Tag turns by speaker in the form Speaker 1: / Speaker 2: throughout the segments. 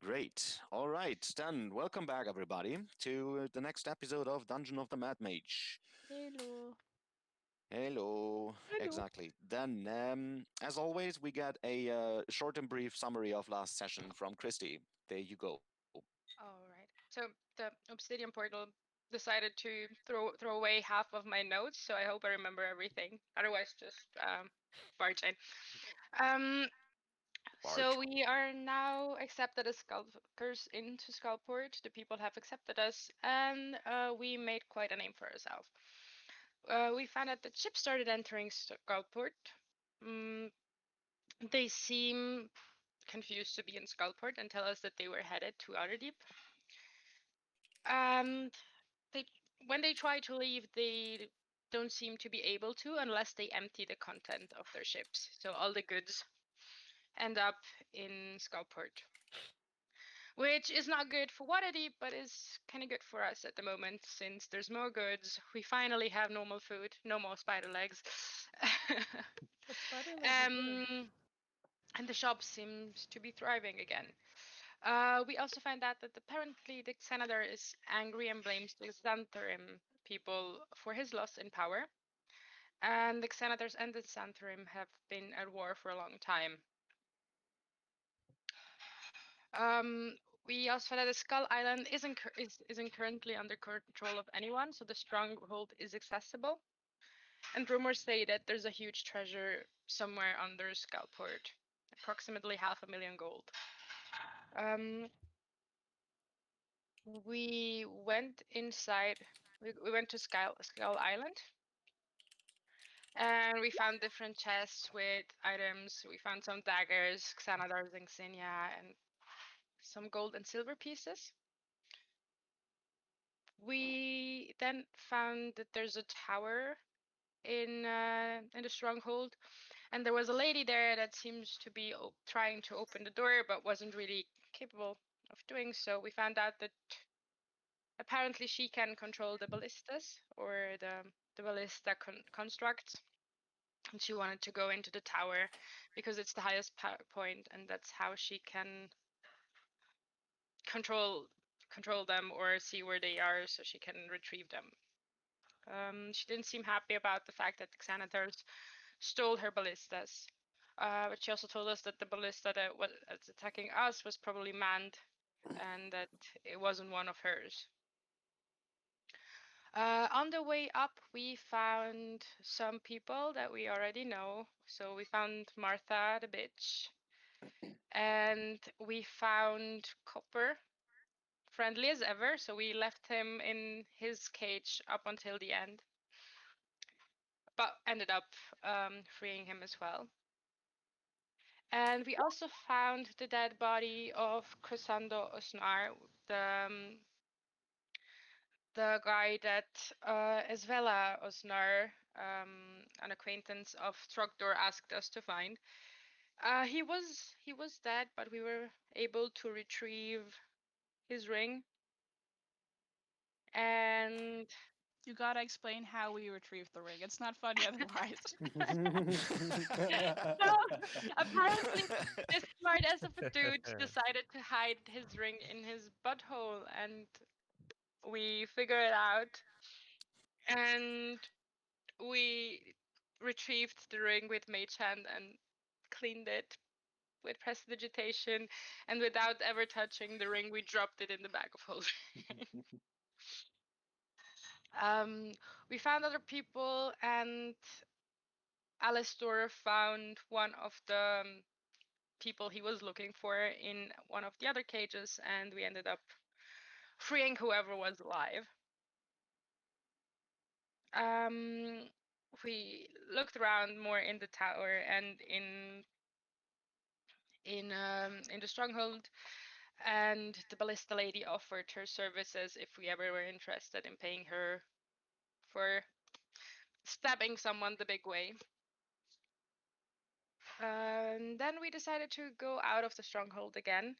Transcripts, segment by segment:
Speaker 1: Great. All right, then welcome back, everybody, to the next episode of Dungeon of the Mad Mage.
Speaker 2: Hello.
Speaker 1: Hello.
Speaker 2: Hello.
Speaker 1: Exactly. Then, as always, we get a short and brief summary of last session from Christy. There you go.
Speaker 2: All right. So the Obsidian portal decided to throw away half of my notes, so I hope I remember everything. Otherwise, just barge in. Um, so
Speaker 1: Barge.
Speaker 2: we are now accepted as skulkers into Skullport. The people have accepted us, and we made quite a name for ourselves. We found out that ships started entering Skullport. Mm, they seem confused to be in Skullport and tell us that they were headed to Outerdeep. And they, when they try to leave, they don't seem to be able to unless they empty the content of their ships. So all the goods end up in Skullport, which is not good for Waterdeep, but is kind of good for us at the moment since there's more goods. We finally have normal food, no more spider legs.
Speaker 3: But spider legs are good.
Speaker 2: And the shop seems to be thriving again. We also find out that apparently the Xanadar is angry and blames the Xantharim people for his loss in power. And the Xanadars and the Xantharim have been at war for a long time. We also find that the Skull Island isn't currently under control of anyone, so the stronghold is accessible. And rumors say that there's a huge treasure somewhere under Skullport, approximately 500,000 gold. We went inside. We went to Skull Island, and we found different chests with items. We found some daggers, Xanadar's insignia, and some gold and silver pieces. We then found that there's a tower in the stronghold, and there was a lady there that seems to be trying to open the door, but wasn't really capable of doing so. We found out that apparently she can control the ballistas or the ballista constructs. And she wanted to go into the tower because it's the highest point, and that's how she can control them or see where they are, so she can retrieve them. She didn't seem happy about the fact that the Xanatars stole her ballistas, but she also told us that the ballista that was attacking us was probably manned, and that it wasn't one of hers. On the way up, we found some people that we already know. So we found Martha the bitch, and we found Copper, friendly as ever. So we left him in his cage up until the end, but ended up freeing him as well. And we also found the dead body of Crescendo Osnar, the guy that Esvela Osnar, an acquaintance of Trogdor, asked us to find. He was dead, but we were able to retrieve his ring. And
Speaker 3: You gotta explain how we retrieved the ring. It's not funny otherwise.
Speaker 2: so apparently, this smart ass of a dude decided to hide his ring in his butthole, and we figured it out. And we retrieved the ring with Mage Hand and cleaned it with prestidigitation, and without ever touching the ring, we dropped it in the bag of holding. We found other people, and Alistair found one of the people he was looking for in one of the other cages, and we ended up freeing whoever was alive. We looked around more in the tower and in the stronghold, and the ballista lady offered her services if we ever were interested in paying her for stabbing someone the big way. Then we decided to go out of the stronghold again,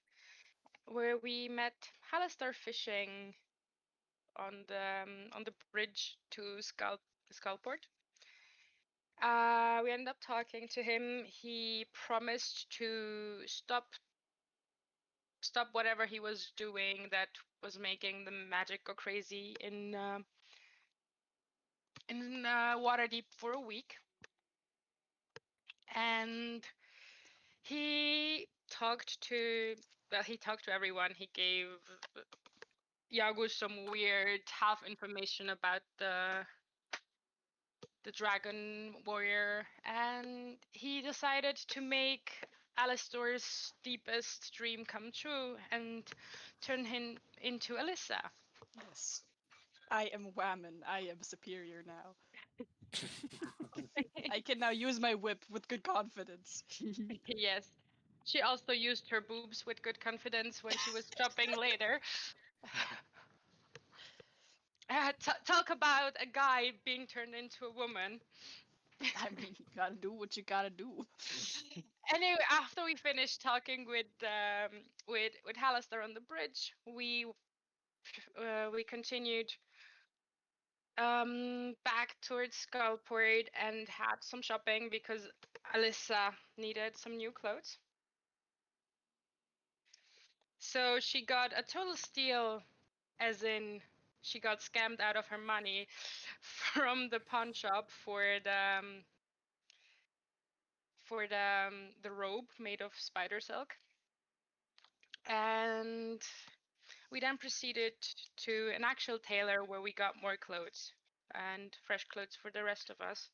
Speaker 2: where we met Halaster fishing on the bridge to Skullport. We ended up talking to him. He promised to stop stop whatever he was doing that was making the magic go crazy in Waterdeep for a week. And he talked to everyone. He gave Yagu some weird half information about the dragon warrior, and he decided to make Alistair's deepest dream come true and turn him into Alyssa.
Speaker 3: Yes. I am Whammon. I am superior now. I can now use my whip with good confidence.
Speaker 2: Yes. She also used her boobs with good confidence when she was shopping later. Talk about a guy being turned into a woman.
Speaker 3: I mean, you gotta do what you gotta do.
Speaker 2: Anyway, after we finished talking with Hallister on the bridge, we continued back towards Skullport and had some shopping because Alyssa needed some new clothes. So she got a total steal, as in she got scammed out of her money from the pawn shop for the robe made of spider silk. And we then proceeded to an actual tailor where we got more clothes and fresh clothes for the rest of us,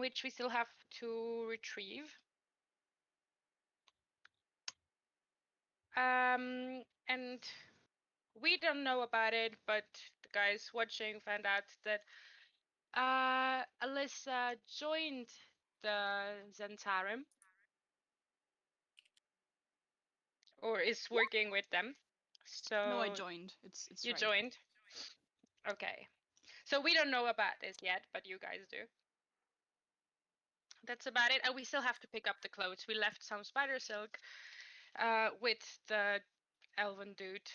Speaker 2: which we still have to retrieve. And we don't know about it, but the guys watching found out that Alyssa joined the Zentarim, or is working with them. So
Speaker 3: No, I joined. It's
Speaker 2: you
Speaker 3: right.
Speaker 2: joined. Okay. So we don't know about this yet, but you guys do. That's about it. And we still have to pick up the clothes. We left some spider silk with the elven dude.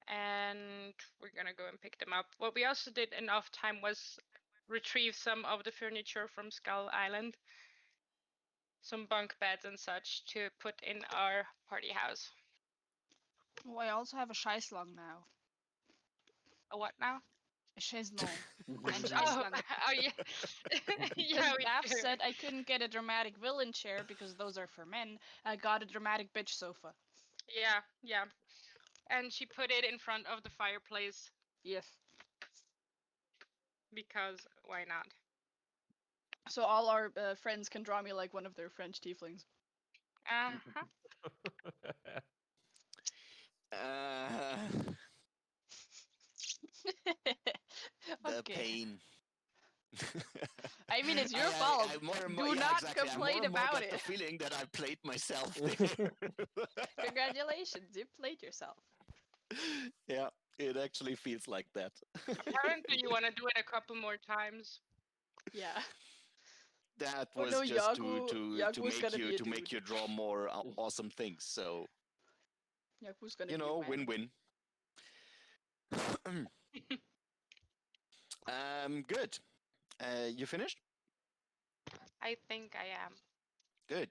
Speaker 2: And we're gonna go and pick them up. What we also did in off time was retrieve some of the furniture from Skull Island. Some bunk beds and such to put in our party house.
Speaker 3: Oh, I also have a Scheißlang now.
Speaker 2: A what now?
Speaker 3: A Chaiselong. And
Speaker 2: Oh,
Speaker 3: Scheißlang.
Speaker 2: oh yeah.
Speaker 3: Because
Speaker 2: Yeah, we
Speaker 3: Daff
Speaker 2: do.
Speaker 3: said I couldn't get a dramatic villain chair because those are for men. I got a dramatic bitch sofa.
Speaker 2: Yeah, yeah. And she put it in front of the fireplace
Speaker 3: Yes.
Speaker 2: because why not?
Speaker 3: So all our friends can draw me like one of their French tieflings.
Speaker 2: Uh-huh.
Speaker 1: The
Speaker 3: Okay.
Speaker 1: pain.
Speaker 3: I mean, it's your fault. Do not complain
Speaker 1: I more
Speaker 3: about
Speaker 1: get
Speaker 3: it.
Speaker 1: the feeling that I played myself there.
Speaker 3: Congratulations, you played yourself.
Speaker 1: Yeah, it actually feels like that.
Speaker 2: Apparently you want to do it a couple more times.
Speaker 3: Yeah.
Speaker 1: That
Speaker 3: Oh
Speaker 1: was
Speaker 3: no,
Speaker 1: just
Speaker 3: Yagu's
Speaker 1: to make you draw more awesome things. So
Speaker 3: Yagu's gonna
Speaker 1: you
Speaker 3: be
Speaker 1: know,
Speaker 3: a man.
Speaker 1: win-win. Good. You finished?
Speaker 2: I think I am.
Speaker 1: Good.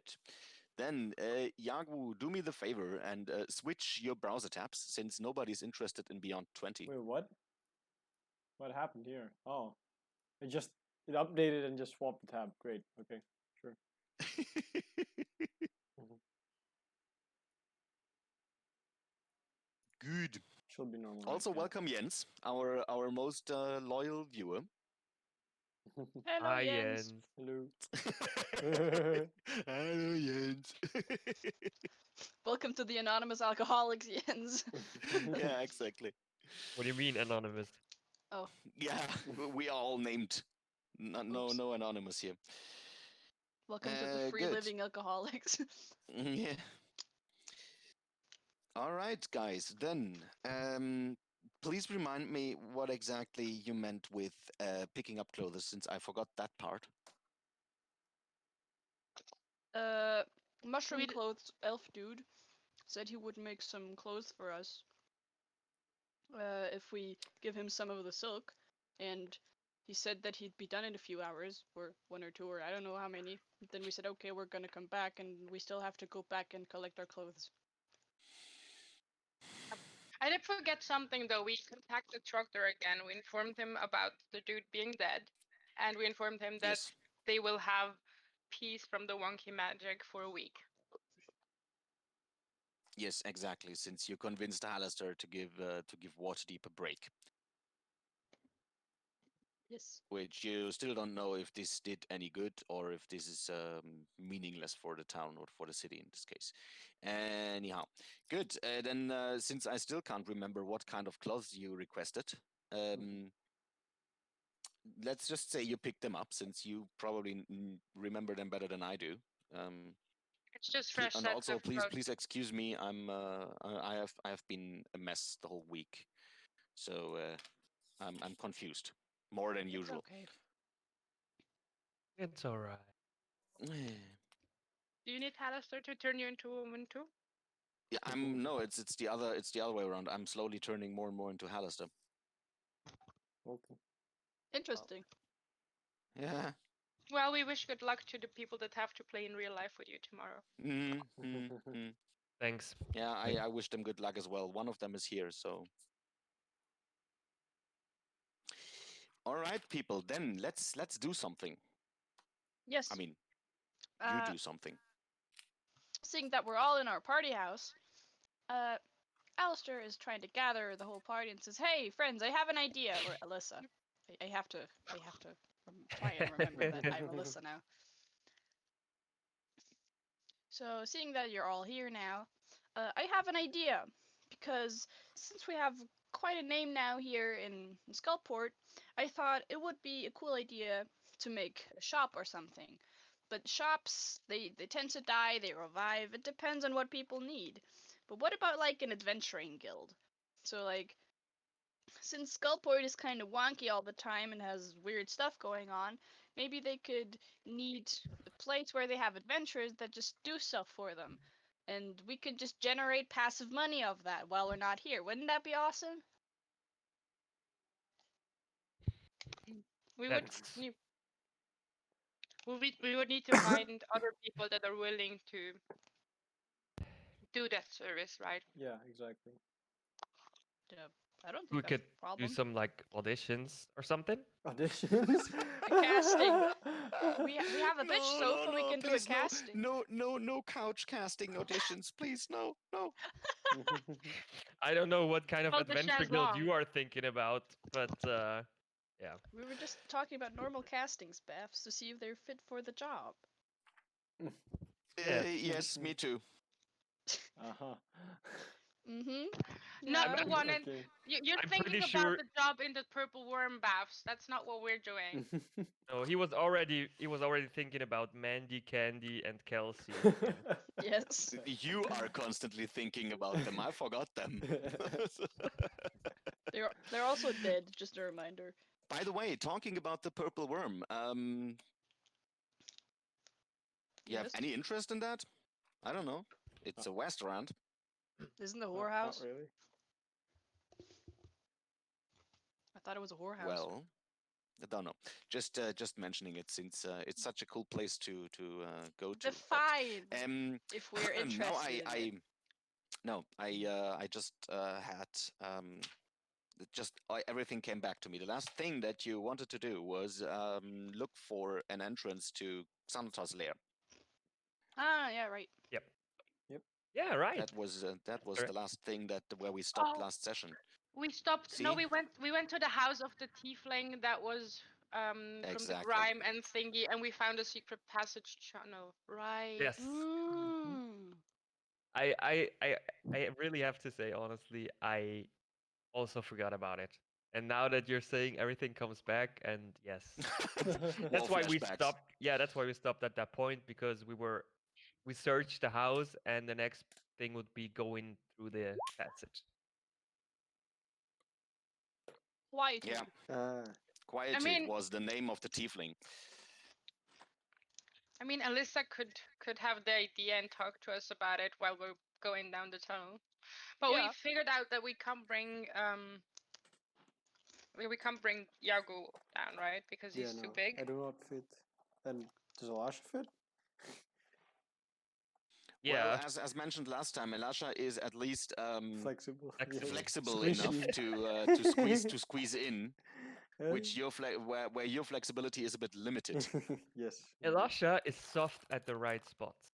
Speaker 1: Then, Yagu, do me the favor and switch your browser tabs since nobody's interested in Beyond 20.
Speaker 4: Wait, what? What happened here? Oh, it updated and just swapped the tab. Great. Okay, sure.
Speaker 1: Good.
Speaker 4: Should be normal.
Speaker 1: Also,
Speaker 4: right? Yeah.
Speaker 1: welcome Jens, our most loyal viewer.
Speaker 3: Hello,
Speaker 5: Hi,
Speaker 3: Jens.
Speaker 4: Hello.
Speaker 1: Hello, Jens.
Speaker 3: Welcome to the Anonymous Alcoholics, Jens.
Speaker 1: Yeah, exactly.
Speaker 5: What do you mean anonymous?
Speaker 1: Yeah, we are all named. No anonymous here.
Speaker 3: Welcome to the free
Speaker 1: good.
Speaker 3: living alcoholics.
Speaker 1: Yeah. All right, guys. Then, please remind me what exactly you meant with picking up clothes, since I forgot that part.
Speaker 3: Mushroom
Speaker 2: We'd-
Speaker 3: clothes elf dude said he would make some clothes for us if we give him some of the silk, and He said that he'd be done in a few hours, or 1 or 2, or I don't know how many. Then we said, okay, we're gonna come back, and we still have to go back and collect our clothes.
Speaker 2: I did forget something though. We contacted Trogdor again. We informed him about the dude being dead, and we informed him that
Speaker 1: Yes.
Speaker 2: they will have peace from the wonky magic for a week.
Speaker 1: Yes, exactly. Since you convinced Alistair to give Waterdeep a break,
Speaker 3: Yes.
Speaker 1: which you still don't know if this did any good or if this is meaningless for the town or for the city in this case. Anyhow, good. Then, since I still can't remember what kind of clothes you requested, let's just say you picked them up, since you probably remember them better than I do.
Speaker 2: It's just fresh
Speaker 1: And
Speaker 2: sets
Speaker 1: also,
Speaker 2: of
Speaker 1: please,
Speaker 2: clothes.
Speaker 1: please excuse me. I have been a mess the whole week, so I'm confused more than
Speaker 3: It's
Speaker 1: usual.
Speaker 3: okay.
Speaker 5: It's alright.
Speaker 2: Do you need Alistair to turn you into a woman too?
Speaker 1: Yeah, no, it's the other way around. I'm slowly turning more and more into Hallister.
Speaker 4: Okay.
Speaker 3: Interesting.
Speaker 1: Yeah.
Speaker 2: Well, we wish good luck to the people that have to play in real life with you tomorrow.
Speaker 5: Thanks.
Speaker 1: Yeah, I wish them good luck as well. One of them is here, so. All right, people. Then let's do something.
Speaker 3: Yes.
Speaker 1: I mean, you do something.
Speaker 3: Seeing that we're all in our party house, Alistair is trying to gather the whole party and says, "Hey, friends, I have an idea." Or Alyssa. I have to try and remember that I'm Alyssa now. So, seeing that you're all here now, I have an idea. Because since we have quite a name now here in Skullport, I thought it would be a cool idea to make a shop or something. But shops, they tend to die, they revive. It depends on what people need. But what about like an adventuring guild? So like, since Skullport is kind of wonky all the time and has weird stuff going on, maybe they could need a place where they have adventurers that just do stuff for them. And we could just generate passive money off that while we're not here. Wouldn't that be awesome?
Speaker 2: We would
Speaker 5: That's
Speaker 2: need, we would need to find other people that are willing to do that service, right?
Speaker 4: Yeah, exactly.
Speaker 3: Yeah, I don't
Speaker 5: we
Speaker 3: think that's
Speaker 5: could
Speaker 3: a problem.
Speaker 5: do some like auditions or something.
Speaker 4: Auditions.
Speaker 3: Casting. We have a bitch sofa. We can do a
Speaker 1: please,
Speaker 3: casting.
Speaker 1: no couch casting auditions, please, no.
Speaker 5: I don't know what kind of
Speaker 2: Called the
Speaker 5: adventure
Speaker 2: chaise
Speaker 5: guild
Speaker 2: longue.
Speaker 5: you are thinking about, but yeah.
Speaker 3: We were just talking about normal castings, Beths, to see if they're fit for the job.
Speaker 5: Yeah.
Speaker 1: Yes, me too.
Speaker 4: Uh-huh.
Speaker 3: Mm-hmm.
Speaker 2: Not
Speaker 3: Yeah.
Speaker 2: the one in.
Speaker 4: Okay.
Speaker 2: You're
Speaker 5: I'm
Speaker 2: thinking
Speaker 5: pretty
Speaker 2: about
Speaker 5: sure.
Speaker 2: the job in the purple worm baths. That's not what we're doing.
Speaker 5: No, he was already thinking about Mandy, Candy, and Kelsey.
Speaker 3: Yes.
Speaker 1: You are constantly thinking about them. I forgot them.
Speaker 3: They're also dead. Just a reminder.
Speaker 1: By the way, talking about the purple worm, you have
Speaker 3: Yes.
Speaker 1: any interest in that? I don't know. It's a restaurant.
Speaker 3: Isn't the
Speaker 4: Not
Speaker 3: whorehouse?
Speaker 4: really.
Speaker 3: I thought it was a whorehouse.
Speaker 1: Well, I don't know. Just mentioning it, since it's such a cool place to go to.
Speaker 3: Define if we're
Speaker 1: No,
Speaker 3: interested in it.
Speaker 1: I just had everything came back to me. The last thing that you wanted to do was look for an entrance to Xanatar's lair.
Speaker 3: Ah, yeah, right.
Speaker 5: Yep.
Speaker 4: Yep.
Speaker 5: Yeah, right.
Speaker 1: That was
Speaker 5: correct.
Speaker 1: the last thing where we stopped
Speaker 2: Oh.
Speaker 1: last session.
Speaker 2: We stopped. No,
Speaker 1: See?
Speaker 2: we went to the house of the tiefling that was from the
Speaker 1: Exactly.
Speaker 2: grime and thingy, and we found a secret passage channel. Right.
Speaker 5: Yes.
Speaker 3: Mm.
Speaker 5: I really have to say honestly, I also forgot about it. And now that you're saying everything comes back, and yes, that's
Speaker 1: More
Speaker 5: why we
Speaker 1: flashbacks.
Speaker 5: stopped. Yeah, that's why we stopped at that point, because we searched the house, and the next thing would be going through the passage.
Speaker 3: Why?
Speaker 1: Yeah.
Speaker 4: Ah.
Speaker 1: Quietude
Speaker 2: mean-
Speaker 1: was the name of the tiefling.
Speaker 2: I mean, Alyssa could have the idea and talk to us about it while we're going down the tunnel. But we
Speaker 3: Yeah.
Speaker 2: figured out that we can't bring We can't bring Yagu down, right? Because
Speaker 4: Yeah,
Speaker 2: he's too
Speaker 4: no,
Speaker 2: big.
Speaker 4: I do not fit. And does Elisha fit?
Speaker 1: Well,
Speaker 5: Yeah,
Speaker 1: as mentioned last time, Elisha is at least
Speaker 4: Flexible.
Speaker 5: Flexible.
Speaker 1: flexible
Speaker 4: Squishy.
Speaker 1: enough to squeeze in, which where your flexibility is a bit limited.
Speaker 4: Yes.
Speaker 5: Elisha is soft at the right spots.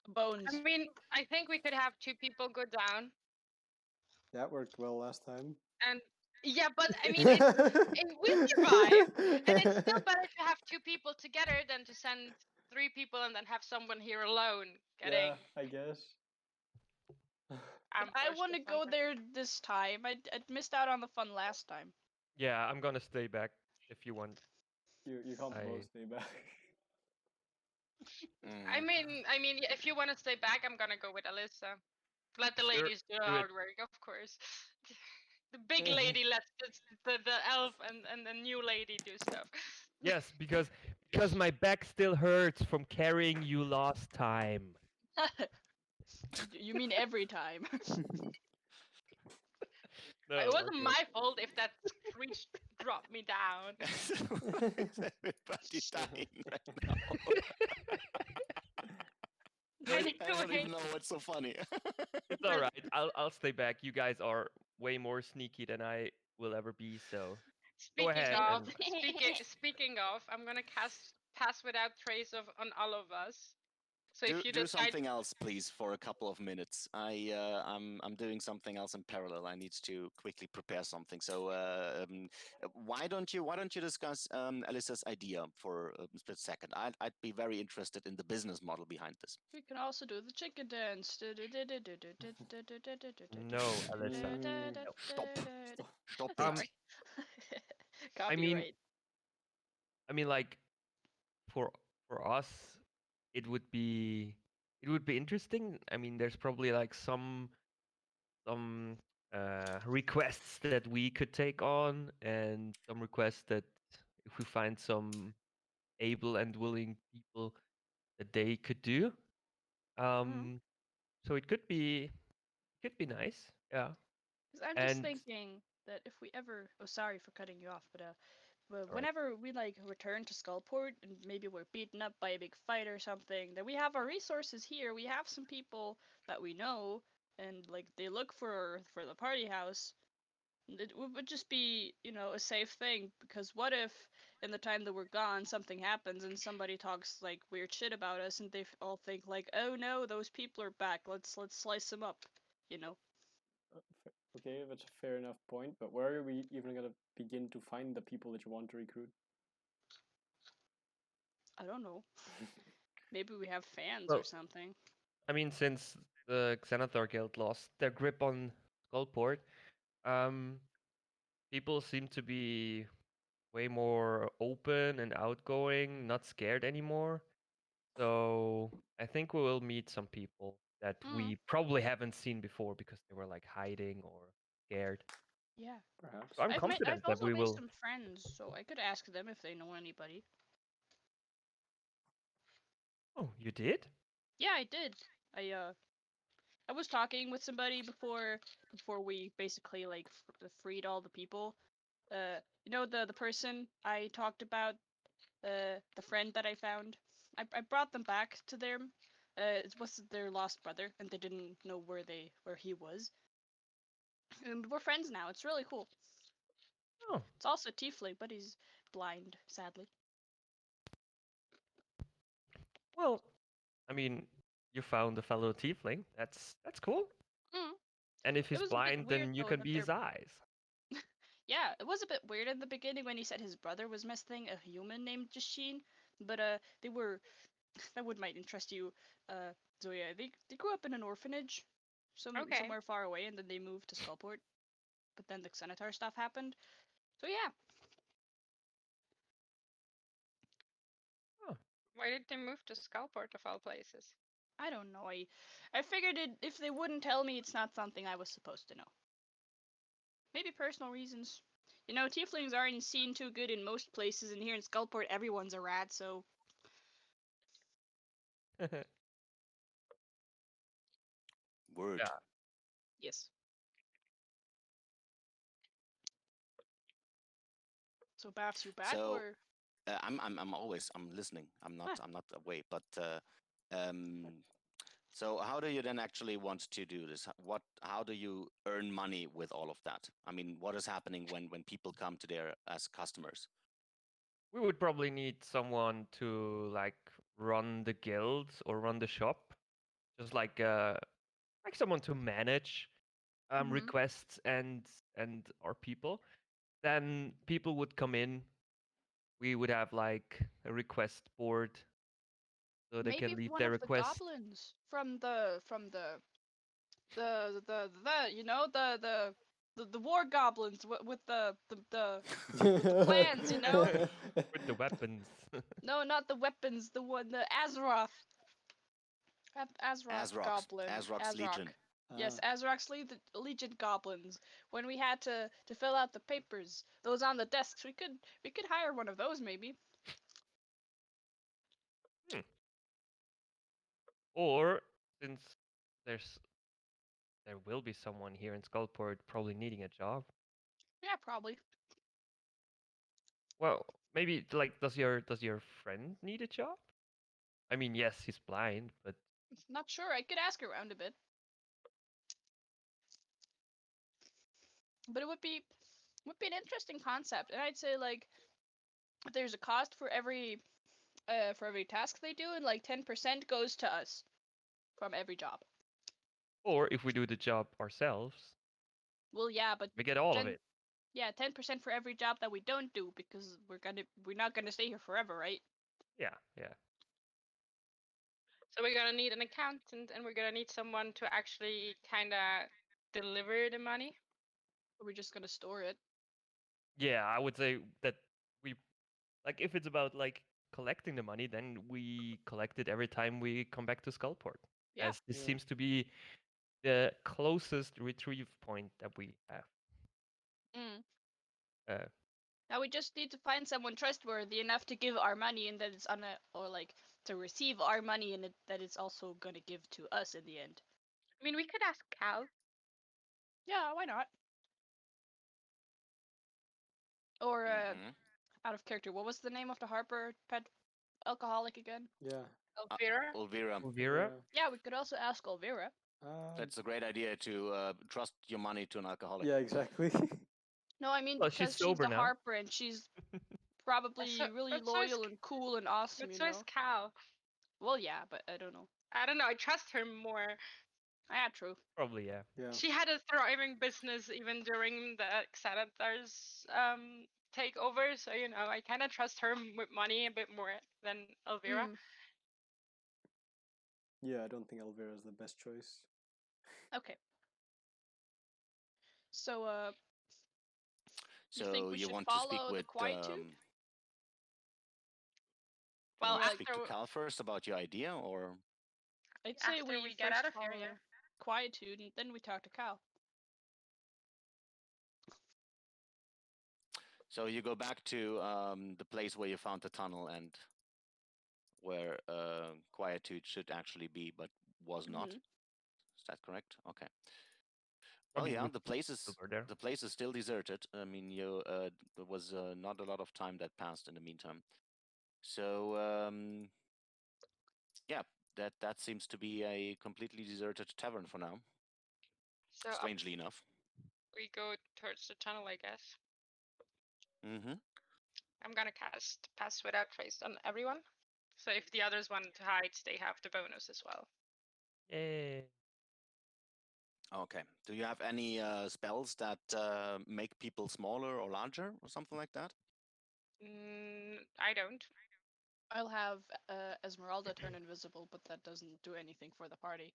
Speaker 3: Bones.
Speaker 2: I mean, I think we could have 2 people go down,
Speaker 4: That worked well last time.
Speaker 2: and yeah, but I mean, we survive, and it's still better to have 2 people together than to send 3 people and then have someone here alone getting.
Speaker 4: Yeah, I guess.
Speaker 3: But I
Speaker 2: ambushed
Speaker 3: want
Speaker 2: or
Speaker 3: to go
Speaker 2: something.
Speaker 3: there this time. I missed out on the fun last time.
Speaker 5: Yeah, I'm gonna stay back if you want.
Speaker 4: You can't
Speaker 5: I-
Speaker 4: both stay back.
Speaker 2: I mean, if you want to stay back, I'm gonna go with Alyssa. Let the
Speaker 5: Sure,
Speaker 2: ladies do the
Speaker 5: do it.
Speaker 2: hard work, of course. The big lady lets the elf and the new lady do stuff.
Speaker 5: Yes, because my back still hurts from carrying you last time.
Speaker 3: You mean every time?
Speaker 5: No,
Speaker 2: It wasn't
Speaker 5: okay.
Speaker 2: my fault if that screech dropped me down.
Speaker 1: Everybody dying right now. I don't even know what's so funny.
Speaker 5: It's all right. I'll stay back. You guys are way more sneaky than I will ever be. So
Speaker 2: Speaking
Speaker 5: ahead
Speaker 2: of,
Speaker 5: and-
Speaker 2: speaking of, I'm gonna cast Pass Without Trace on all of us. So if you
Speaker 1: do
Speaker 2: decide,
Speaker 1: something else, please, for a couple of minutes. I'm doing something else in parallel. I need to quickly prepare something. So why don't you discuss Alyssa's idea for a split second? I'd be very interested in the business model behind this.
Speaker 3: We can also do the chicken dance.
Speaker 5: No, Alyssa.
Speaker 1: Stop
Speaker 5: Um,
Speaker 1: it.
Speaker 3: Copyright.
Speaker 5: I mean, like for us, it would be interesting. I mean, there's probably like some requests that we could take on, and some requests that if we find some able and willing people that they could do. So it could be nice. Yeah.
Speaker 3: 'Cause I'm just
Speaker 5: And
Speaker 3: thinking that if we ever, oh sorry for cutting you off, but
Speaker 5: right.
Speaker 3: whenever we like return to Skullport and maybe we're beaten up by a big fight or something, then we have our resources here. We have some people that we know, and like they look for the party house. And it would just be, a safe thing, because what if in the time that we're gone something happens and somebody talks like weird shit about us and they all think like, oh no, those people are back. Let's slice them up, you know.
Speaker 4: Okay, that's a fair enough point, but where are we even gonna begin to find the people that you want to recruit?
Speaker 3: I don't know. Maybe we have fans
Speaker 5: Well,
Speaker 3: or something.
Speaker 5: I mean, since the Xanathar Guild lost their grip on Skullport, people seem to be way more open and outgoing, not scared anymore. So I think we will meet some people that we probably haven't seen before because they were like hiding or scared.
Speaker 3: Yeah.
Speaker 4: Perhaps.
Speaker 5: So I'm
Speaker 3: I've
Speaker 5: confident that
Speaker 3: also
Speaker 5: we
Speaker 3: made
Speaker 5: will.
Speaker 3: some friends, so I could ask them if they know anybody.
Speaker 5: Oh, you did?
Speaker 3: Yeah, I did. I was talking with somebody before we basically like freed all the people. The person I talked about, the friend that I found. I brought them back to them. It was their lost brother, and they didn't know where he was. And we're friends now. It's really cool.
Speaker 5: Oh,
Speaker 3: It's also tiefling, but he's blind, sadly.
Speaker 5: well, I mean, you found a fellow tiefling. That's cool.
Speaker 3: Mm.
Speaker 5: And if
Speaker 3: It
Speaker 5: he's
Speaker 3: was a bit
Speaker 5: blind,
Speaker 3: weird
Speaker 5: then you
Speaker 3: though
Speaker 5: can
Speaker 3: that
Speaker 5: be his eyes.
Speaker 3: Yeah, it was a bit weird in the beginning when he said his brother was missing, a human named Jashin. But they were that would might interest you. So yeah, they grew up in an orphanage,
Speaker 2: Okay.
Speaker 3: somewhere far away, and then they moved to Skullport. But then the Xenatar stuff happened. So yeah,
Speaker 5: Oh,
Speaker 2: Why did they move to Skullport of all places?
Speaker 3: I don't know. I figured if they wouldn't tell me, it's not something I was supposed to know. Maybe personal reasons. Tieflings aren't seen too good in most places, and here in Skullport, everyone's a rat. So
Speaker 1: Word.
Speaker 5: yeah.
Speaker 3: yes. So Baf's you back,
Speaker 1: So-
Speaker 3: or
Speaker 1: I'm listening. I'm not away. But so how do you then actually want to do this? How do you earn money with all of that? I mean, what is happening when people come to there as customers?
Speaker 5: We would probably need someone to like run the guild or run the shop, just like someone to manage
Speaker 3: Mhm.
Speaker 5: requests and our people. Then people would come in. We would have like a request board, so they
Speaker 3: maybe
Speaker 5: can leave
Speaker 3: one
Speaker 5: their
Speaker 3: of the
Speaker 5: request.
Speaker 3: goblins from the you know the war goblins with the plans, you know?
Speaker 5: With the weapons.
Speaker 3: No, not the weapons. The one, the Azeroth. Azeroth goblin.
Speaker 1: Azrock's
Speaker 3: Azrock.
Speaker 1: Legion.
Speaker 3: Yes, Azeroth's Legion goblins. When we had to fill out the papers, those on the desks, we could hire one of those maybe.
Speaker 5: Or since there's there will be someone here in Skullport probably needing a job.
Speaker 3: Yeah, probably.
Speaker 5: Well, maybe like does your friend need a job? I mean, yes, he's blind, but
Speaker 3: Not sure. I could ask around a bit. But it would be an interesting concept, and I'd say like there's a cost for every task they do, and like 10% goes to us from every job.
Speaker 5: or if we do the job ourselves,
Speaker 3: Well, yeah, but
Speaker 5: we get all of
Speaker 3: then-
Speaker 5: it.
Speaker 3: yeah, 10% for every job that we don't do, because we're not gonna stay here forever, right?
Speaker 5: Yeah, yeah.
Speaker 2: So we're gonna need an accountant, and we're gonna need someone to actually kind of deliver the money.
Speaker 3: Or we're just gonna store it.
Speaker 5: Yeah, I would say that we like if it's about like collecting the money, then we collect it every time we come back to Skullport.
Speaker 3: Yeah.
Speaker 5: As this
Speaker 4: Yeah.
Speaker 5: seems to be the closest retrieve point that we have.
Speaker 3: Mm.
Speaker 5: Uh,
Speaker 3: Now we just need to find someone trustworthy enough to give our money, and that it's or like to receive our money, and that it's also gonna give to us in the end.
Speaker 2: I mean, we could ask Cal.
Speaker 3: Yeah, why not? Or
Speaker 1: Mhm.
Speaker 3: out of character, what was the name of the Harper pet alcoholic again?
Speaker 4: Yeah.
Speaker 2: Elvira.
Speaker 1: Elvira,
Speaker 5: Elvira?
Speaker 3: Yeah, we could also ask Olvera.
Speaker 1: that's a great idea to trust your money to an alcoholic.
Speaker 4: Yeah, exactly.
Speaker 3: No, I mean
Speaker 5: Well, she's
Speaker 3: because she's
Speaker 5: sober
Speaker 3: the
Speaker 5: now.
Speaker 3: Harper, and she's probably
Speaker 2: So-
Speaker 3: really
Speaker 2: but so is
Speaker 3: loyal and cool and awesome,
Speaker 2: But
Speaker 3: you
Speaker 2: so
Speaker 3: know.
Speaker 2: is Cal.
Speaker 3: Well, yeah, but I don't know.
Speaker 2: I don't know. I trust her more.
Speaker 3: Ah, true.
Speaker 5: Probably, yeah.
Speaker 4: Yeah.
Speaker 2: She had a thriving business even during the Xanathar's takeover. So I kind of trust her with money a bit more than Elvira.
Speaker 3: Mm,
Speaker 4: Yeah, I don't think Elvira is the best choice.
Speaker 3: okay. So, you
Speaker 1: So
Speaker 3: think we
Speaker 1: you
Speaker 3: should
Speaker 1: want to speak
Speaker 3: follow the
Speaker 1: with
Speaker 3: quietude?
Speaker 1: you
Speaker 2: Well,
Speaker 1: want to
Speaker 3: like-
Speaker 1: speak to
Speaker 2: after
Speaker 1: Cal first about your idea, or
Speaker 3: I'd say
Speaker 2: after
Speaker 3: we
Speaker 2: we get
Speaker 3: first
Speaker 2: out of here,
Speaker 3: follow
Speaker 2: yeah.
Speaker 3: quietude, and then we talk to Cal.
Speaker 1: so you go back to the place where you found the tunnel and where Quietude should actually be, but was not.
Speaker 3: Mhm.
Speaker 1: Is that correct? Okay.
Speaker 5: I
Speaker 1: Oh
Speaker 5: mean,
Speaker 1: yeah,
Speaker 5: we
Speaker 1: the
Speaker 5: could
Speaker 1: place
Speaker 5: still
Speaker 1: is
Speaker 5: go there.
Speaker 1: the place is still deserted. I mean, there was not a lot of time that passed in the meantime. So yeah, that seems to be a completely deserted tavern for now.
Speaker 2: So up
Speaker 1: Strangely enough.
Speaker 2: we go towards the tunnel, I guess.
Speaker 1: Mm-hmm.
Speaker 2: I'm gonna cast Pass Without Trace on everyone. So if the others want to hide, they have the bonus as well.
Speaker 5: Yay.
Speaker 1: Okay. Do you have any spells that make people smaller or larger or something like that?
Speaker 2: I don't.
Speaker 3: I'll have Esmeralda turn invisible, but that doesn't do anything for the party.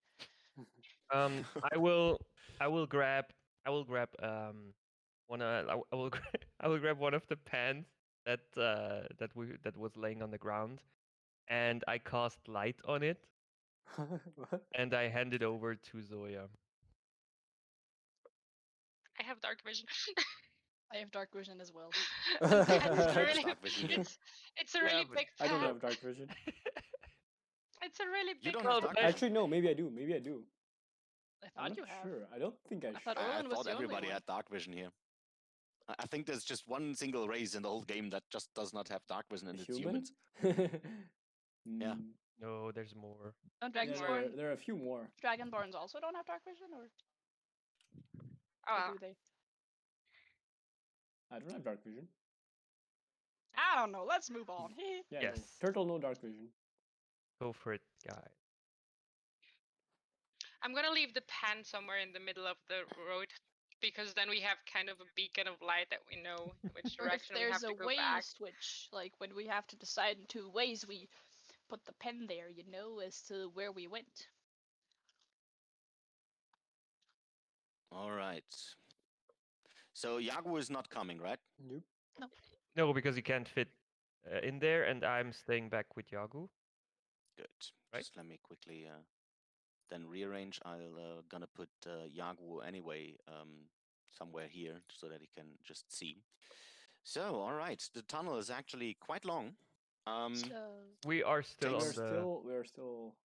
Speaker 5: I will grab one I will I will grab one of the pants that was laying on the ground, and I cast light on it,
Speaker 4: What?
Speaker 5: and I hand it over to Zoya.
Speaker 2: I have dark vision.
Speaker 3: I have dark vision as well.
Speaker 2: And
Speaker 1: Who
Speaker 2: it's
Speaker 1: has
Speaker 2: really,
Speaker 1: dark vision here?
Speaker 2: it's a
Speaker 5: Yeah,
Speaker 2: really
Speaker 5: but
Speaker 2: big
Speaker 4: I don't
Speaker 2: fan.
Speaker 4: have dark vision.
Speaker 2: It's a really
Speaker 1: You
Speaker 2: big
Speaker 1: don't
Speaker 5: Well,
Speaker 1: have
Speaker 5: but
Speaker 1: dark
Speaker 5: I-
Speaker 1: vision?
Speaker 4: Actually, no. Maybe I do. Maybe I do.
Speaker 3: I
Speaker 4: I'm
Speaker 3: thought
Speaker 4: not
Speaker 3: you have.
Speaker 4: sure. I don't think I
Speaker 3: I thought
Speaker 4: should.
Speaker 3: Olin was
Speaker 1: thought
Speaker 3: the only
Speaker 1: everybody
Speaker 3: one.
Speaker 1: had dark vision here. I think there's just one single race in the whole game that just does not have dark vision, and it's
Speaker 4: Human?
Speaker 1: humans. Yeah.
Speaker 4: Mm,
Speaker 5: No, there's more.
Speaker 3: Don't
Speaker 4: yeah,
Speaker 3: Dragonsborn,
Speaker 4: there are a few more.
Speaker 3: Dragonborns also don't have dark vision, or
Speaker 2: Oh,
Speaker 3: do they?
Speaker 4: I don't have dark vision.
Speaker 3: I don't know. Let's move on.
Speaker 4: Yeah,
Speaker 5: Yes.
Speaker 4: no. Turtle, no dark vision.
Speaker 5: Go for it, guys.
Speaker 2: I'm gonna leave the pen somewhere in the middle of the road because then we have kind of a beacon of light that we know which
Speaker 3: Or if
Speaker 2: direction we have
Speaker 3: there's a
Speaker 2: to go
Speaker 3: way
Speaker 2: back.
Speaker 3: switch, like when we have to decide in two ways, we put the pen there, as to where we went.
Speaker 1: All right. So Yagu is not coming, right?
Speaker 4: Nope.
Speaker 5: No, because he can't fit in there, and I'm staying back with Yagu.
Speaker 1: Good.
Speaker 5: Right.
Speaker 1: Just let me quickly then rearrange. I'll gonna put Yagu anyway somewhere here so that he can just see. So, all right, the tunnel is actually quite long.
Speaker 3: So
Speaker 5: We are still
Speaker 1: Takes-
Speaker 5: on the
Speaker 4: We're still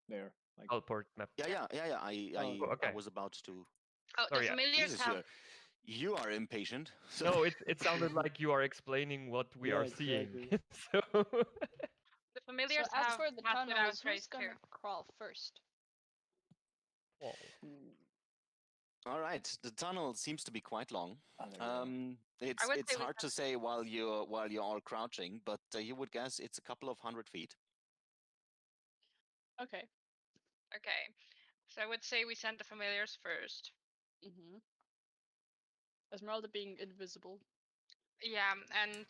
Speaker 4: there. Like
Speaker 5: Alport map.
Speaker 1: yeah. I
Speaker 5: okay.
Speaker 1: was about to.
Speaker 2: Oh,
Speaker 5: Sorry,
Speaker 2: the
Speaker 5: yeah.
Speaker 2: familiars
Speaker 1: Jesus,
Speaker 2: have.
Speaker 1: you are impatient. So
Speaker 5: No, it sounded like you are explaining what we
Speaker 4: Yeah,
Speaker 5: are seeing.
Speaker 4: exactly.
Speaker 5: So
Speaker 2: The familiars
Speaker 3: as
Speaker 2: have
Speaker 3: for the
Speaker 2: passed it out
Speaker 3: tunnels, who's
Speaker 2: trace
Speaker 3: gonna
Speaker 2: too.
Speaker 3: crawl first?
Speaker 5: Whoa.
Speaker 4: mm,
Speaker 1: all right, the tunnel seems to be quite long.
Speaker 4: there you go.
Speaker 1: It's
Speaker 2: would
Speaker 1: it's
Speaker 2: say we
Speaker 1: hard to say while you're all crouching, but you would guess it's a couple of 100 feet.
Speaker 3: Okay.
Speaker 2: Okay, so I would say we send the familiars first.
Speaker 3: Esmeralda being invisible.
Speaker 2: Yeah, and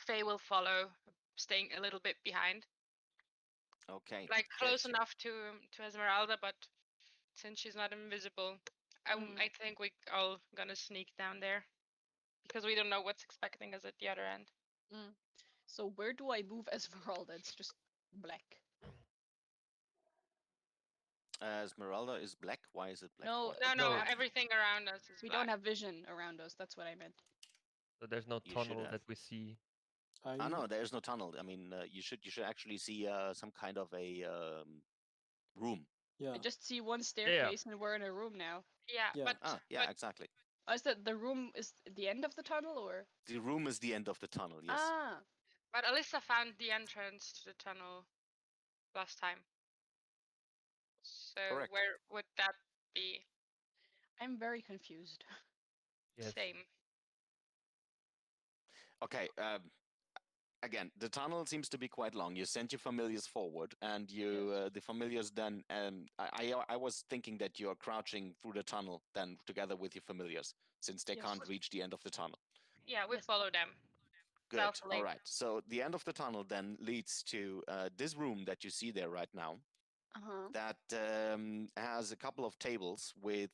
Speaker 2: Faye will follow, staying a little bit behind,
Speaker 1: Okay.
Speaker 2: like close
Speaker 1: good.
Speaker 2: enough to Esmeralda, but since she's not invisible, I think we all gonna sneak down there because we don't know what's expecting us at the other end.
Speaker 3: So where do I move Esmeralda? It's just black.
Speaker 1: Esmeralda is black. Why is it black?
Speaker 3: No,
Speaker 1: Why?
Speaker 2: No,
Speaker 5: No.
Speaker 2: everything around us is
Speaker 3: we
Speaker 2: black.
Speaker 3: don't have vision around us. That's what I meant.
Speaker 5: So there's no
Speaker 1: You should
Speaker 5: tunnel
Speaker 1: have.
Speaker 5: that we see.
Speaker 1: Ah, no, there's no tunnel. I mean, you should actually see some kind of a room.
Speaker 4: Yeah.
Speaker 3: I just see one staircase and we're in a room now.
Speaker 2: Yeah,
Speaker 4: Yeah.
Speaker 2: but
Speaker 1: Yeah, exactly.
Speaker 3: Oh, is that the room is the end of the tunnel or?
Speaker 1: The room is the end of the tunnel. Yes.
Speaker 3: Ah,
Speaker 2: but Alyssa found the entrance to the tunnel last time. So
Speaker 1: Correct.
Speaker 2: where would that be?
Speaker 3: I'm very confused.
Speaker 5: Yes.
Speaker 2: Same.
Speaker 1: Okay. Again, the tunnel seems to be quite long. You sent your familiars forward, and the familiars then. I was thinking that you are crouching through the tunnel then together with your familiars, since they
Speaker 3: Yes.
Speaker 1: can't reach the end of the tunnel.
Speaker 2: Yeah, we
Speaker 3: Yes.
Speaker 2: follow them.
Speaker 1: Good.
Speaker 2: Stealthily.
Speaker 1: All right. So the end of the tunnel then leads to this room that you see there right now. That has a couple of tables with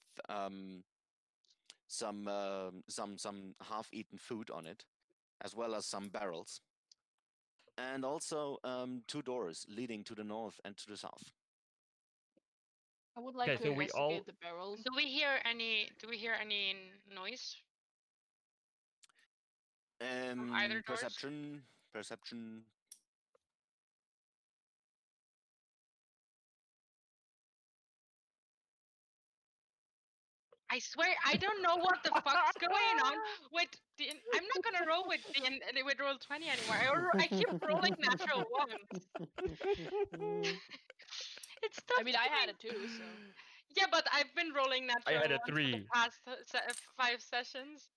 Speaker 1: some half-eaten food on it, as well as some barrels, and also two doors leading to the north and to the south.
Speaker 3: I would like
Speaker 5: Okay,
Speaker 3: to
Speaker 5: so we
Speaker 3: investigate
Speaker 5: all-
Speaker 3: the barrels.
Speaker 2: Do we hear any? Do we hear any noise? either doors?
Speaker 1: Perception.
Speaker 2: I swear, I don't know what the fuck's going on with the. I'm not gonna roll with with roll 20 anymore. I keep rolling natural ones. It's tough.
Speaker 3: I mean, I had it too, so.
Speaker 2: Yeah, but I've been rolling natural
Speaker 5: had a
Speaker 2: ones for the
Speaker 5: 3.
Speaker 2: past 5 sessions.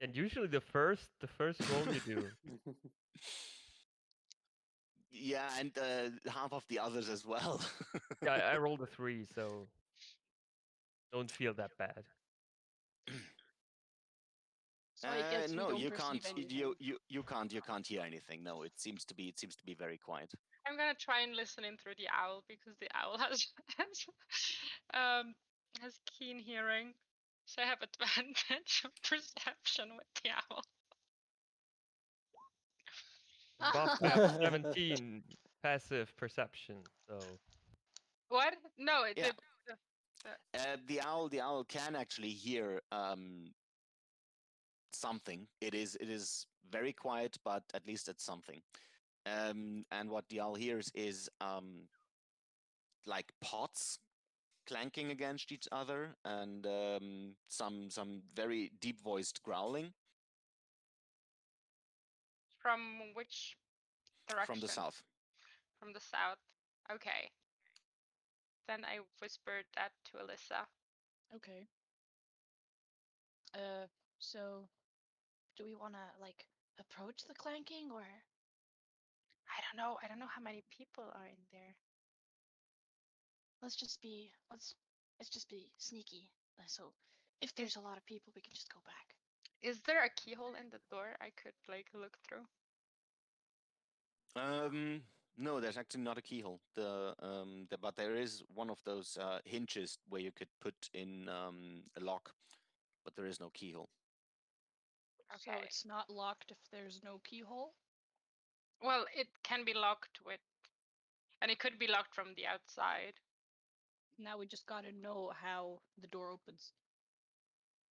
Speaker 5: And usually the first roll you do.
Speaker 1: Yeah, and half of the others as well.
Speaker 5: Yeah, I rolled a 3, so don't feel that bad.
Speaker 3: So I guess we
Speaker 1: no,
Speaker 3: don't
Speaker 1: you
Speaker 3: perceive
Speaker 1: can't.
Speaker 3: anything.
Speaker 1: You can't hear anything. No, it seems to be very quiet.
Speaker 2: I'm gonna try and listen in through the owl because the owl has keen hearing, so I have advantage of perception with the owl.
Speaker 5: Buff have 17 passive perception, so
Speaker 2: What? No, it
Speaker 1: Yeah.
Speaker 2: did.
Speaker 1: The owl can actually hear something. It is very quiet, but at least it's something. And what the owl hears is like pots clanking against each other and some very deep voiced growling
Speaker 2: From which direction?
Speaker 1: from the south.
Speaker 2: From the south. Okay. Then I whispered that to Alyssa.
Speaker 3: Okay. So do we want to like approach the clanking or?
Speaker 2: I don't know. I don't know how many people are in there.
Speaker 3: Let's just be sneaky. So if there's a lot of people, we can just go back.
Speaker 2: Is there a keyhole in the door I could like look through?
Speaker 1: No, there's actually not a keyhole. But there is one of those hinges where you could put in a lock, but there is no keyhole.
Speaker 3: So
Speaker 2: Okay.
Speaker 3: it's not locked if there's no keyhole?
Speaker 2: Well, it can be locked with, and it could be locked from the outside.
Speaker 3: Now we just gotta know how the door opens.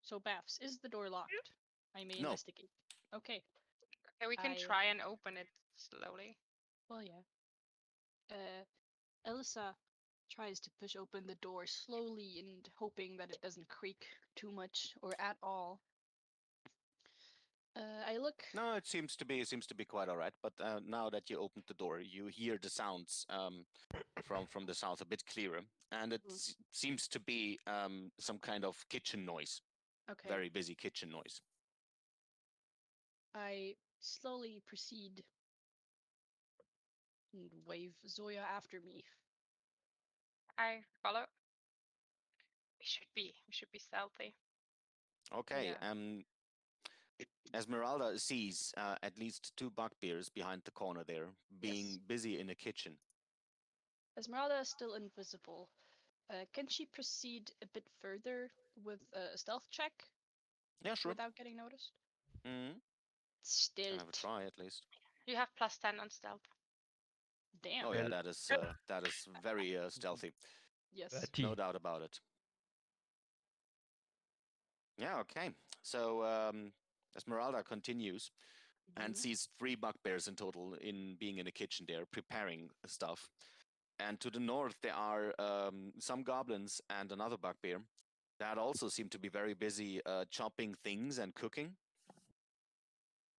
Speaker 3: So, Baths, is the door locked? I may
Speaker 1: No.
Speaker 3: investigate. Okay.
Speaker 2: Okay, we can try and open it slowly.
Speaker 3: Well, yeah. Elissa tries to push open the door slowly and hoping that it doesn't creak too much or at all. I look.
Speaker 1: No, it seems to be quite all right. But now that you opened the door, you hear the sounds from the south a bit clearer, and it seems to be some kind of kitchen noise.
Speaker 3: Okay.
Speaker 1: Very busy kitchen noise.
Speaker 3: I slowly proceed and wave Zoya after me.
Speaker 2: I follow. We should be stealthy.
Speaker 1: Okay.
Speaker 3: Yeah.
Speaker 1: Esmeralda sees at least two bugbears behind the corner there, being busy in a kitchen.
Speaker 3: Esmeralda is still invisible. Can she proceed a bit further with a stealth check?
Speaker 1: Yeah, sure.
Speaker 3: Without getting noticed?
Speaker 1: Mm-hmm.
Speaker 3: Stealth.
Speaker 1: Can have a try at least.
Speaker 2: You have +10 on stealth.
Speaker 3: Damn.
Speaker 1: Oh yeah, that is very stealthy.
Speaker 3: Yes.
Speaker 1: No doubt about it. Yeah, okay. So Esmeralda continues and sees three bugbears in total being in the kitchen there, preparing stuff. And to the north, there are some goblins and another bugbear that also seem to be very busy chopping things and cooking.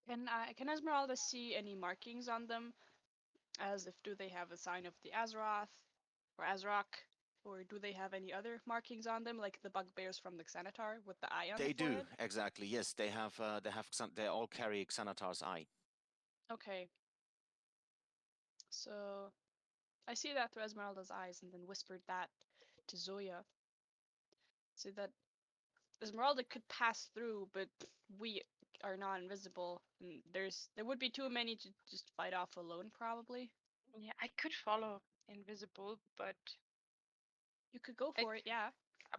Speaker 3: Can Esmeralda see any markings on them? As if do they have a sign of the Azeroth or Azrock? Or do they have any other markings on them, like the bugbears from the Xanatar with the eye on
Speaker 1: They
Speaker 3: the
Speaker 1: do,
Speaker 3: forehead?
Speaker 1: exactly. Yes, they all carry Xanatar's eye.
Speaker 3: Okay. So I see that through Esmeralda's eyes and then whispered that to Zoya. So that Esmeralda could pass through, but we are not invisible, and there would be too many to just fight off alone, probably.
Speaker 2: Yeah, I could follow invisible, but
Speaker 3: You could go for it, yeah.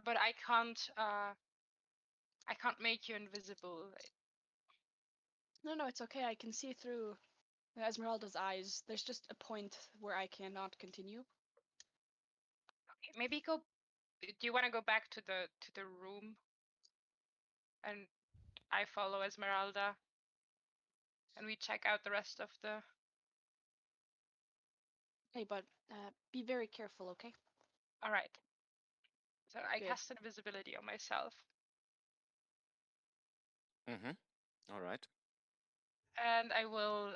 Speaker 2: But I can't. I can't make you invisible.
Speaker 3: No, it's okay. I can see through Esmeralda's eyes. There's just a point where I cannot continue.
Speaker 2: Okay, maybe go. Do you want to go back to the room? And I follow Esmeralda. And we check out the rest of the.
Speaker 3: Hey, but be very careful, okay?
Speaker 2: All right. So I
Speaker 3: Good.
Speaker 2: cast invisibility on myself.
Speaker 1: All right.
Speaker 2: And I will,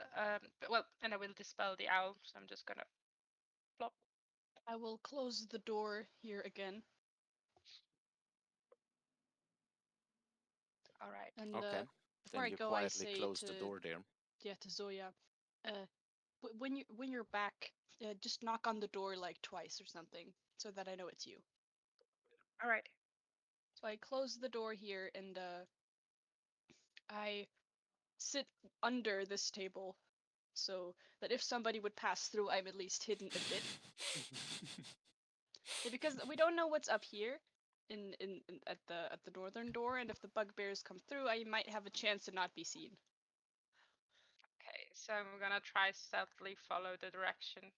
Speaker 2: and I will dispel the owl. So I'm just gonna flop.
Speaker 3: I will close the door here again.
Speaker 2: All right.
Speaker 3: And
Speaker 1: Okay.
Speaker 3: before
Speaker 1: Then
Speaker 3: I
Speaker 1: you
Speaker 3: go, I
Speaker 1: quietly
Speaker 3: say
Speaker 1: close
Speaker 3: to
Speaker 1: the door there.
Speaker 3: to Zoya, when you're back, just knock on the door like twice or something, so that I know it's you.
Speaker 2: All right.
Speaker 3: So I close the door here and I sit under this table so that if somebody would pass through, I'm at least hidden a bit. Yeah, because we don't know what's up here at the northern door, and if the bugbears come through, I might have a chance to not be seen.
Speaker 2: Okay, so I'm gonna try stealthily follow the direction.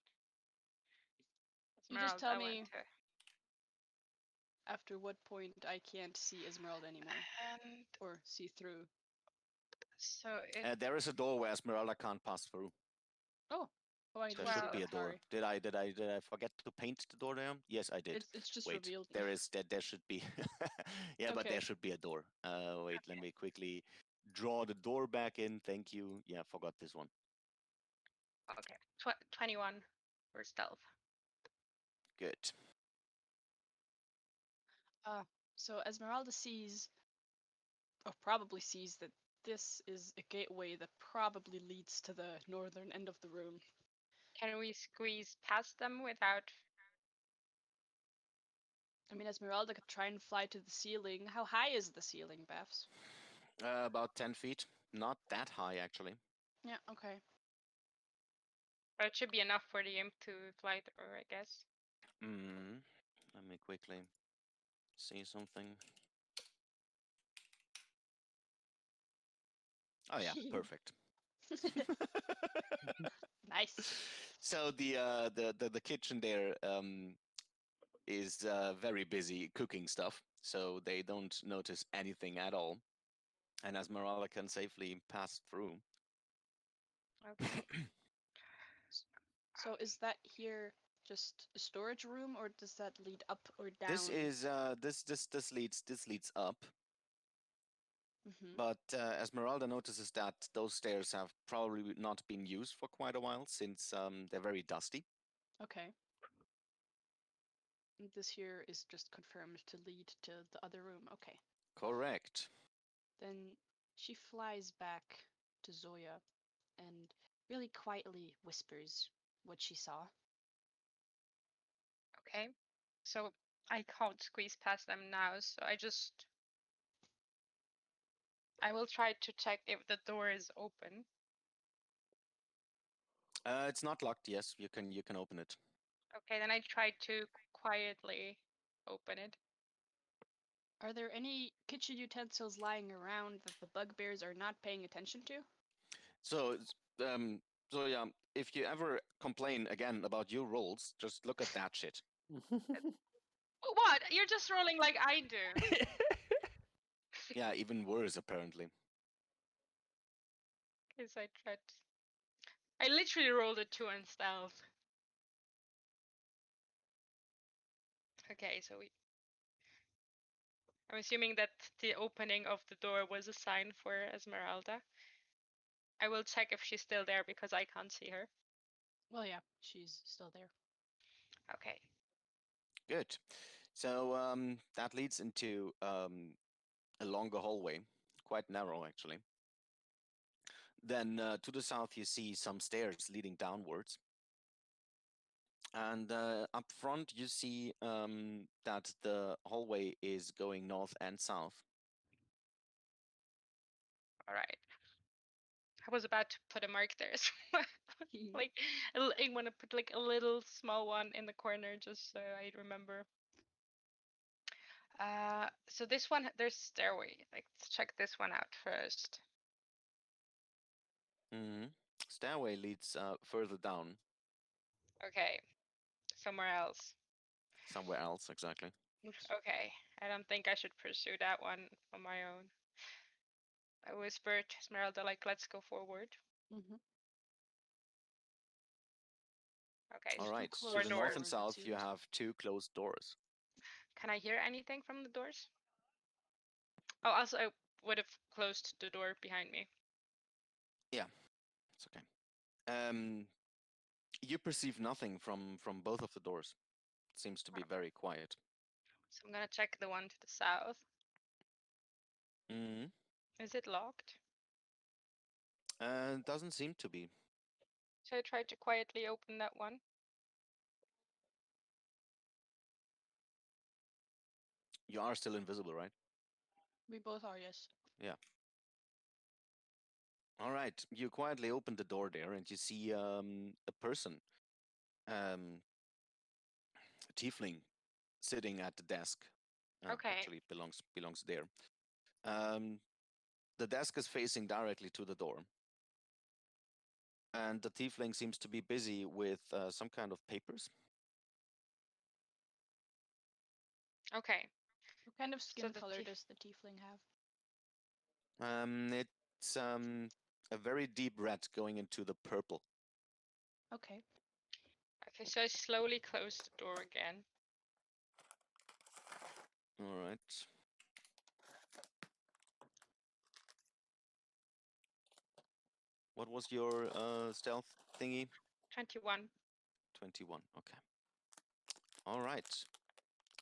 Speaker 3: You just tell me
Speaker 2: went to.
Speaker 3: after what point I can't see Esmeralda anymore,
Speaker 2: And
Speaker 3: or see through.
Speaker 2: so it.
Speaker 1: There is a door where Esmeralda can't pass through.
Speaker 3: Oh, Oh, I
Speaker 1: There
Speaker 3: do see
Speaker 1: should
Speaker 2: Well,
Speaker 1: be
Speaker 3: that.
Speaker 1: a door.
Speaker 3: Sorry.
Speaker 1: Did I forget to paint the door there? Yes, I did.
Speaker 3: It's just
Speaker 1: Wait,
Speaker 3: revealed.
Speaker 1: there should be. Yeah, but there
Speaker 3: Okay.
Speaker 1: should be a door. Wait, let me quickly draw the door back in. Thank you. Yeah, forgot this one.
Speaker 2: okay. 21 for stealth.
Speaker 1: Good.
Speaker 3: So Esmeralda sees, or probably sees, that this is a gateway that probably leads to the northern end of the room.
Speaker 2: Can we squeeze past them without?
Speaker 3: I mean, Esmeralda could try and fly to the ceiling. How high is the ceiling, Beths?
Speaker 1: About 10 feet. Not that high, actually.
Speaker 3: Yeah, okay.
Speaker 2: But it should be enough for the imp to fly through, I guess.
Speaker 1: Let me quickly see something. Oh yeah, perfect.
Speaker 3: Nice.
Speaker 1: So the kitchen there is very busy cooking stuff, so they don't notice anything at all, and Esmeralda can safely pass through.
Speaker 2: Okay.
Speaker 3: So is that here just a storage room, or does that lead up or down?
Speaker 1: This is this leads up,
Speaker 3: Mm-hmm.
Speaker 1: but Esmeralda notices that those stairs have probably not been used for quite a while since they're very dusty.
Speaker 3: Okay. And this here is just confirmed to lead to the other room. Okay.
Speaker 1: Correct.
Speaker 3: Then she flies back to Zoya and really quietly whispers what she saw.
Speaker 2: Okay. So I can't squeeze past them now, so I will try to check if the door is open.
Speaker 1: It's not locked. Yes, you can open it.
Speaker 2: Okay, then I try to quietly open it.
Speaker 3: Are there any kitchen utensils lying around that the bugbears are not paying attention to?
Speaker 1: So so yeah, if you ever complain again about your rolls, just look at that shit.
Speaker 2: What? You're just rolling like I do.
Speaker 1: Yeah, even worse apparently.
Speaker 2: Because I literally rolled a 2 on stealth. Okay, so I'm assuming that the opening of the door was a sign for Esmeralda. I will check if she's still there because I can't see her.
Speaker 3: Well, yeah, she's still there.
Speaker 2: Okay.
Speaker 1: Good. So that leads into a longer hallway, quite narrow actually. Then to the south you see some stairs leading downwards. And up front you see that the hallway is going north and south.
Speaker 2: All right. I was about to put a mark there. So like I want to put like a little small one in the corner just so I remember. So this one, there's stairway. Like, let's check this one out first.
Speaker 1: Stairway leads further down.
Speaker 2: Okay, somewhere else.
Speaker 1: Somewhere else, exactly.
Speaker 2: Okay, I don't think I should pursue that one on my own. I whispered to Esmeralda, like, let's go forward.
Speaker 3: Mm-hmm.
Speaker 2: Okay,
Speaker 1: All
Speaker 2: so
Speaker 1: right,
Speaker 2: four
Speaker 1: to the north
Speaker 2: doors.
Speaker 1: and south you have 2 closed doors.
Speaker 2: Can I hear anything from the doors? Oh, also, I would have closed the door behind me.
Speaker 1: Yeah, it's okay. You perceive nothing from both of the doors. It seems to be very quiet.
Speaker 2: So I'm gonna check the one to the south.
Speaker 1: Mm-hmm.
Speaker 2: Is it locked?
Speaker 1: Doesn't seem to be.
Speaker 2: So I tried to quietly open that one.
Speaker 1: You are still invisible, right?
Speaker 3: We both are, yes.
Speaker 1: Yeah. All right. You quietly open the door there, and you see a person, a tiefling, sitting at the desk.
Speaker 2: Okay.
Speaker 1: Actually, belongs there. The desk is facing directly to the door, and the tiefling seems to be busy with some kind of papers.
Speaker 2: Okay.
Speaker 3: What kind of skin
Speaker 2: the
Speaker 3: color
Speaker 2: tief-
Speaker 3: does the tiefling have?
Speaker 1: It's a very deep red going into the purple.
Speaker 3: Okay.
Speaker 2: Okay, so I slowly close the door again.
Speaker 1: All right. What was your stealth thingy?
Speaker 2: 21.
Speaker 1: 21. Okay. All right.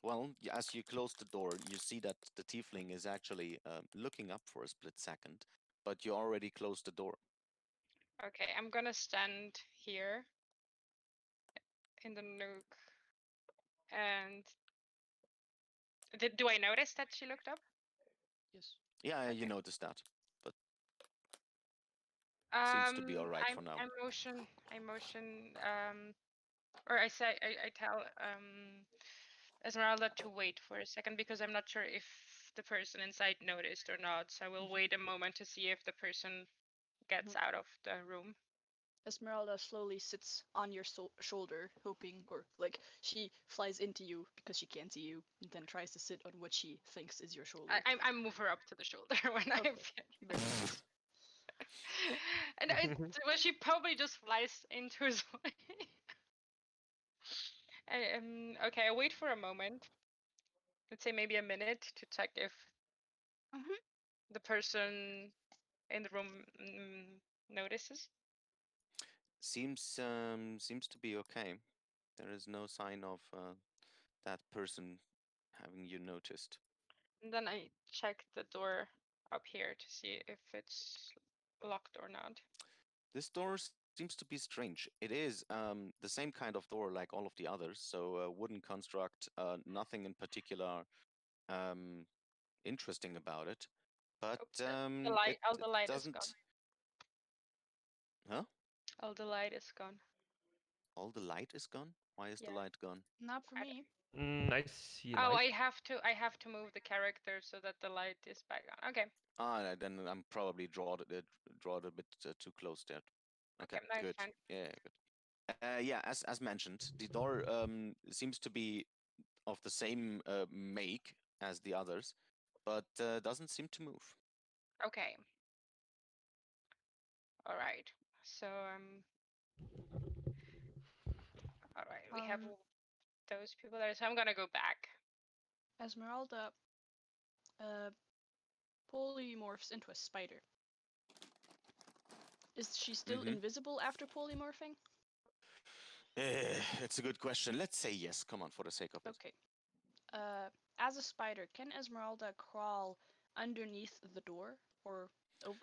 Speaker 1: Well, as you close the door, you see that the tiefling is actually looking up for a split second, but you already closed the door.
Speaker 2: Okay, I'm gonna stand here in the nook. And do I notice that she looked up?
Speaker 3: Yes.
Speaker 1: Yeah, you
Speaker 2: Okay.
Speaker 1: noticed that, but seems to be all right for now.
Speaker 2: I motion, or I say, I tell Esmeralda to wait for a second because I'm not sure if the person inside noticed or not. So I will wait a moment to see if the person gets out of the room.
Speaker 3: Esmeralda slowly sits on your shoulder, hoping, or like she flies into you because she can't see you, and then tries to sit on what she thinks is your shoulder.
Speaker 2: I move her up to the shoulder when
Speaker 3: Okay.
Speaker 2: I feel.
Speaker 3: Very nice.
Speaker 2: And well, she probably just flies into his way. Okay, I wait for a moment. Let's say maybe a minute to check if the person in the room notices.
Speaker 1: Seems to be okay. There is no sign of that person having you noticed.
Speaker 2: And then I check the door up here to see if it's locked or not.
Speaker 1: This door seems to be strange. It is the same kind of door like all of the others, so a wooden construct, nothing in particular interesting about it. But
Speaker 2: The light, all
Speaker 1: it
Speaker 2: the light is
Speaker 1: doesn't.
Speaker 2: gone.
Speaker 1: Huh?
Speaker 2: All the light is gone.
Speaker 1: All the light is gone? Why is the
Speaker 2: Yeah.
Speaker 1: light gone?
Speaker 3: Not for me.
Speaker 5: I see
Speaker 2: Oh,
Speaker 5: light.
Speaker 2: I have to move the character so that the light is back on. Okay.
Speaker 1: Then I'm probably draw it a bit too close there. Okay,
Speaker 2: Okay, no,
Speaker 1: good.
Speaker 2: fine.
Speaker 1: Yeah, good. Yeah, as mentioned, the door seems to be of the same make as the others, but doesn't seem to move.
Speaker 2: Okay. All right. So all right. We have those people there. So I'm gonna go back.
Speaker 3: Esmeralda polymorphs into a spider. Is she still invisible after polymorphing?
Speaker 1: It's a good question. Let's say yes. Come on, for the sake of it.
Speaker 3: Okay. As a spider, can Esmeralda crawl underneath the door or the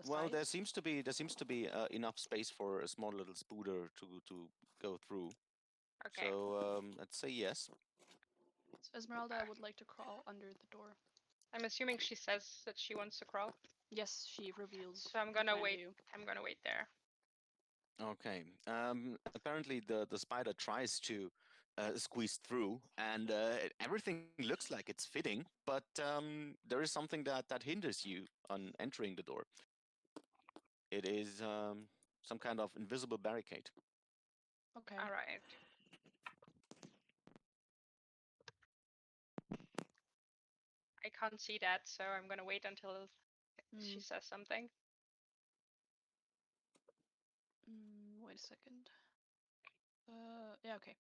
Speaker 1: Well,
Speaker 3: sides?
Speaker 1: there seems to be enough space for a small little spooder to go through.
Speaker 2: Okay.
Speaker 1: So let's say yes.
Speaker 3: So Esmeralda would like to crawl under the door.
Speaker 2: I'm assuming she says that she wants to crawl.
Speaker 3: Yes, she reveals.
Speaker 2: So I'm gonna wait.
Speaker 3: You.
Speaker 2: I'm gonna wait there.
Speaker 1: Okay. Apparently, the spider tries to squeeze through, and everything looks like it's fitting, but there is something that hinders you on entering the door. It is some kind of invisible barricade.
Speaker 3: Okay.
Speaker 2: All right. I can't see that, so I'm gonna wait until she says something.
Speaker 3: Wait a second. Yeah, okay.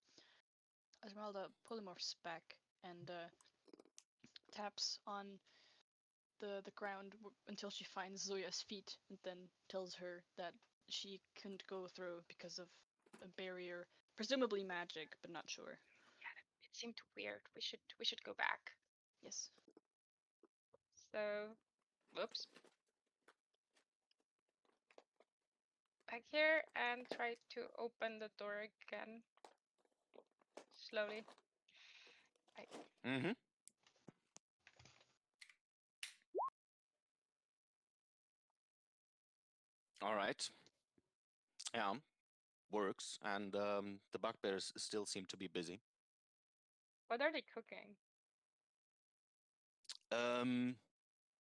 Speaker 3: Esmeralda polymorphs back and taps on the ground until she finds Zoya's feet, and then tells her that she couldn't go through because of a barrier, presumably magic, but not sure.
Speaker 2: Yeah, it seemed weird. We should go back.
Speaker 3: Yes.
Speaker 2: So, whoops. Back here and try to open the door again. Slowly.
Speaker 1: Mm-hmm. All right. Yeah, works, and the bugbears still seem to be busy.
Speaker 2: What are they cooking?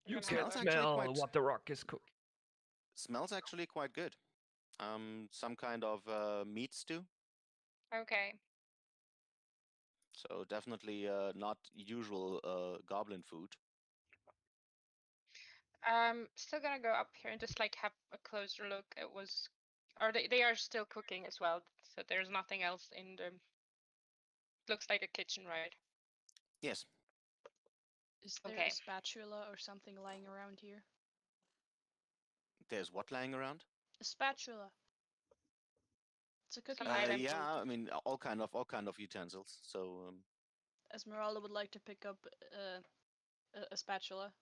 Speaker 5: You
Speaker 2: gonna
Speaker 5: can
Speaker 2: have
Speaker 1: Smells
Speaker 2: a-
Speaker 1: actually
Speaker 5: smell
Speaker 1: quite
Speaker 5: what the rock is cooking.
Speaker 1: smells actually quite good. Some kind of meat stew.
Speaker 2: Okay.
Speaker 1: So definitely not usual goblin food.
Speaker 2: Still gonna go up here and just like have a closer look at Or they are still cooking as well, so there's nothing else in the. Looks like a kitchen, right?
Speaker 1: Yes.
Speaker 3: Is there
Speaker 2: Okay.
Speaker 3: a spatula or something lying around here?
Speaker 1: There's what lying around?
Speaker 3: A spatula. It's a cooking
Speaker 2: Some item.
Speaker 3: item.
Speaker 1: Yeah, I mean all kind of utensils. So
Speaker 3: Esmeralda would like to pick up a spatula.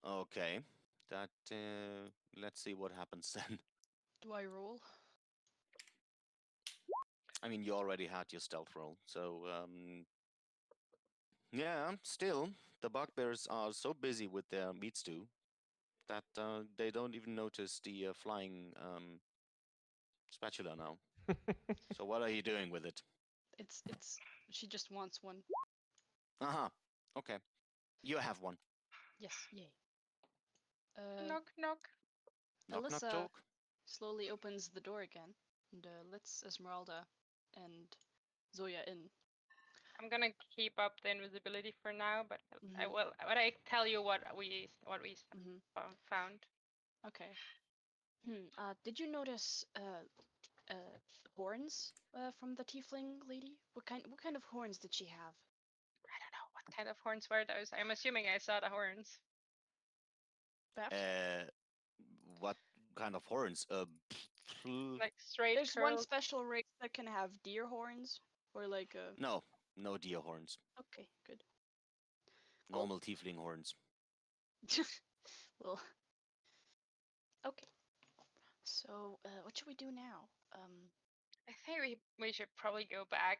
Speaker 1: okay, that let's see what happens then.
Speaker 3: Do I roll?
Speaker 1: I mean, you already had your stealth roll, so yeah. Still, the bugbears are so busy with their meat stew that they don't even notice the flying spatula now. So what are you doing with it?
Speaker 3: It's she just wants one.
Speaker 1: Aha. Okay. You have one.
Speaker 3: Yes, yay.
Speaker 2: Knock knock.
Speaker 1: Knock knock
Speaker 3: Alyssa
Speaker 1: joke.
Speaker 3: slowly opens the door again and lets Esmeralda and Zoya in.
Speaker 2: I'm gonna keep up the invisibility for now, but I
Speaker 3: Mhm.
Speaker 2: will. But I tell you what we
Speaker 3: Mhm.
Speaker 2: found.
Speaker 3: Okay. Did you notice horns from the tiefling lady? What kind of horns did she have?
Speaker 2: I don't know what kind of horns were those. I'm assuming I saw the horns.
Speaker 3: Perhaps?
Speaker 1: What kind of horns?
Speaker 2: Like straight
Speaker 3: There's one
Speaker 2: curls.
Speaker 3: special race that can have deer horns, or like a.
Speaker 1: No, no deer horns.
Speaker 3: Okay, good. Cool.
Speaker 1: Normal tiefling horns.
Speaker 3: Well. Okay. So, what should we do now?
Speaker 2: I think we should probably go back.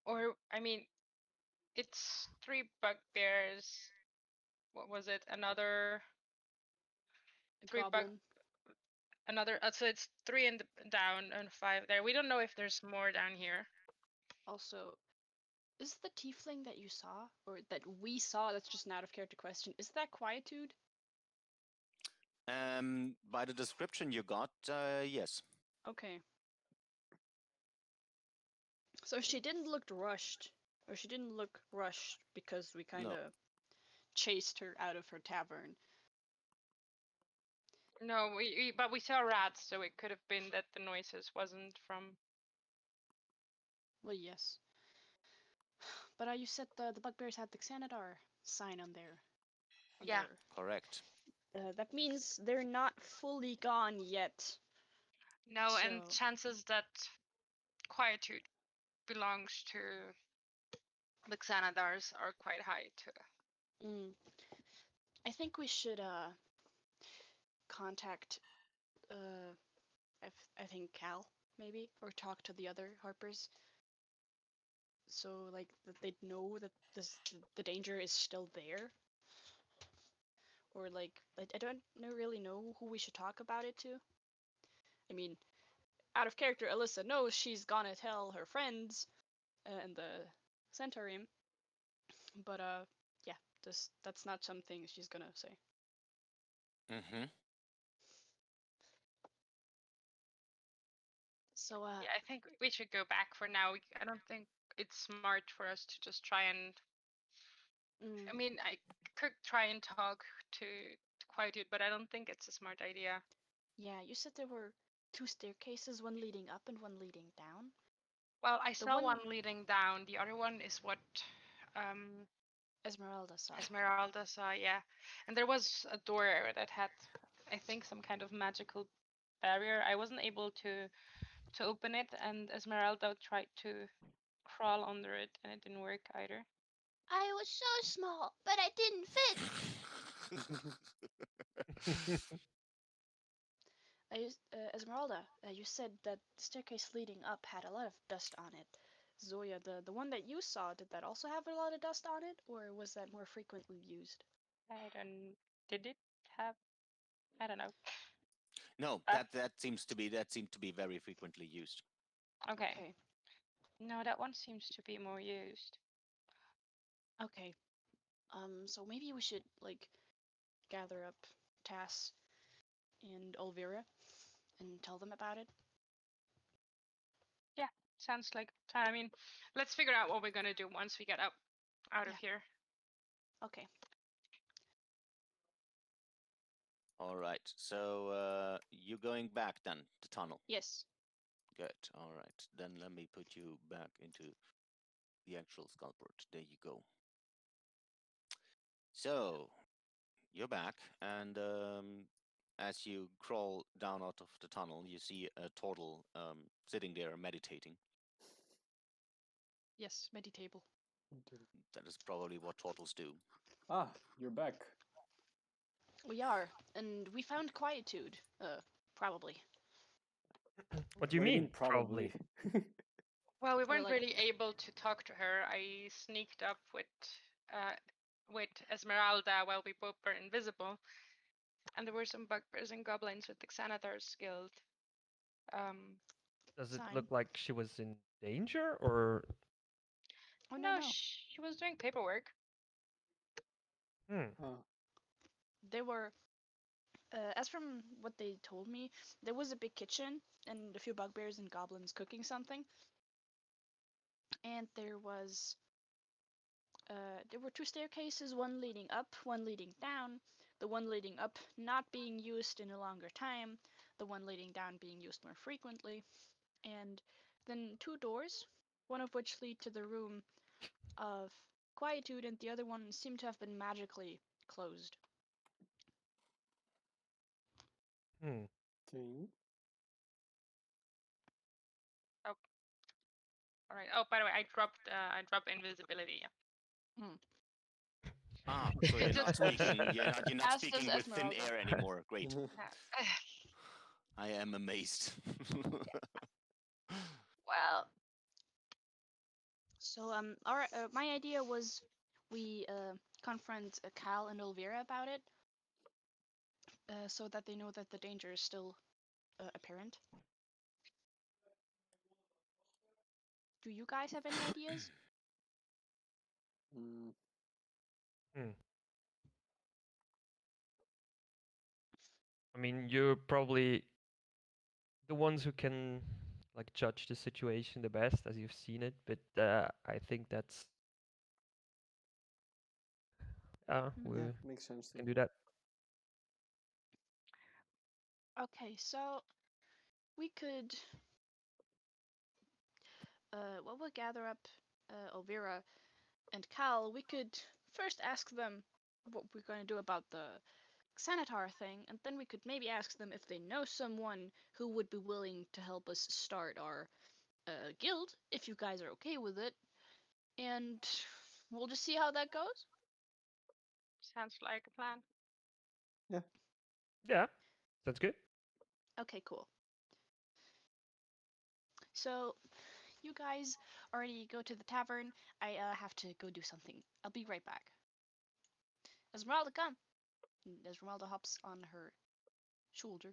Speaker 2: Or I mean, it's 3 bugbears. What was it? Another
Speaker 3: A
Speaker 2: 3
Speaker 3: goblin.
Speaker 2: another. So it's 3 in the down and 5 there. We don't know if there's more down here.
Speaker 3: Also, is the tiefling that you saw, or that we saw, that's just an out of character question, is that Quietude?
Speaker 1: By the description you got, yes.
Speaker 3: Okay. So she didn't look rushed, or she didn't look rushed because we kind of chased her out of her tavern.
Speaker 2: No, but we saw rats, so it could have been that the noises wasn't from.
Speaker 3: Well, yes. But you said the bugbears had the Xanadar sign on there.
Speaker 2: Yeah.
Speaker 1: Correct.
Speaker 3: That means they're not fully gone yet.
Speaker 2: No, and
Speaker 3: So-
Speaker 2: chances that Quietude belongs to the Xanadars are quite high too.
Speaker 3: I think we should contact I think Cal maybe, or talk to the other Harpers. So like that they'd know that the danger is still there. Or like I don't really know who we should talk about it to. I mean, out of character, Alyssa knows she's gonna tell her friends and the Centaurium, but yeah, that's not something she's gonna say.
Speaker 1: Mm-hmm.
Speaker 3: So
Speaker 2: Yeah, I think we should go back for now. I don't think it's smart for us to just try and. I mean, I could try and talk to Quietude, but I don't think it's a smart idea.
Speaker 3: Yeah, you said there were 2 staircases, one leading up and one leading down.
Speaker 2: Well, I
Speaker 3: The
Speaker 2: saw
Speaker 3: one-
Speaker 2: one leading down. The other one is what
Speaker 3: Esmeralda saw.
Speaker 2: Esmeralda saw, yeah. And there was a door that had, I think, some kind of magical barrier. I wasn't able to open it, and Esmeralda tried to crawl under it, and it didn't work either.
Speaker 3: I was so small, but I didn't fit. Esmeralda, you said that the staircase leading up had a lot of dust on it. Zoya, the one that you saw, did that also have a lot of dust on it, or was that more frequently used?
Speaker 2: Did it have? I don't know.
Speaker 1: No, that seemed to be very frequently used.
Speaker 2: Okay. No, that one seems to be more used.
Speaker 3: Okay. So maybe we should like gather up Tass and Olvira and tell them about it.
Speaker 2: Yeah, sounds like a plan. I mean, let's figure out what we're gonna do once we get out of here.
Speaker 3: Okay.
Speaker 1: All right. So you're going back then, the tunnel.
Speaker 3: Yes.
Speaker 1: Good. All right. Then let me put you back into the actual skullport. There you go. So you're back, and as you crawl down out of the tunnel, you see a turtle sitting there meditating.
Speaker 3: Yes, meditable.
Speaker 1: That is probably what turtles do.
Speaker 4: Ah, you're back.
Speaker 3: We are, and we found quietude. Probably.
Speaker 5: What do you mean? Probably.
Speaker 2: Well, we weren't
Speaker 3: like-
Speaker 2: really able to talk to her. I sneaked up with Esmeralda while we both were invisible, and there were some bugbears and goblins with the Xanathar's Guild.
Speaker 5: Does it
Speaker 3: Sign.
Speaker 5: look like she was in danger, or?
Speaker 3: Oh
Speaker 2: no,
Speaker 3: no.
Speaker 2: she was doing paperwork.
Speaker 4: Oh,
Speaker 3: They were. As from what they told me, there was a big kitchen and a few bugbears and goblins cooking something. And there were two staircases, one leading up, one leading down. The one leading up not being used in a longer time, the one leading down being used more frequently. And then two doors, one of which lead to the room of quietude, and the other one seemed to have been magically closed.
Speaker 5: Hmm.
Speaker 4: okay.
Speaker 2: All right. Oh, by the way, I dropped invisibility.
Speaker 1: Ah, so you're not speaking. You're not
Speaker 3: As does
Speaker 1: speaking with thin
Speaker 3: Esmeralda.
Speaker 1: air anymore. Great.
Speaker 2: Yeah.
Speaker 1: I am amazed.
Speaker 2: Well,
Speaker 3: So my idea was we confront Cal and Elvira about it, so that they know that the danger is still apparent. Do you guys have any ideas?
Speaker 4: Mm,
Speaker 5: I mean, you're probably the ones who can like judge the situation the best, as you've seen it. But I think that's we
Speaker 4: yeah, makes sense to
Speaker 5: can
Speaker 4: me.
Speaker 5: do that.
Speaker 3: Okay, so we could we'll gather up Elvira and Cal. We could first ask them what we're going to do about the Xanatar thing, and then we could maybe ask them if they know someone who would be willing to help us start our guild, if you guys are okay with it. And we'll just see how that goes.
Speaker 2: sounds like a plan.
Speaker 5: Yeah, sounds good.
Speaker 3: Okay, cool. So, you guys already go to the tavern. I have to go do something. I'll be right back. Esmeralda, come. And Esmeralda hops on her shoulder.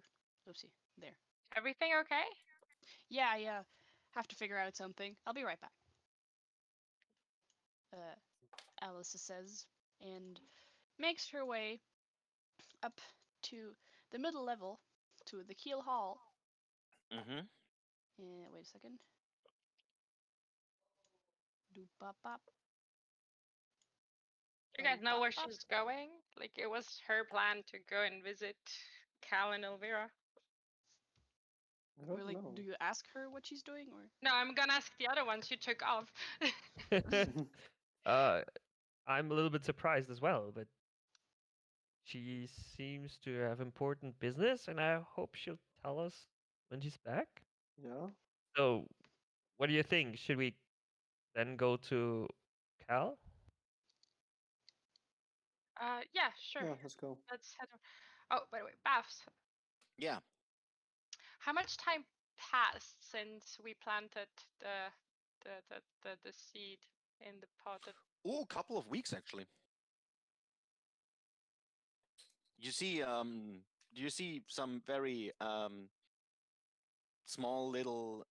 Speaker 3: Oopsie, there.
Speaker 2: Everything okay?
Speaker 3: Yeah, I have to figure out something. I'll be right back. Alice says, and makes her way up to the middle level, to the Keel Hall.
Speaker 1: Mm-hmm.
Speaker 3: Wait a second. Do bop bop.
Speaker 2: You guys know where
Speaker 3: Bop, bop.
Speaker 2: she's going? Like, it was her plan to go and visit Cal and Elvira.
Speaker 4: I don't
Speaker 3: Or like,
Speaker 4: know.
Speaker 3: do you ask her what she's doing, or?
Speaker 2: No, I'm gonna ask the other ones you took off.
Speaker 5: I'm a little bit surprised as well, but she seems to have important business, and I hope she'll tell us when she's back.
Speaker 4: Yeah,
Speaker 5: So, what do you think? Should we then go to Cal?
Speaker 2: Yeah, sure.
Speaker 4: yeah, let's go.
Speaker 2: Let's head over. Oh, by the way, Baths.
Speaker 1: Yeah.
Speaker 2: How much time passed since we planted the seed in the pot?
Speaker 1: Oh, a couple of weeks actually. You see, do you see some very small little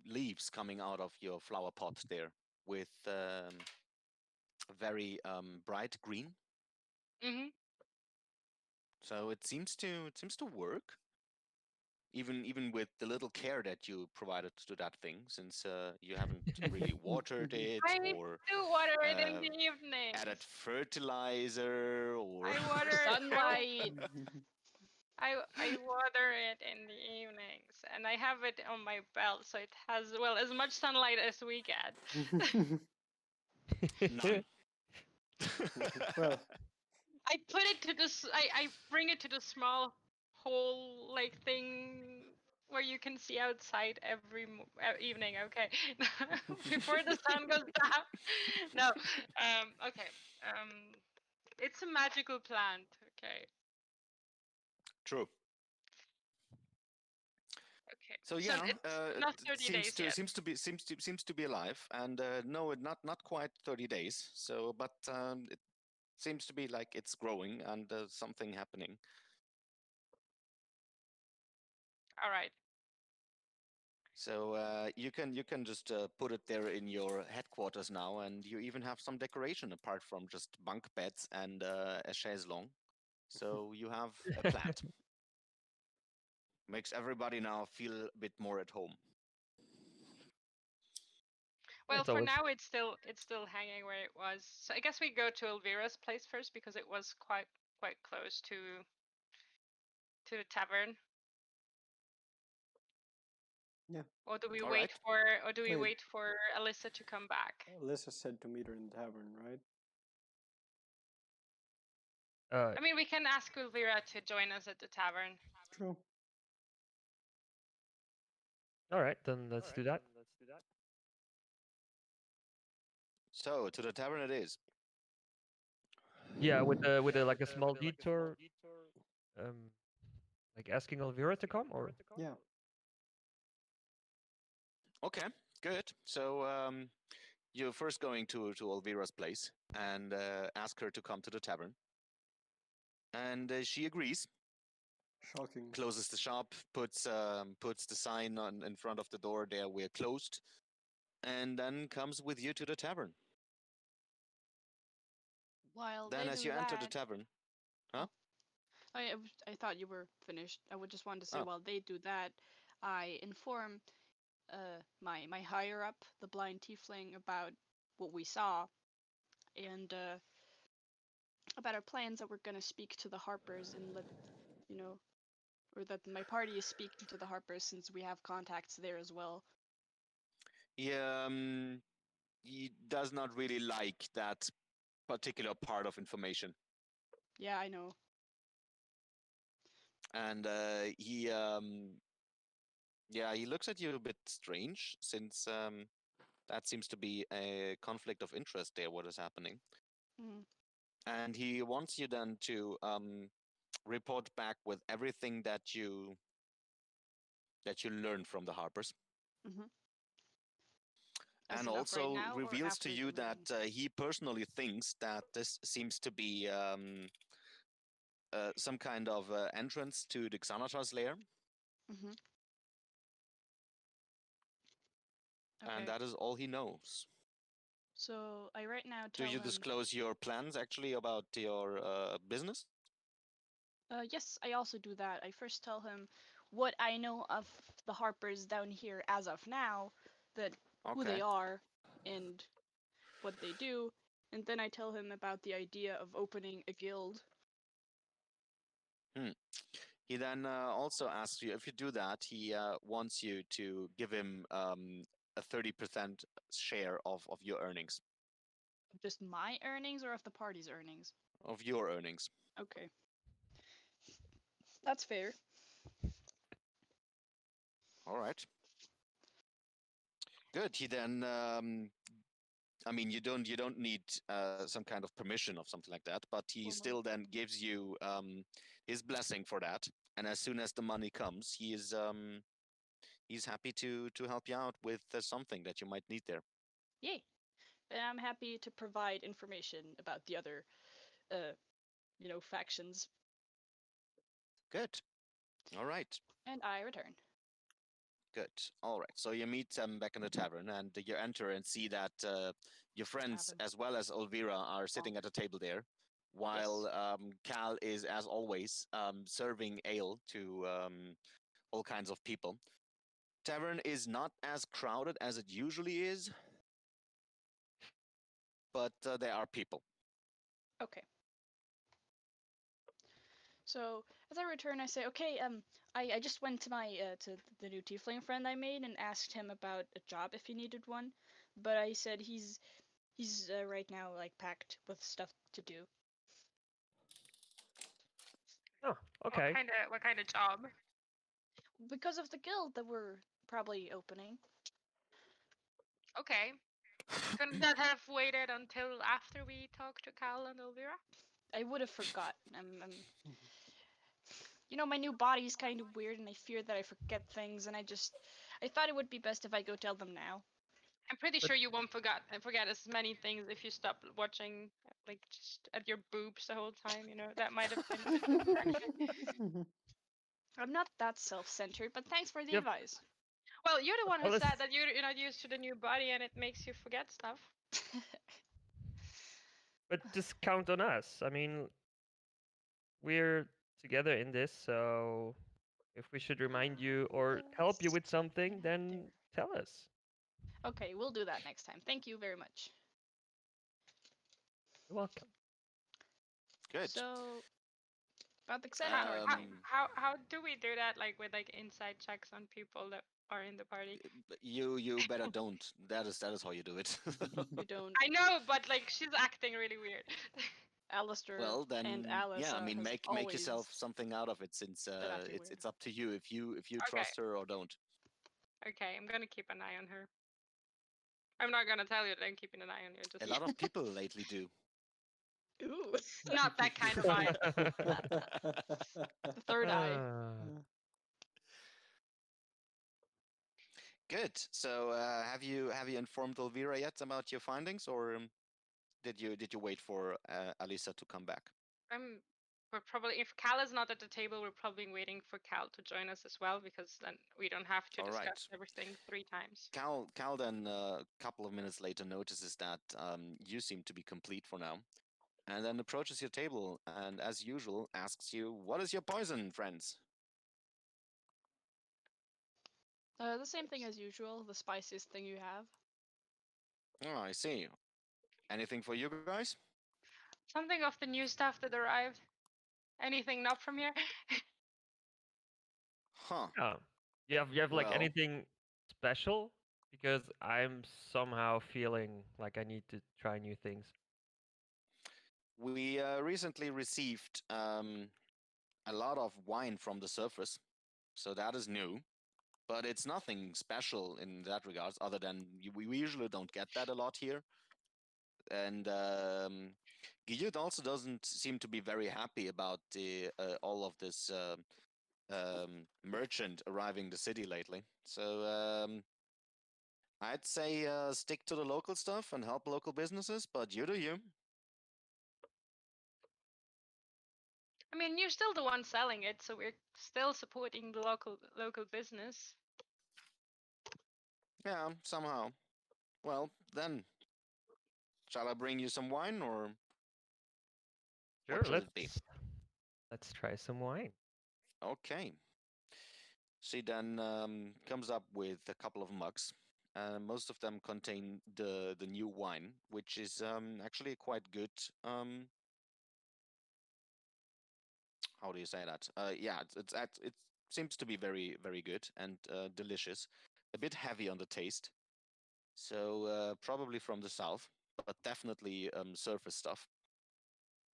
Speaker 1: leaves coming out of your flower pot there with very bright green?
Speaker 2: Mm-hmm.
Speaker 1: So it seems to work. Even with the little care that you provided to that thing, since you haven't really watered it
Speaker 2: I
Speaker 1: or
Speaker 2: do water it in
Speaker 1: uh,
Speaker 2: the evening.
Speaker 1: added fertilizer or
Speaker 2: I water it.
Speaker 3: Sunlight.
Speaker 2: I water it in the evenings, and I have it on my belt, so it has as much sunlight as we get.
Speaker 1: None.
Speaker 4: Well,
Speaker 2: I put it to this. I bring it to the small hole like thing where you can see outside every evening. Okay, before the sun goes down. No. Okay. It's a magical plant. Okay.
Speaker 1: True.
Speaker 2: Okay.
Speaker 1: So yeah,
Speaker 2: it's not 30 days yet.
Speaker 1: seems to be alive, and no, not quite 30 days. So, but it seems to be like it's growing and something happening.
Speaker 2: All right.
Speaker 1: So you can just put it there in your headquarters now, and you even have some decoration apart from just bunk beds and a chaise longue. So you have a plant. Makes everybody now feel a bit more at home.
Speaker 2: Well,
Speaker 5: It's
Speaker 2: for
Speaker 5: always
Speaker 2: now it's still hanging where it was. So I guess we go to Elvira's place first because it was quite close to the tavern.
Speaker 4: Yeah.
Speaker 2: Or do we
Speaker 1: All
Speaker 2: wait
Speaker 1: right.
Speaker 2: wait for Alyssa to come back?
Speaker 4: Alyssa said to meet her in the tavern, right?
Speaker 5: uh,
Speaker 2: I mean, we can ask Elvira to join us at the tavern.
Speaker 4: True.
Speaker 5: all right, then let's do that.
Speaker 1: So to the tavern it is.
Speaker 5: Yeah, with a like a small detour, like asking Elvira to come, or
Speaker 4: Yeah.
Speaker 1: Okay, good. So you're first going to Elvira's place and ask her to come to the tavern, and she agrees.
Speaker 4: Shocking.
Speaker 1: Closes the shop, puts the sign on in front of the door there. We're closed, and then comes with you to the tavern.
Speaker 3: While
Speaker 1: Then,
Speaker 3: they
Speaker 1: as
Speaker 3: do
Speaker 1: you enter the
Speaker 3: that,
Speaker 1: tavern, huh?
Speaker 3: I thought you were finished. I would just want to say
Speaker 1: Oh.
Speaker 3: while they do that, I inform my higher up, the blind tiefling, about what we saw and about our plans that we're gonna speak to the Harpers and let you know, or that my party is speaking to the Harpers since we have contacts there as well.
Speaker 1: He does not really like that particular part of information,
Speaker 3: Yeah, I know.
Speaker 1: and he looks at you a bit strange since that seems to be a conflict of interest there. What is happening?
Speaker 3: Mm.
Speaker 1: And he wants you then to report back with everything that you learned from the Harpers,
Speaker 3: Mhm.
Speaker 1: and
Speaker 3: Enough right
Speaker 1: also
Speaker 3: now, or
Speaker 1: reveals to
Speaker 3: after
Speaker 1: you
Speaker 3: the
Speaker 1: that
Speaker 3: meeting?
Speaker 1: he personally thinks that this seems to be some kind of entrance to the Xanatar's lair,
Speaker 3: Mhm.
Speaker 1: and
Speaker 3: Okay.
Speaker 1: that is all he knows.
Speaker 3: So I right now
Speaker 1: Do
Speaker 3: tell
Speaker 1: you
Speaker 3: him.
Speaker 1: disclose your plans actually about your business?
Speaker 3: Yes, I also do that. I first tell him what I know of the Harpers down here as of now, that who
Speaker 1: Okay.
Speaker 3: they are and what they do, and then I tell him about the idea of opening a guild.
Speaker 1: He then also asks you, if you do that, he wants you to give him a 30% share of your earnings,
Speaker 3: Just my earnings or of the party's earnings?
Speaker 1: of your earnings.
Speaker 3: Okay. That's fair.
Speaker 1: All right. Good. He then, I mean, you don't need some kind of permission of something like that, but he
Speaker 3: Formally.
Speaker 1: still then gives you his blessing for that. And as soon as the money comes, he's happy to help you out with something that you might need there.
Speaker 3: Yay. And I'm happy to provide information about the other, uh, factions.
Speaker 1: Good. All right.
Speaker 3: And I return.
Speaker 1: Good. All right. So you meet back in the tavern, and you enter and see that your friends,
Speaker 3: Tavern.
Speaker 1: as well as Elvira, are sitting at a table there, while Cal is, as always, serving ale to all kinds of people. Tavern is not as crowded as it usually is, but there are people.
Speaker 3: Okay. So as I return, I say, okay, I just went to my to the new tiefling friend I made and asked him about a job if he needed one, but I said he's right now like packed with stuff to do.
Speaker 5: Oh, okay.
Speaker 2: What kind of job?
Speaker 3: Because of the guild that we're probably opening.
Speaker 2: Okay. Couldn't that have waited until after we talked to Cal and Elvira?
Speaker 3: I would have forgot. You know, my new body is kind of weird, and I fear that I forget things, and I thought it would be best if I go tell them now.
Speaker 2: I'm pretty
Speaker 5: But-
Speaker 2: sure you won't forget as many things if you stop watching, like, just at your boobs the whole time. You know, that might have been.
Speaker 3: I'm not that self-centered, but thanks for the
Speaker 5: Yep.
Speaker 3: advice.
Speaker 2: Well, you're the one who
Speaker 5: Alice-
Speaker 2: said that you're not used to the new body and it makes you forget stuff.
Speaker 5: But just count on us. I mean, we're together in this, so if we should remind you or help you with something, then tell us.
Speaker 3: Okay, we'll do that next time. Thank you very much.
Speaker 5: You're welcome.
Speaker 1: Good.
Speaker 3: So, about the
Speaker 2: How,
Speaker 3: Xehanort
Speaker 2: how,
Speaker 3: thing.
Speaker 2: how do we do that, like with like inside checks on people that are in the party?
Speaker 1: You better don't. That is how you do it.
Speaker 3: You don't.
Speaker 2: I know, but like she's acting really weird.
Speaker 3: Alistair
Speaker 1: Well, then,
Speaker 3: and Alice.
Speaker 1: yeah. I mean,
Speaker 3: has
Speaker 1: make
Speaker 3: always
Speaker 1: yourself something out of it, since
Speaker 3: been acting
Speaker 1: it's
Speaker 3: weird.
Speaker 1: it's up to you if you
Speaker 2: Okay.
Speaker 1: trust her or don't.
Speaker 2: Okay, I'm gonna keep an eye on her. I'm not gonna tell you that I'm keeping an eye on you. Just
Speaker 1: A lot of people lately do.
Speaker 3: Ooh,
Speaker 2: not that kind of eye.
Speaker 3: the third eye.
Speaker 1: Good. So, have you informed Elvira yet about your findings, or did you wait for Alisa to come back?
Speaker 2: We're probably, if Cal is not at the table, we're probably waiting for Cal to join us as well, because then we don't have to
Speaker 1: All
Speaker 2: discuss
Speaker 1: right.
Speaker 2: everything 3 times.
Speaker 1: Cal then a couple of minutes later notices that you seem to be complete for now, and then approaches your table and, as usual, asks you, "What is your poison, friends?"
Speaker 3: The same thing as usual. The spiciest thing you have.
Speaker 1: Oh, I see. Anything for you guys?
Speaker 2: Something of the new stuff that arrived. Anything not from here?
Speaker 1: Huh.
Speaker 5: Oh, you have like
Speaker 1: Well-
Speaker 5: anything special? Because I'm somehow feeling like I need to try new things.
Speaker 1: We recently received a lot of wine from the surface, so that is new. But it's nothing special in that regards, other than we usually don't get that a lot here. And Guyot also doesn't seem to be very happy about all of this merchant arriving the city lately. So I'd say stick to the local stuff and help local businesses, but you do you.
Speaker 2: I mean, you're still the one selling it, so we're still supporting the local business.
Speaker 1: Yeah, somehow. Well, then, shall I bring you some wine, or
Speaker 5: Sure,
Speaker 1: what should it be?
Speaker 5: let's try some wine.
Speaker 1: Okay. She then comes up with a couple of mugs. Most of them contain the new wine, which is actually quite good. How do you say that? Yeah, it seems to be very very good and delicious. A bit heavy on the taste, so probably from the south, but definitely surface stuff.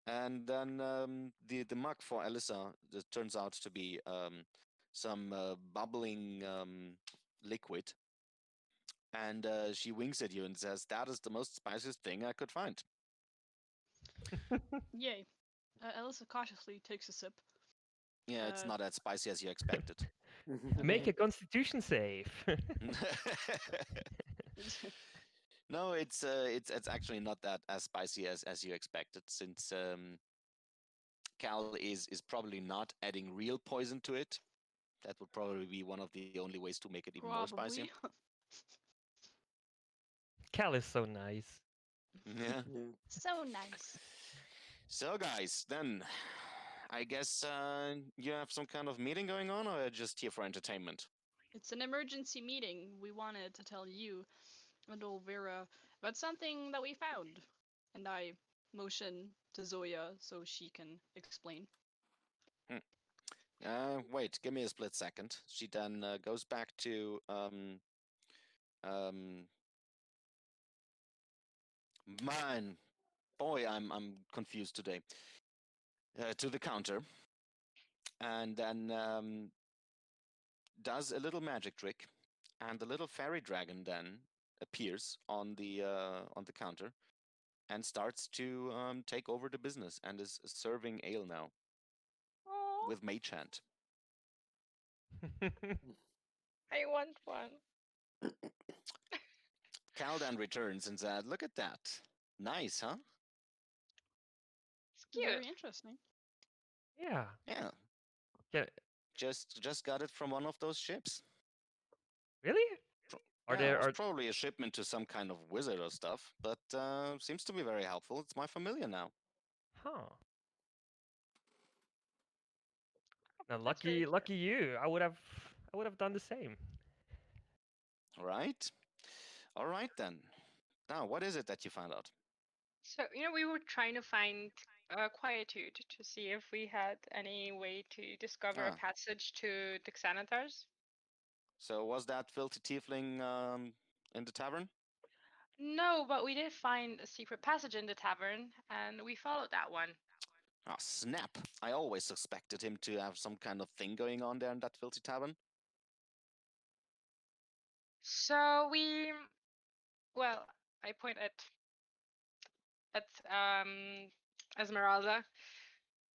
Speaker 1: And then the mug for Elisa turns out to be some bubbling liquid, and she winks at you and says, "That is the most spiciest thing I could find."
Speaker 3: Yay. Alyssa cautiously takes a sip.
Speaker 1: Yeah, it's
Speaker 3: Uh,
Speaker 1: not as spicy as you expected.
Speaker 5: Make a constitution save.
Speaker 1: No, it's actually not that as spicy as you expected, since Cal is probably not adding real poison to it. That would probably be one of the only ways to make it even more spicy.
Speaker 3: Probably.
Speaker 5: Cal is so nice.
Speaker 1: Yeah.
Speaker 3: So nice.
Speaker 1: So, guys, then I guess you have some kind of meeting going on, or just here for entertainment?
Speaker 3: It's an emergency meeting. We wanted to tell you and Olvera about something that we found. And I motion to Zoya so she can explain.
Speaker 1: Wait, give me a split second. She then goes back to man, boy, I'm confused today. To the counter, and then does a little magic trick, and the little fairy dragon then appears on the counter and starts to take over the business and is serving ale now
Speaker 2: Oh,
Speaker 1: with Mage hand.
Speaker 2: I want one.
Speaker 1: Cal then returns and said, "Look at that, nice, huh?
Speaker 2: It's cute.
Speaker 3: Very interesting.
Speaker 5: Yeah.
Speaker 1: Yeah,
Speaker 5: Can,
Speaker 1: just got it from one of those ships.
Speaker 5: really?
Speaker 1: Pro-
Speaker 5: Are
Speaker 1: yeah, it
Speaker 5: there
Speaker 1: was
Speaker 5: are
Speaker 1: probably a shipment to some kind of wizard or stuff, but seems to be very helpful. It's my familiar now."
Speaker 5: huh? Now,
Speaker 2: That's really
Speaker 5: lucky you. I would have done the same.
Speaker 1: All right then. Now, what is it that you found out?
Speaker 2: So, we were trying to find quietude to see if we had any way to discover a
Speaker 1: Ah.
Speaker 2: passage to the Xanatars.
Speaker 1: So was that filthy tiefling in the tavern?
Speaker 2: No, but we did find a secret passage in the tavern, and we followed that one.
Speaker 1: Ah, snap! I always suspected him to have some kind of thing going on there in that filthy tavern.
Speaker 2: So well, I point at Esmeralda.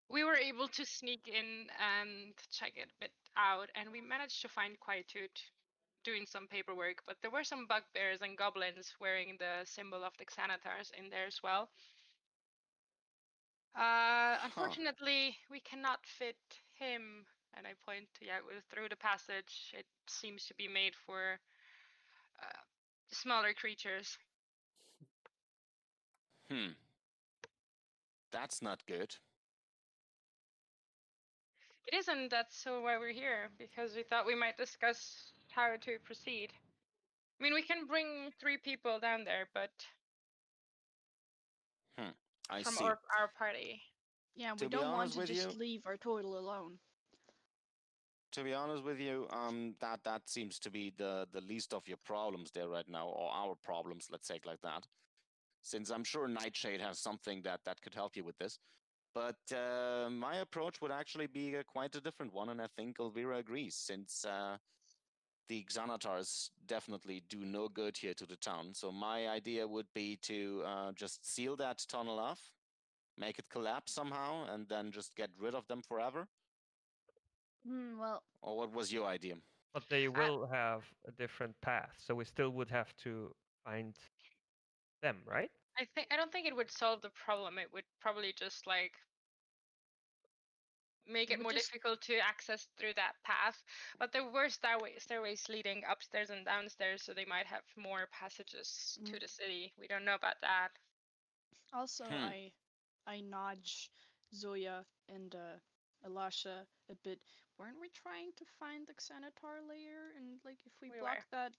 Speaker 2: We were able to sneak in and check it a bit out, and we managed to find quietude doing some paperwork, but there were some bugbears and goblins wearing the symbol of the Xanatars in there as well. Unfortunately, we cannot fit him, and I point to Yagu through the passage. It seems to be made for smaller creatures.
Speaker 1: That's not good.
Speaker 2: It isn't. That's why we're here, because we thought we might discuss how to proceed. I mean, we can bring 3 people down there, but
Speaker 1: I
Speaker 2: from
Speaker 1: see.
Speaker 2: our party.
Speaker 3: Yeah,
Speaker 1: To
Speaker 3: we
Speaker 1: be
Speaker 3: don't want
Speaker 1: honest
Speaker 3: to
Speaker 1: with
Speaker 3: just
Speaker 1: you-
Speaker 3: leave our total alone.
Speaker 1: To be honest with you, that seems to be the least of your problems there right now, or our problems, let's say it like that. Since I'm sure Nightshade has something that could help you with this. But my approach would actually be quite a different one, and I think Elvira agrees, since the Xanatars definitely do no good here to the town. So my idea would be to just seal that tunnel off, make it collapse somehow, and then just get rid of them forever.
Speaker 3: Well,
Speaker 1: Or what was your idea?
Speaker 5: But they will have a different path, so we still would have to find them, right?
Speaker 2: I don't think it would solve the problem. It would probably just like make
Speaker 3: It
Speaker 2: it
Speaker 3: would
Speaker 2: more
Speaker 3: just-
Speaker 2: difficult to access through that path. But there were stairways leading upstairs and downstairs, so they might have more passages to the city. We don't know about that.
Speaker 3: also,
Speaker 1: Hmm.
Speaker 3: I nudge Zoya and Elisha a bit. Weren't we trying to find the Xanatar layer? And like, if we
Speaker 2: We
Speaker 3: block
Speaker 2: were.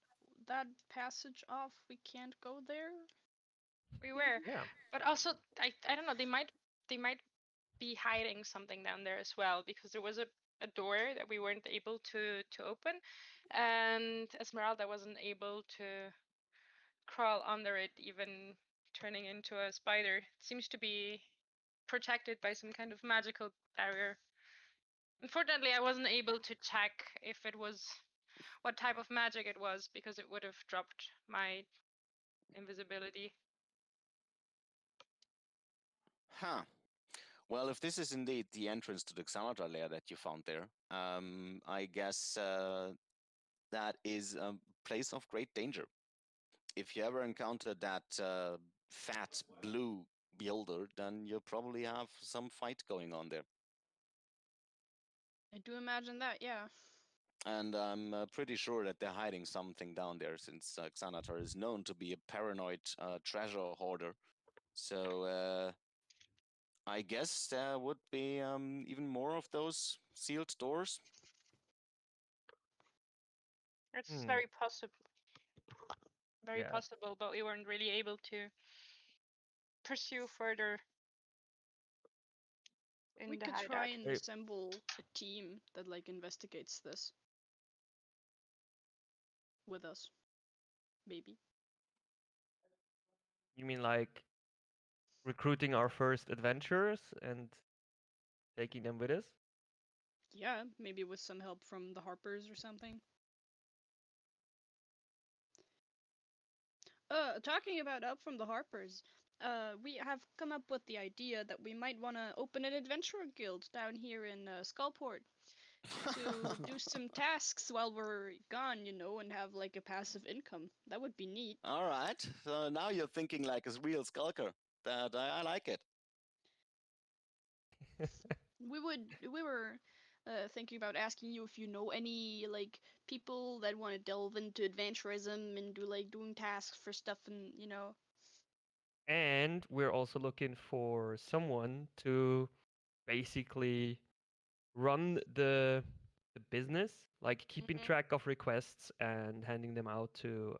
Speaker 3: that passage off, we can't go there.
Speaker 2: We were.
Speaker 5: Yeah.
Speaker 2: But also, I don't know. They might be hiding something down there as well, because there was a door that we weren't able to open, and Esmeralda wasn't able to crawl under it, even turning into a spider. It seems to be protected by some kind of magical barrier. Unfortunately, I wasn't able to check if it was what type of magic it was, because it would have dropped my invisibility.
Speaker 1: Huh. Well, if this is indeed the entrance to the Xanatar lair that you found there, I guess that is a place of great danger. If you ever encounter that fat blue beholder, then you probably have some fight going on there.
Speaker 3: I do imagine that, yeah.
Speaker 1: And I'm pretty sure that they're hiding something down there, since Xanatar is known to be a paranoid treasure hoarder. So I guess there would be even more of those sealed doors.
Speaker 2: It's
Speaker 5: Hmm.
Speaker 2: very possible. Very
Speaker 5: Yeah.
Speaker 2: possible, but we weren't really able to pursue further. in
Speaker 3: We
Speaker 2: the
Speaker 3: could
Speaker 2: hideout.
Speaker 3: try and
Speaker 5: Hey.
Speaker 3: assemble a team that like investigates this with us, maybe.
Speaker 5: You mean like recruiting our first adventurers and taking them with us?
Speaker 3: Yeah, maybe with some help from the Harpers or something. Talking about help from the Harpers, we have come up with the idea that we might want to open an adventurer guild down here in Skullport to do some tasks while we're gone, and have like a passive income. That would be neat.
Speaker 1: All right. So now you're thinking like a real skulker. That I like it.
Speaker 3: We were thinking about asking you if you know any like people that want to delve into adventurism and do like doing tasks for stuff and.
Speaker 5: And we're also looking for someone to basically run the business, like keeping
Speaker 2: Mhm.
Speaker 5: track of requests and handing them out to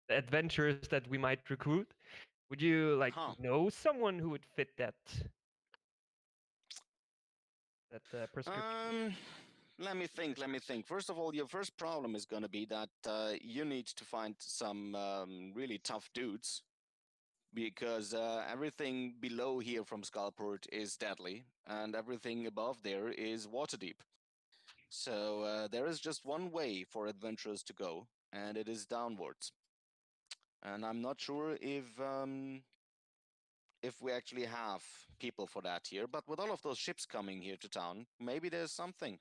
Speaker 5: the adventurers that we might recruit. Would you like
Speaker 1: Huh.
Speaker 5: know someone who would fit that prescription?
Speaker 1: Let me think. Let me think. First of all, your first problem is going to be that you need to find some really tough dudes because everything below here from Skullport is deadly, and everything above there is water deep. So there is just one way for adventurers to go, and it is downwards. And I'm not sure if we actually have people for that here. But with all of those ships coming here to town, maybe there's something.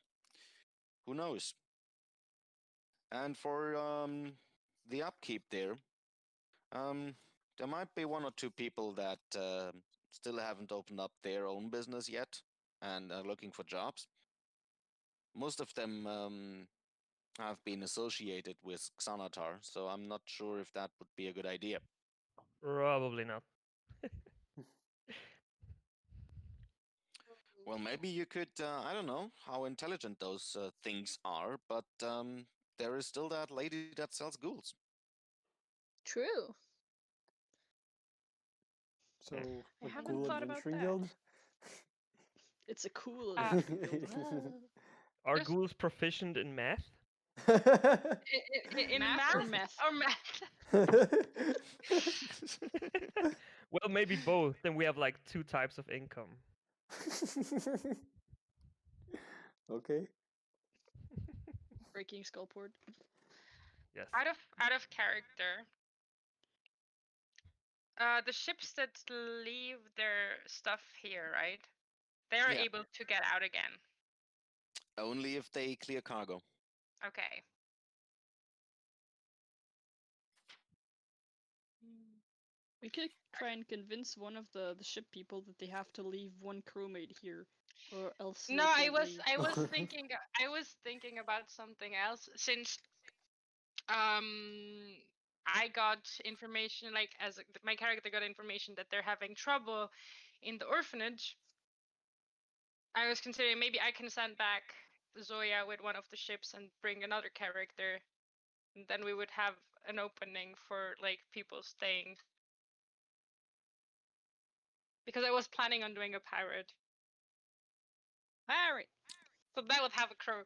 Speaker 1: Who knows? And for the upkeep there, there might be one or two people that still haven't opened up their own business yet and are looking for jobs. Most of them have been associated with Xanatar, so I'm not sure if that would be a good idea.
Speaker 5: Probably not.
Speaker 1: Well, maybe you could, I don't know how intelligent those things are, but there is still that lady that sells ghouls.
Speaker 3: True.
Speaker 4: So,
Speaker 3: I
Speaker 4: a
Speaker 3: haven't
Speaker 4: cool
Speaker 3: thought about
Speaker 4: adventuring
Speaker 3: that.
Speaker 4: guild?
Speaker 3: It's a cool
Speaker 2: Uh,
Speaker 3: adventure guild.
Speaker 5: Are
Speaker 2: Just-
Speaker 5: ghouls proficient in math?
Speaker 2: in
Speaker 3: Math
Speaker 2: math
Speaker 3: or meth?
Speaker 2: or math?
Speaker 5: Well, maybe both. Then we have like two types of income.
Speaker 4: Okay.
Speaker 3: Breaking Skullport.
Speaker 5: Yes.
Speaker 2: Out of character. The ships that leave their stuff here, right? They're
Speaker 1: Yeah.
Speaker 2: able to get out again.
Speaker 1: Only if they clear cargo.
Speaker 2: Okay.
Speaker 3: We could try and convince one of the ship people that they have to leave one crewmate here, or else
Speaker 2: No,
Speaker 3: they can't leave.
Speaker 2: I was thinking about something else since I got information like my character got information that they're having trouble in the orphanage. I was considering maybe I can send back Zoya with one of the ships and bring another character, and then we would have an opening for like people staying. Because I was planning on doing a pirate,
Speaker 3: Pirate.
Speaker 2: so that would have a crew.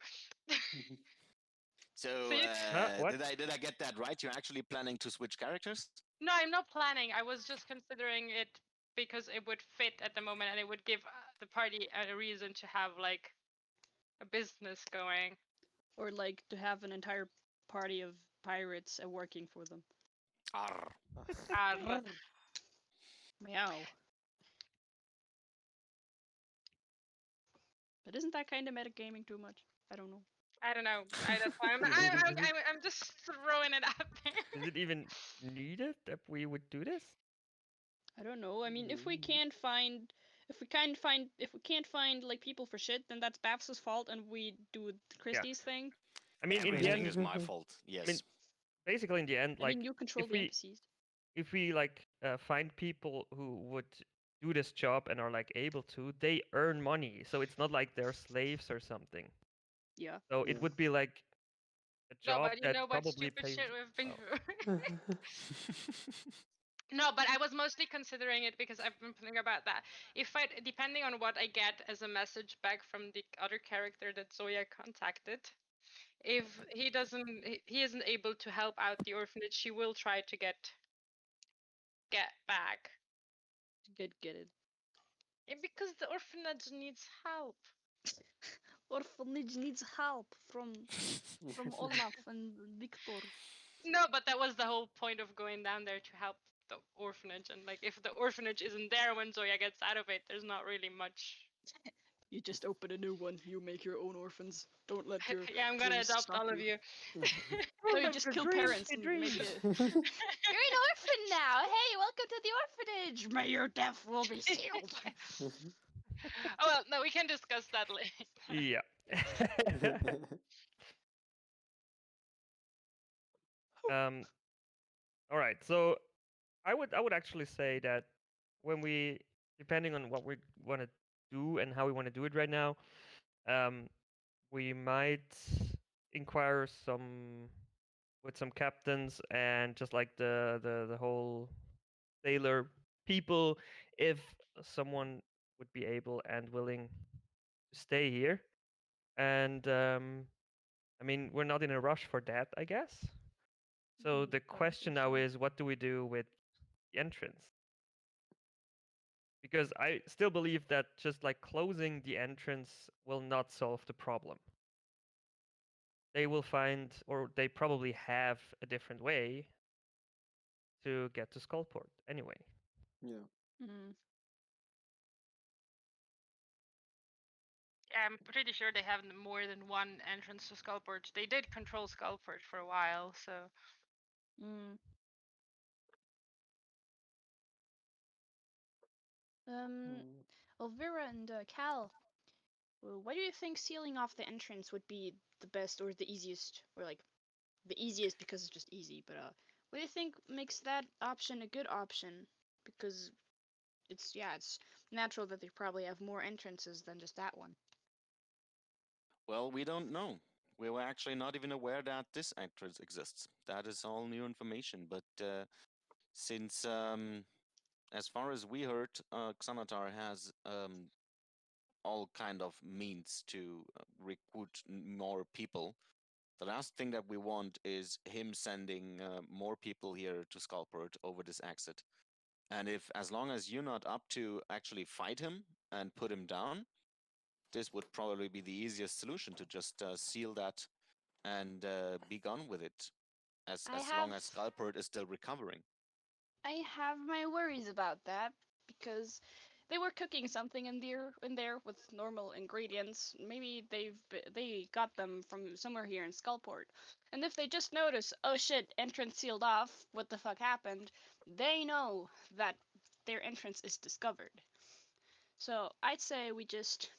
Speaker 1: So
Speaker 2: So you
Speaker 5: What?
Speaker 1: did I get that right? You're actually planning to switch characters?
Speaker 2: No, I'm not planning. I was just considering it because it would fit at the moment and it would give the party a reason to have like a business going.
Speaker 3: Or like to have an entire party of pirates working for them.
Speaker 1: Arr.
Speaker 2: Uh,
Speaker 3: Meow. But isn't that kind of metagaming too much? I don't know.
Speaker 2: I don't know. That's why I'm just throwing it out there.
Speaker 5: Is it even needed that we would do this?
Speaker 3: I don't know. I mean, if we
Speaker 4: Mm.
Speaker 3: can't find, if we can't find like people for shit, then that's Babs's fault, and we do Christie's thing.
Speaker 5: I mean, in the
Speaker 1: Everything
Speaker 5: end,
Speaker 1: is my fault. Yes.
Speaker 5: basically in the end,
Speaker 3: I
Speaker 5: like
Speaker 3: mean, you control
Speaker 5: if
Speaker 3: the
Speaker 5: we
Speaker 3: NPCs.
Speaker 5: if we like find people who would do this job and are like able to, they earn money. So it's not like they're slaves or something.
Speaker 3: Yeah.
Speaker 5: So it
Speaker 4: Yeah.
Speaker 5: would be like a
Speaker 2: No,
Speaker 5: job
Speaker 2: but you
Speaker 5: that
Speaker 2: know what
Speaker 5: probably
Speaker 2: stupid
Speaker 5: pays
Speaker 2: shit we've been
Speaker 5: well.
Speaker 2: through. No, but I was mostly considering it because I've been thinking about that. If I, depending on what I get as a message back from the other character that Zoya contacted, if he doesn't, he isn't able to help out the orphanage, she will try to get back.
Speaker 3: Get it.
Speaker 2: Because the orphanage needs help.
Speaker 3: Orphanage needs help from Olaf and Victor.
Speaker 2: No, but that was the whole point of going down there, to help the orphanage. And like, if the orphanage isn't there when Zoya gets out of it, there's not really much.
Speaker 3: You just open a new one. You make your own orphans. Don't let your
Speaker 2: Yeah, I'm gonna
Speaker 3: dreams
Speaker 2: adopt
Speaker 3: stop
Speaker 2: all of you.
Speaker 3: No, you just kill parents and make it. You're an orphan now. Hey, welcome to the orphanage. May your death will be sealed.
Speaker 2: Oh well, no, we can discuss that later.
Speaker 5: Yeah. All right. So I would actually say that when we, depending on what we want to do and how we want to do it right now, we might inquire with some captains and just like the whole sailor people, if someone would be able and willing to stay here. And I mean, we're not in a rush for that, I guess. So the question now is, what do we do with the entrance? Because I still believe that just like closing the entrance will not solve the problem. They will find, or they probably have a different way to get to Skullport anyway.
Speaker 4: Yeah.
Speaker 3: Mm.
Speaker 2: Yeah, I'm pretty sure they have more than one entrance to Skullport. They did control Skullport for a while, so.
Speaker 3: Mm. Elvira and Cal, why do you think sealing off the entrance would be the best or the easiest, or like the easiest because it's just easy? But what do you think makes that option a good option? Because it's natural that they probably have more entrances than just that one.
Speaker 1: Well, we don't know. We were actually not even aware that this entrance exists. That is all new information. But since, as far as we heard, Xanatar has all kind of means to recruit more people. The last thing that we want is him sending more people here to Skullport over this exit. And if, as long as you're not up to actually fight him and put him down, this would probably be the easiest solution, to just seal that and be gone with it, as long as Skullport is still recovering.
Speaker 3: I have my worries about that because they were cooking something in there with normal ingredients. Maybe they got them from somewhere here in Skullport. And if they just notice, oh shit, entrance sealed off, what the fuck happened? They know that their entrance is discovered. So I'd say we just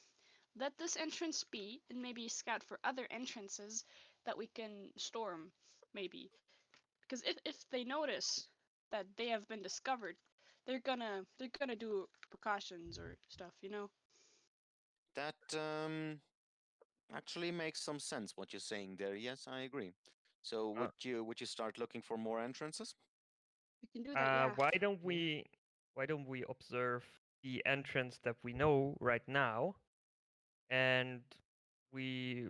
Speaker 3: let this entrance be and maybe scout for other entrances that we can storm, maybe. Because if they notice that they have been discovered, they're gonna do precautions or stuff, you know.
Speaker 1: That actually makes some sense what you're saying there. Yes, I agree. So would you start looking for more entrances?
Speaker 3: We can do that, yeah.
Speaker 5: Why don't we observe the entrance that we know right now, and we,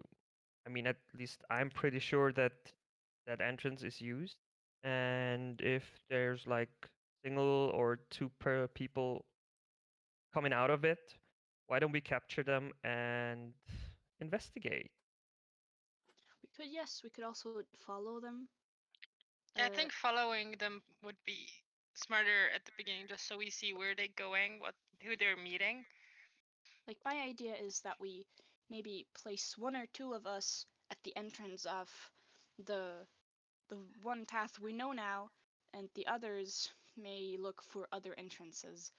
Speaker 5: I mean, at least I'm pretty sure that that entrance is used, and if there's like single or two per people coming out of it, why don't we capture them and investigate?
Speaker 3: We could also follow them.
Speaker 2: I think following them would be smarter at the beginning, just so we see where they're going, who they're meeting.
Speaker 3: Like my idea is that we maybe place one or two of us at the entrance of the the one path we know now, and the others may look for other entrances.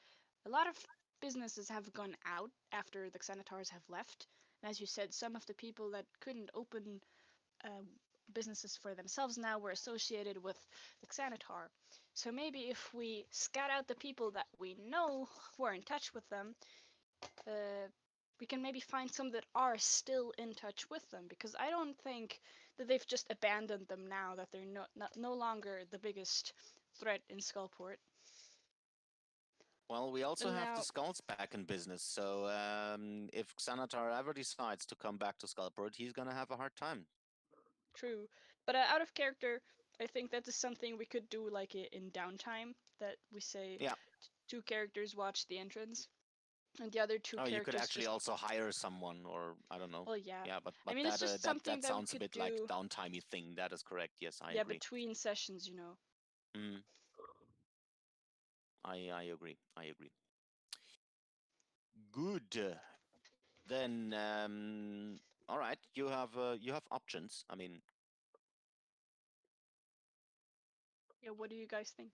Speaker 3: A lot of businesses have gone out after the Xanatars have left. And as you said, some of the people that couldn't open businesses for themselves now were associated with the Xanatar. So maybe if we scout out the people that we know who are in touch with them, we can maybe find some that are still in touch with them, because I don't think that they've just abandoned them now that they're no longer the biggest threat in Skullport.
Speaker 1: Well, we also
Speaker 3: And
Speaker 1: have the
Speaker 3: now,
Speaker 1: skulls back in business, so if Xanatar ever decides to come back to Skullport, he's gonna have a hard time.
Speaker 3: true. But out of character, I think that is something we could do like in downtime. That we say
Speaker 1: Yeah.
Speaker 3: two characters watch the entrance, and the other two
Speaker 1: Oh, you could
Speaker 3: characters
Speaker 1: actually
Speaker 3: just.
Speaker 1: also hire someone, or I don't know.
Speaker 3: Well, yeah.
Speaker 1: Yeah,
Speaker 3: I
Speaker 1: but
Speaker 3: mean, it's
Speaker 1: that
Speaker 3: just
Speaker 1: that
Speaker 3: something
Speaker 1: that
Speaker 3: that we
Speaker 1: sounds a
Speaker 3: could
Speaker 1: bit like
Speaker 3: do.
Speaker 1: downtimey thing. That is correct. Yes, I
Speaker 3: Yeah,
Speaker 1: agree.
Speaker 3: between sessions, you know.
Speaker 1: Mm, I agree. I agree. Good. Then all right. You have options. I mean,
Speaker 3: Yeah. What do you guys think?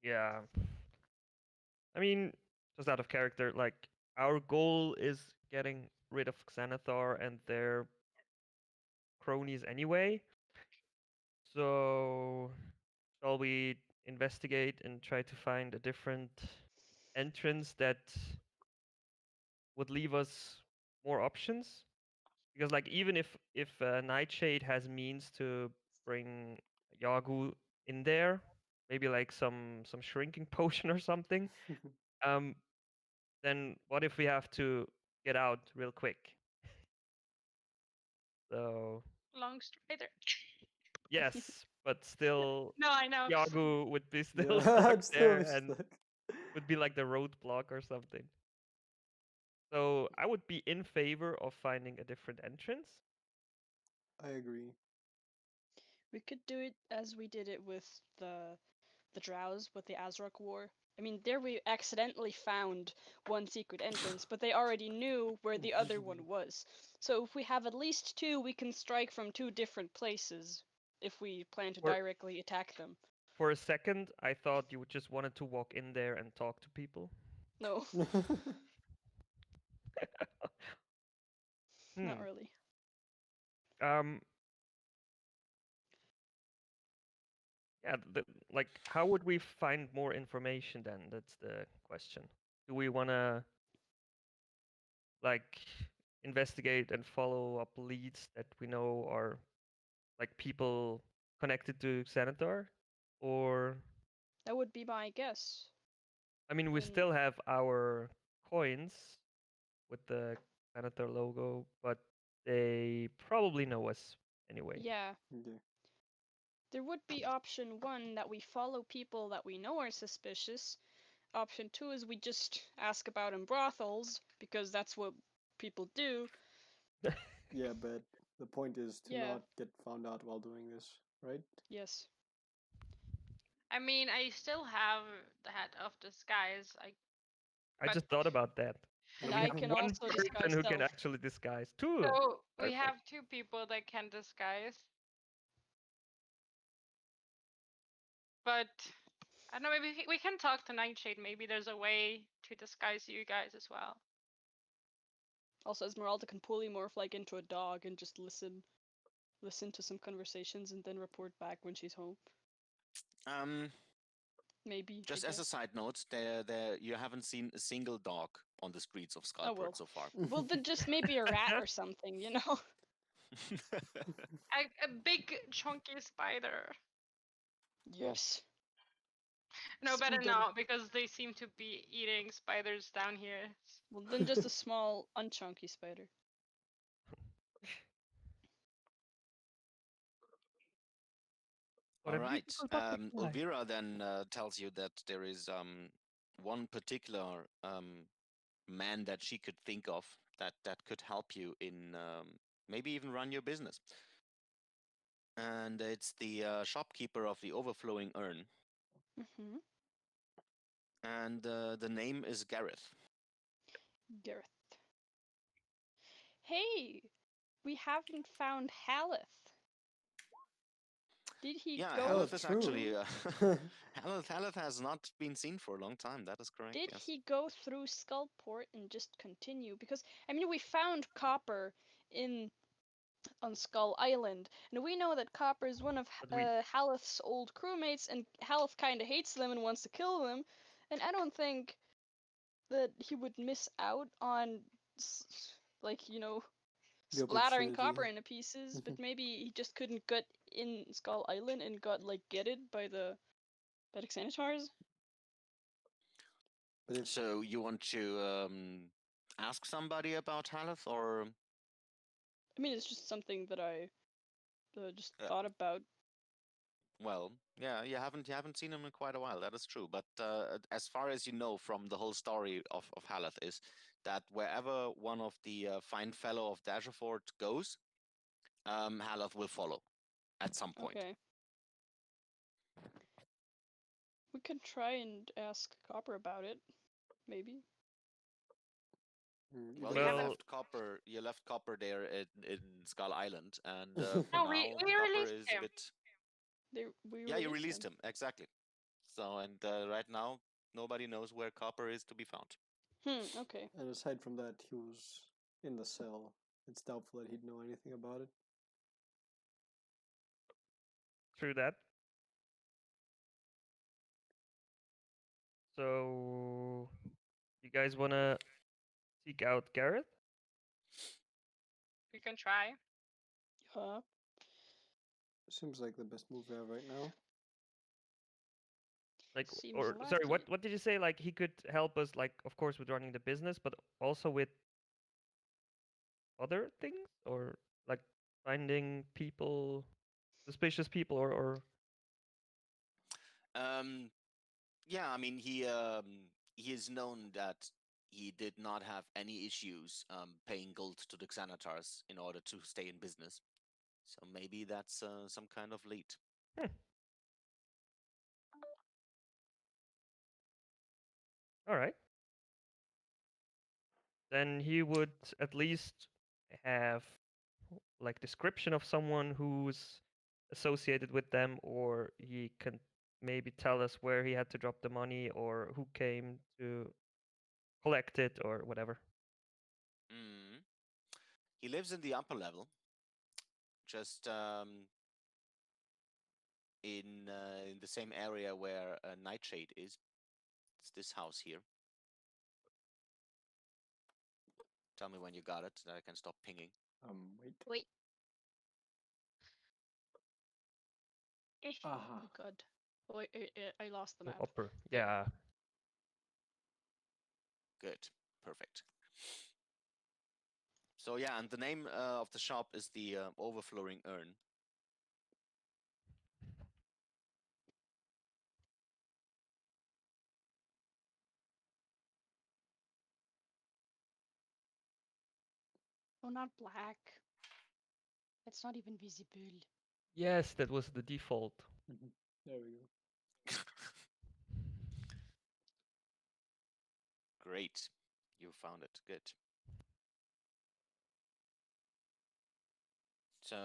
Speaker 5: Yeah. I mean, just out of character, like our goal is getting rid of Xanathar and their cronies anyway. So shall we investigate and try to find a different entrance that would leave us more options? Because like even if Nightshade has means to bring Yagu in there, maybe like some shrinking potion or something, um, then what if we have to get out real quick? So
Speaker 2: Long strider.
Speaker 5: yes, but still
Speaker 2: No, I know.
Speaker 5: Yagu would be still
Speaker 4: Yeah,
Speaker 5: stuck
Speaker 4: it's
Speaker 5: there
Speaker 4: still
Speaker 5: and
Speaker 4: stuck.
Speaker 5: would be like the roadblock or something. So I would be in favor of finding a different entrance.
Speaker 4: I agree.
Speaker 3: We could do it as we did it with the Drows with the Azrok War. I mean, there we accidentally found one secret entrance, but they already knew where the other one was. So if we have at least two, we can strike from two different places if we plan to
Speaker 5: For
Speaker 3: directly attack them.
Speaker 5: for a second, I thought you just wanted to walk in there and talk to people.
Speaker 3: No, not
Speaker 5: Hmm.
Speaker 3: really.
Speaker 5: Um. Yeah. Like, how would we find more information then? That's the question. Do we wanna like investigate and follow up leads that we know are like people connected to Xanatar, or
Speaker 3: That would be my guess.
Speaker 5: I mean, we
Speaker 3: And
Speaker 5: still have our coins with the Xanatar logo, but they probably know us anyway.
Speaker 3: yeah,
Speaker 4: Okay.
Speaker 3: there would be option one that we follow people that we know are suspicious. Option two is we just ask about in brothels because that's what people do.
Speaker 4: Yeah, but the point is to
Speaker 3: Yeah,
Speaker 4: not get found out while doing this, right?
Speaker 3: yes.
Speaker 2: I mean, I still have the hat of disguise.
Speaker 5: I
Speaker 2: But
Speaker 5: just thought about that. So
Speaker 3: And
Speaker 5: we
Speaker 3: I
Speaker 5: have
Speaker 3: can
Speaker 5: one
Speaker 3: also
Speaker 5: person
Speaker 3: disguise
Speaker 5: who can
Speaker 3: stealth.
Speaker 5: actually disguise. Two.
Speaker 2: so we
Speaker 5: Perfect.
Speaker 2: have two people that can disguise. But I don't know. Maybe we can talk to Nightshade. Maybe there's a way to disguise you guys as well.
Speaker 3: Also, Esmeralda can polymorph like into a dog and just listen to some conversations and then report back when she's home.
Speaker 1: um,
Speaker 3: Maybe.
Speaker 1: just
Speaker 3: I
Speaker 1: as a
Speaker 3: guess.
Speaker 1: side note, there you haven't seen a single dog on the streets of
Speaker 3: Oh well.
Speaker 1: Skullport so far.
Speaker 3: Well, then just maybe a rat or something, you know?
Speaker 2: A big chunky spider.
Speaker 3: Yes.
Speaker 2: No, better
Speaker 3: Spoodle.
Speaker 2: not because they seem to be eating spiders down here.
Speaker 3: Well, then just a small, unchunky spider.
Speaker 5: What
Speaker 1: All
Speaker 5: a
Speaker 1: right.
Speaker 5: beautiful butterfly.
Speaker 1: Ulvira then tells you that there is one particular man that she could think of that could help you in maybe even run your business. And it's the shopkeeper of the Overflowing Urn,
Speaker 3: Mm-hmm.
Speaker 1: and the name is Gareth.
Speaker 3: Gareth. Hey, we haven't found Haleth. Did he
Speaker 1: Yeah,
Speaker 3: go?
Speaker 4: Oh,
Speaker 1: Haleth is
Speaker 4: true.
Speaker 1: actually Haleth has not been seen for a long time. That is correct.
Speaker 3: Did
Speaker 1: Yes.
Speaker 3: he go through Skullport and just continue? Because I mean, we found Copper in on Skull Island, and we know that Copper is one of
Speaker 5: But we
Speaker 3: Haleth's old crewmates, and Haleth kind of hates them and wants to kill them. And I don't think that he would miss out on, like, you know,
Speaker 4: The
Speaker 3: splattering
Speaker 4: opportunity.
Speaker 3: Copper into pieces. But maybe he just couldn't get in Skull Island and got like getted by the Xanatars?
Speaker 4: But if
Speaker 1: So you want to ask somebody about Haleth, or
Speaker 3: I mean, it's just something that I just
Speaker 1: Yeah.
Speaker 3: thought about.
Speaker 1: well, yeah, you haven't seen him in quite a while. That is true. But as far as you know from the whole story of Haleth is that wherever one of the fine fellow of Dashford goes, Haleth will follow at some point.
Speaker 3: Okay. We could try and ask Copper about it, maybe.
Speaker 1: Well,
Speaker 5: Well-
Speaker 1: you left Copper there in Skull Island, and
Speaker 4: No,
Speaker 1: for
Speaker 2: No,
Speaker 1: now
Speaker 2: we
Speaker 1: Copper
Speaker 2: released
Speaker 1: is
Speaker 2: him.
Speaker 1: a bit.
Speaker 3: We
Speaker 1: Yeah, you released him exactly. So and right now nobody knows where Copper is to be found.
Speaker 3: Okay.
Speaker 4: and aside from that, he was in the cell. It's doubtful that he'd know anything about it.
Speaker 5: True that. So, you guys wanna seek out Gareth?
Speaker 2: We can try.
Speaker 4: Seems like the best move we have right now.
Speaker 5: Like,
Speaker 3: Seems
Speaker 5: or sorry,
Speaker 3: likely.
Speaker 5: what did you say? Like, he could help us, like, of course, with running the business, but also with other things, or like finding people, suspicious people, or
Speaker 1: Yeah, I mean he is known that he did not have any issues paying gold to the Xanatars in order to stay in business. So maybe that's some kind of lead.
Speaker 5: all right. Then he would at least have like description of someone who's associated with them, or he can maybe tell us where he had to drop the money or who came to collect it or whatever.
Speaker 1: Mm. He lives in the upper level, just in the same area where Nightshade is. It's this house here. Tell me when you got it, so that I can stop pinging.
Speaker 4: Wait.
Speaker 3: Wait.
Speaker 4: Aha.
Speaker 3: Oh god. Oh, I lost the
Speaker 5: Oh,
Speaker 3: map.
Speaker 5: upper.
Speaker 3: There.
Speaker 5: Yeah.
Speaker 1: Good, perfect. So yeah, and the name of the shop is the Overflowing Urn.
Speaker 3: Oh, not black. That's not even visible.
Speaker 5: Yes, that was the default.
Speaker 4: There we go.
Speaker 1: Great, you found it. Good. So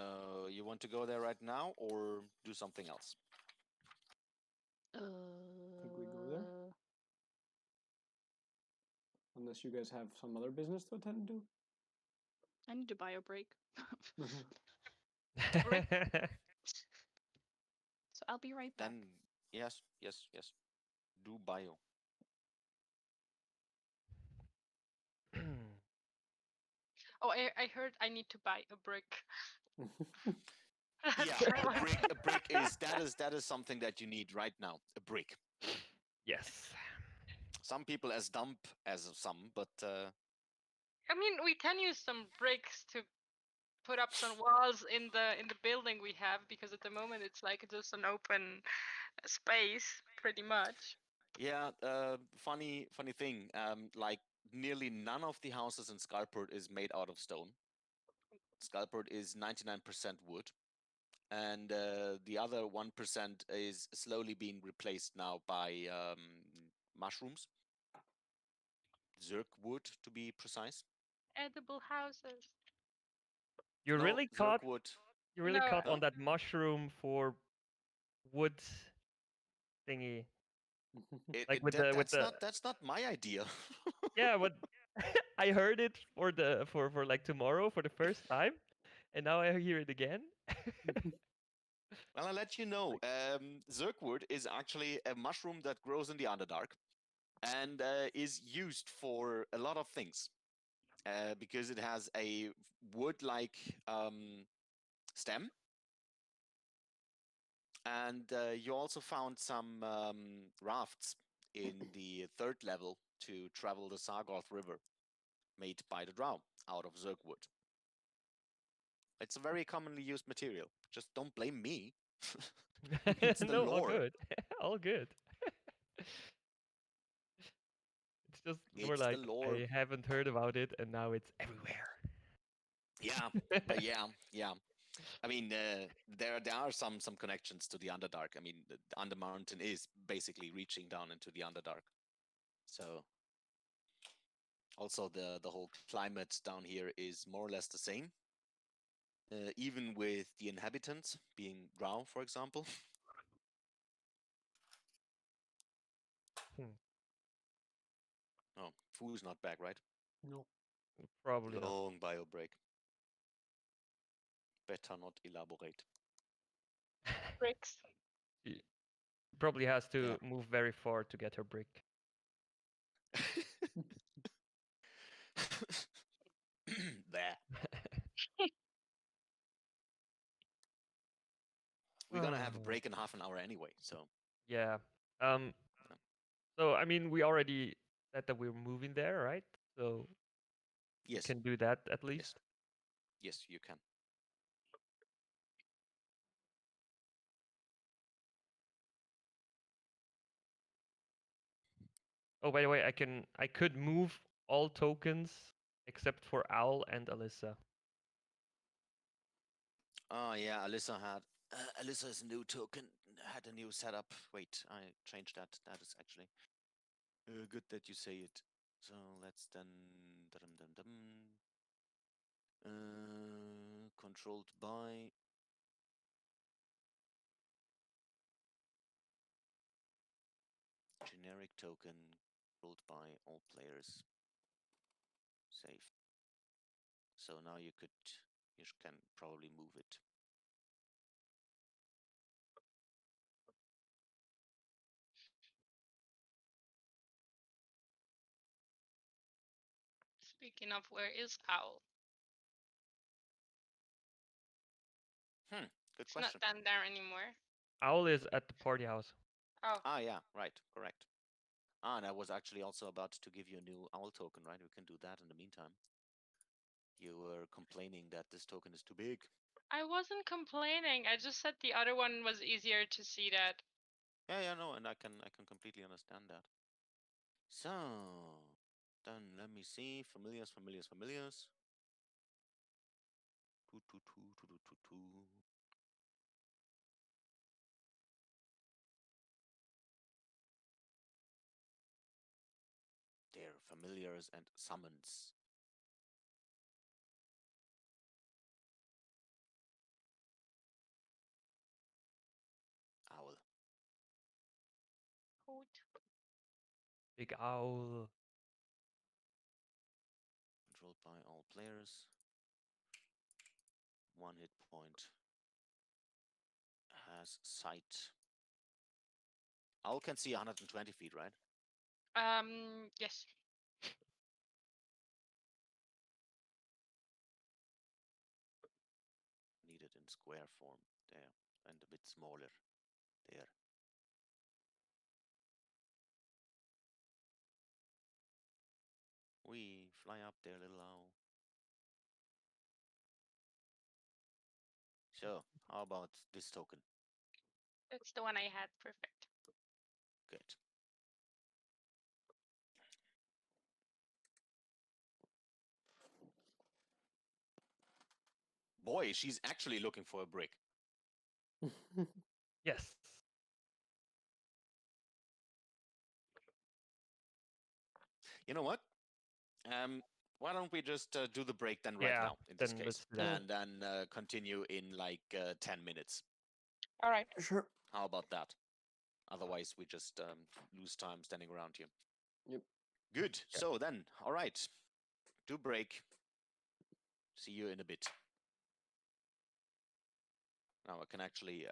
Speaker 1: you want to go there right now or do something else?
Speaker 4: Think we go there? Unless you guys have some other business to attend to.
Speaker 3: I need to buy a break. So I'll be right back.
Speaker 1: Then yes. Do bio.
Speaker 2: Oh, I heard I need to buy a brick.
Speaker 1: Yeah, a brick that is something that you need right now. A brick.
Speaker 5: Yes.
Speaker 1: Some people as dumb as some, but
Speaker 2: I mean, we can use some bricks to put up some walls in the building we have, because at the moment it's like just an open space, pretty much.
Speaker 1: yeah. Funny thing. Like nearly none of the houses in Skullport is made out of stone. Skullport is 99% wood, and the other 1% is slowly being replaced now by mushrooms, zerk wood to be precise.
Speaker 2: Edible houses.
Speaker 5: You
Speaker 1: No,
Speaker 5: really
Speaker 1: zerk
Speaker 5: caught
Speaker 1: wood.
Speaker 5: you really
Speaker 2: No.
Speaker 5: caught
Speaker 1: Huh?
Speaker 5: on that mushroom for wood thingy. Like with the
Speaker 1: That's not my idea.
Speaker 5: yeah, but I heard it for for like tomorrow for the first time, and now I hear it again.
Speaker 1: Well, I'll let you know. Zerkwood is actually a mushroom that grows in the Underdark and is used for a lot of things because it has a wood-like stem, And you also found some rafts in the 3rd level to travel the Sargoth River, made by the Drow out of Zergwood. It's a very commonly used material. Just don't blame me. It's the
Speaker 5: No, all
Speaker 1: lore.
Speaker 5: good. All good. It's just more
Speaker 1: It's the
Speaker 5: like
Speaker 1: lore.
Speaker 5: I haven't heard about it, and now it's everywhere.
Speaker 1: Yeah, yeah. I mean, there are some connections to the Underdark. I mean, the Undermountain is basically reaching down into the Underdark. So also the whole climate down here is more or less the same. Even with the inhabitants being Drow, for example.
Speaker 5: Hmm.
Speaker 1: Oh, Fu's not back, right?
Speaker 4: No.
Speaker 5: Probably not.
Speaker 1: Long bio break. Better not elaborate.
Speaker 2: Bricks.
Speaker 5: She probably has to
Speaker 1: Yeah.
Speaker 5: move very far to get her brick.
Speaker 1: There. We're gonna have a break in half an hour anyway, so
Speaker 5: Yeah. Um.
Speaker 1: Yeah.
Speaker 5: So I mean, we already said that we're moving there, right? So we
Speaker 1: yes,
Speaker 5: can do that at least.
Speaker 1: yes, you can.
Speaker 5: Oh, by the way, I could move all tokens except for Owl and Alyssa.
Speaker 1: Oh yeah, Alyssa is a new token. Had a new setup. Wait, I changed that. That is actually good that you say it. So let's then controlled by generic token controlled by all players. Save. So now you can probably move it.
Speaker 2: Speaking of, where is Owl?
Speaker 1: Good
Speaker 2: It's
Speaker 1: question.
Speaker 2: not down there anymore.
Speaker 5: Owl is at the party house.
Speaker 2: Oh,
Speaker 1: Ah, yeah, right, correct. Ah, and I was actually also about to give you a new owl token, right? We can do that in the meantime. You were complaining that this token is too big.
Speaker 2: I wasn't complaining. I just said the other one was easier to see that.
Speaker 1: Yeah, no, and I can completely understand that. So, then let me see. Familiars. Two. They're familiars and summons. Owl.
Speaker 2: Hoot.
Speaker 5: Big Owl.
Speaker 1: Controlled by all players. 1 hit point. Has sight. Owl can see 120 feet, right?
Speaker 2: Yes.
Speaker 1: Needed in square form. There. And a bit smaller. There. We fly up there, little owl. So, how about this token?
Speaker 2: That's the one I had. Perfect.
Speaker 1: Good. Boy, she's actually looking for a brick.
Speaker 5: Yes.
Speaker 1: You know what? Why don't we just do the break then right
Speaker 5: Yeah,
Speaker 1: now in this
Speaker 5: then
Speaker 1: case,
Speaker 5: let's do that.
Speaker 1: and then continue in like 10 minutes.
Speaker 2: All right.
Speaker 4: Sure.
Speaker 1: How about that? Otherwise, we just lose time standing around here.
Speaker 4: Yep.
Speaker 1: Good.
Speaker 5: Yeah.
Speaker 1: So then, all right, do break. See you in a bit. Now I can actually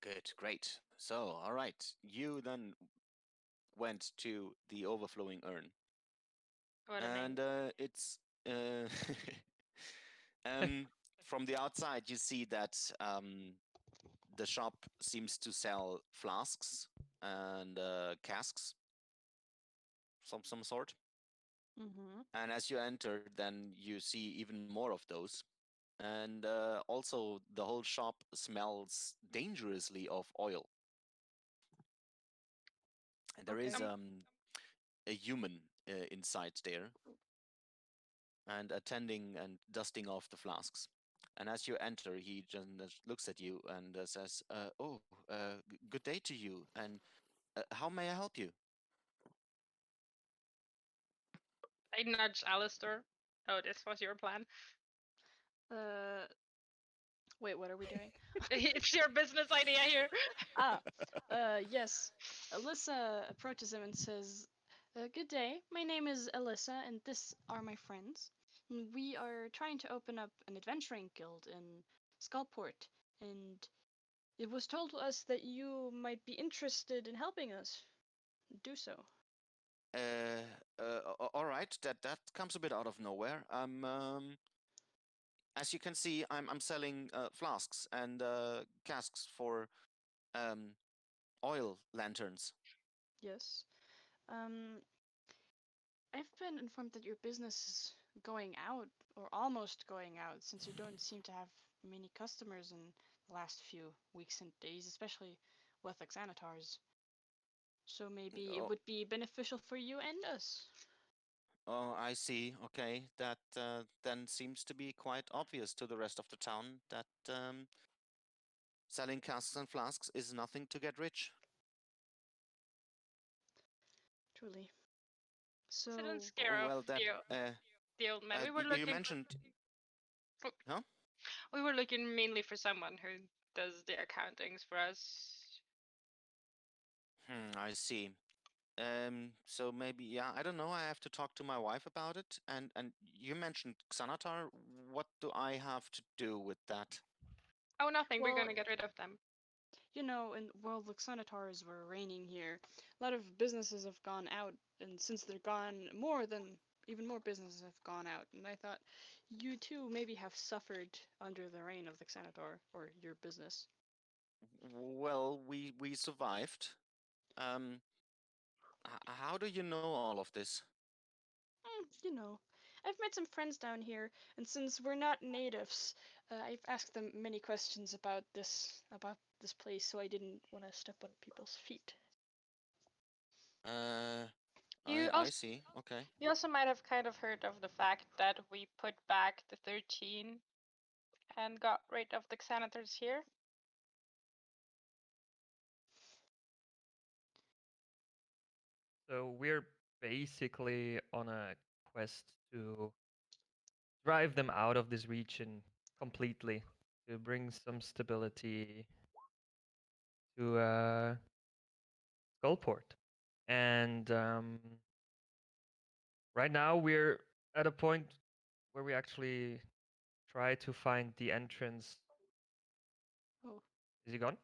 Speaker 1: Good, great. So, all right, you then went to the Overflowing Urn,
Speaker 2: What a name.
Speaker 1: and it's uh, um, from the outside you see that the shop seems to sell flasks and casks, some sort.
Speaker 3: Mm-hmm.
Speaker 1: And as you enter, then you see even more of those. And also, the whole shop smells dangerously of oil. And there
Speaker 3: Okay.
Speaker 1: is a human inside there and attending and dusting off the flasks. And as you enter, he just looks at you and says, "Oh, good day to you. And how may I help you?"
Speaker 2: I nudge Alistair. Oh, this was your plan.
Speaker 3: Uh, wait, what are we doing?
Speaker 2: It's your business idea here.
Speaker 3: Yes. Alyssa approaches him and says, "Good day. My name is Alyssa, and this are my friends. We are trying to open up an adventuring guild in Skullport, and it was told to us that you might be interested in helping us do so."
Speaker 1: All right, that comes a bit out of nowhere. As you can see, I'm selling flasks and casks for um, oil lanterns.
Speaker 3: Yes. Um, I've been informed that your business is going out, or almost going out, since you don't seem to have many customers in the last few weeks and days, especially with Xanatars. So maybe it
Speaker 1: Oh,
Speaker 3: would be beneficial for you and us.
Speaker 1: oh, I see. Okay, that then seems to be quite obvious to the rest of the town that selling casks and flasks is nothing to get rich.
Speaker 3: Truly.
Speaker 2: It didn't
Speaker 3: So,
Speaker 2: scare off
Speaker 1: Well, that
Speaker 2: the old man.
Speaker 1: you mentioned, huh?
Speaker 2: We were looking mainly for someone who does the accountings for us.
Speaker 1: I see. So maybe, yeah, I don't know. I have to talk to my wife about it. And you mentioned Xanatar. What do I have to do with that?
Speaker 2: Oh, nothing. We're
Speaker 3: well,
Speaker 2: gonna get rid of them.
Speaker 3: you know, while the Xanatars were reigning here, a lot of businesses have gone out, and since they're gone, even more businesses have gone out. And I thought you too maybe have suffered under the reign of the Xanatar, or your business.
Speaker 1: Well, we survived. Um, how do you know all of this?
Speaker 3: You know, I've met some friends down here, and since we're not natives, I've asked them many questions about this place, so I didn't want to step on people's feet.
Speaker 1: Uh,
Speaker 2: You
Speaker 1: I
Speaker 2: also
Speaker 1: see. Okay.
Speaker 2: you also might have kind of heard of the fact that we put back the 13 and got rid of the Xanatars here.
Speaker 5: So we're basically on a quest to drive them out of this region completely, to bring some stability to Skullport. And right now we're at a point where we actually try to find the entrance.
Speaker 3: Oh,
Speaker 5: Is he gone?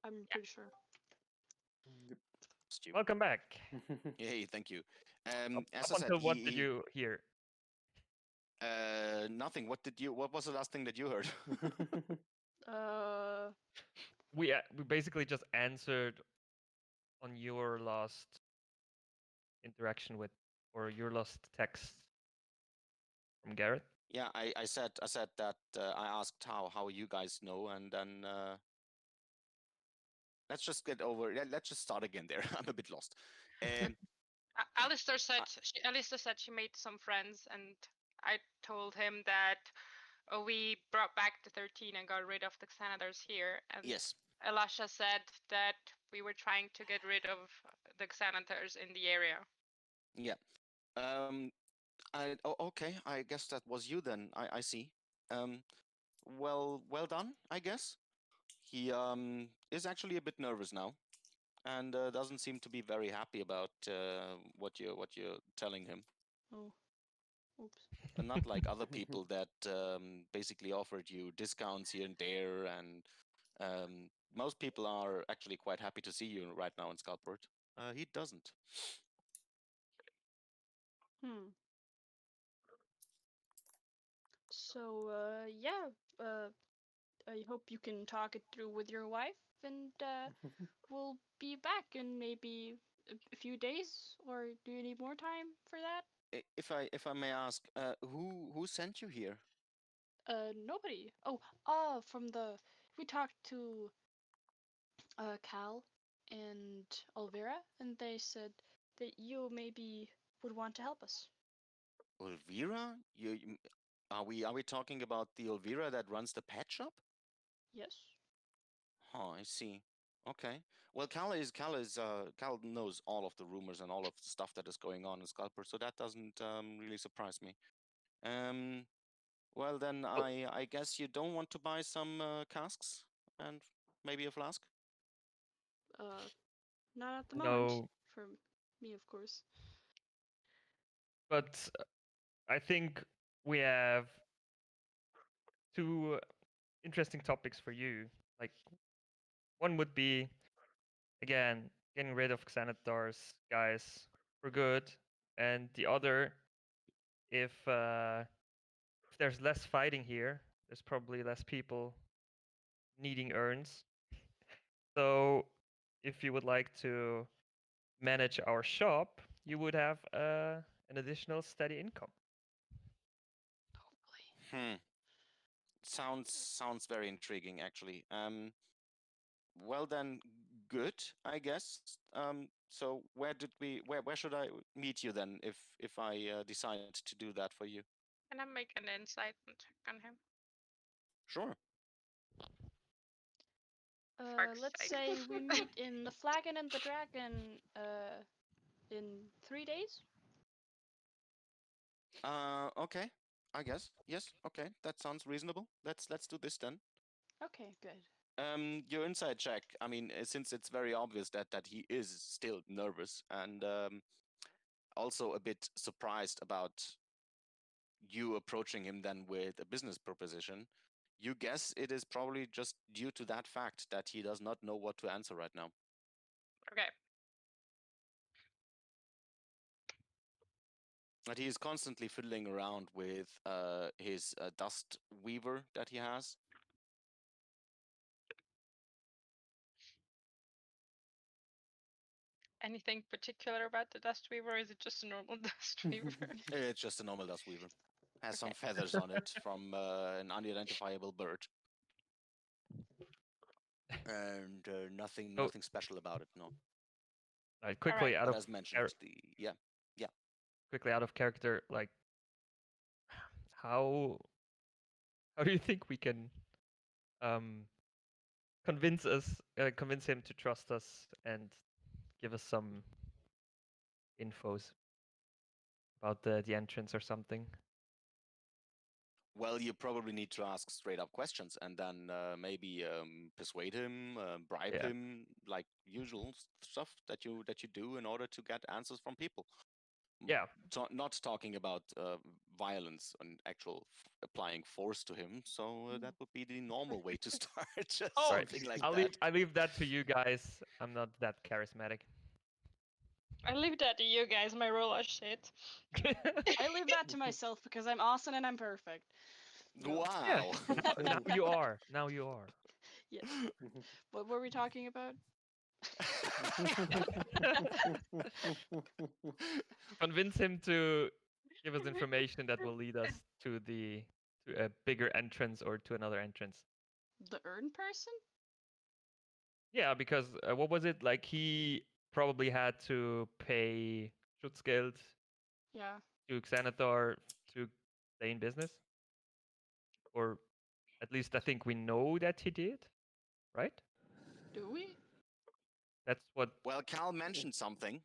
Speaker 3: I'm pretty sure.
Speaker 1: Stu.
Speaker 5: Welcome back.
Speaker 1: Yay, thank you.
Speaker 5: Up,
Speaker 1: As
Speaker 5: up
Speaker 1: I said,
Speaker 5: until what did you hear?
Speaker 1: nothing. What was the last thing that you heard?
Speaker 3: Uh,
Speaker 5: We basically just answered on your last interaction with, or your last text from Garrett.
Speaker 1: Yeah, I said that I asked how you guys know, and then let's just get over. Let's just start again there. I'm a bit lost. Um,
Speaker 2: Alistair said Alistair said she made some friends, and I told him that we brought back the 13 and got rid of the Xanadars here, and
Speaker 1: yes.
Speaker 2: Elisha said that we were trying to get rid of the Xanatars in the area.
Speaker 1: Yeah. Okay. I guess that was you then. I see. Um, well done. I guess he is actually a bit nervous now, and doesn't seem to be very happy about what you're telling him.
Speaker 3: oh, oops.
Speaker 1: And not like other people that basically offered you discounts here and there, and most people are actually quite happy to see you right now in Skullport. He doesn't.
Speaker 3: Hmm. So, yeah, I hope you can talk it through with your wife, and we'll be back in maybe a few days, or do you need more time for that?
Speaker 1: If I may ask, who sent you here?
Speaker 3: Nobody. Oh, from we talked to Cal and Olvera, and they said that you maybe would want to help us.
Speaker 1: Elvira? Are we talking about the Elvira that runs the pet shop?
Speaker 3: Yes.
Speaker 1: Oh, I see. Okay. Well, Cal knows all of the rumors and all of the stuff that is going on in Skullport, so that doesn't really surprise me. Um, well then,
Speaker 5: Oh,
Speaker 1: I guess you don't want to buy some casks and maybe a flask.
Speaker 3: Uh, not at the moment.
Speaker 5: no,
Speaker 3: For me, of course.
Speaker 5: but I think we have two interesting topics for you. Like, one would be, again, getting rid of Xanathar's guys for good, and the other, if there's less fighting here, there's probably less people needing urns. So, if you would like to manage our shop, you would have an additional steady income.
Speaker 3: Hopefully.
Speaker 1: Hmm. Sounds very intriguing, actually. Well then, good, I guess. So where should I meet you then if I decide to do that for you?
Speaker 2: Can I make an insight check on him?
Speaker 1: Sure.
Speaker 2: Fuck's
Speaker 3: Let's
Speaker 2: sake.
Speaker 3: say we meet in the Flagon and the Dragon, in 3 days.
Speaker 1: Okay. I guess. Yes. Okay. That sounds reasonable. Let's do this then.
Speaker 3: Okay, good.
Speaker 1: Your inside check. I mean, since it's very obvious that he is still nervous and also a bit surprised about you approaching him then with a business proposition, you guess it is probably just due to that fact that he does not know what to answer right now.
Speaker 2: Okay.
Speaker 1: That he is constantly fiddling around with his dust weaver that he has.
Speaker 2: Anything particular about the dust weaver, or is it just a normal dust weaver?
Speaker 1: It's just a normal dust weaver. Has some
Speaker 2: Okay.
Speaker 1: feathers on it from an unidentifiable bird, and
Speaker 5: So,
Speaker 1: nothing special about it. No.
Speaker 5: quickly
Speaker 2: Alright.
Speaker 5: out
Speaker 1: But
Speaker 5: of
Speaker 1: as mentioned, yeah.
Speaker 5: quickly out of character, like, how how do you think we can um convince him to trust us and give us some infos about the entrance or something?
Speaker 1: Well, you probably need to ask straight up questions and then maybe persuade him, bribe
Speaker 5: Yeah.
Speaker 1: him, like usual stuff that you do in order to get answers from people.
Speaker 5: Yeah.
Speaker 1: Not talking about violence and actual applying force to him. So that would be the normal way to start, just
Speaker 2: Oh,
Speaker 5: Right.
Speaker 1: something like
Speaker 5: I'll
Speaker 1: that.
Speaker 5: leave that to you guys. I'm not that charismatic.
Speaker 2: I leave that to you guys. My roll are shit.
Speaker 3: I leave that to myself because I'm awesome and I'm perfect. No.
Speaker 5: Yeah.
Speaker 1: Wow.
Speaker 5: Now you are. Now you are.
Speaker 3: Yes. What were we talking about?
Speaker 5: Convince him to give us information that will lead us to a bigger entrance or to another entrance.
Speaker 3: The urn person?
Speaker 5: Yeah, because what was it like? He probably had to pay Schutzgeld
Speaker 3: Yeah.
Speaker 5: to Xanathar to stay in business, or at least I think we know that he did, right?
Speaker 3: Do we?
Speaker 5: That's what
Speaker 1: Well, Cal mentioned something.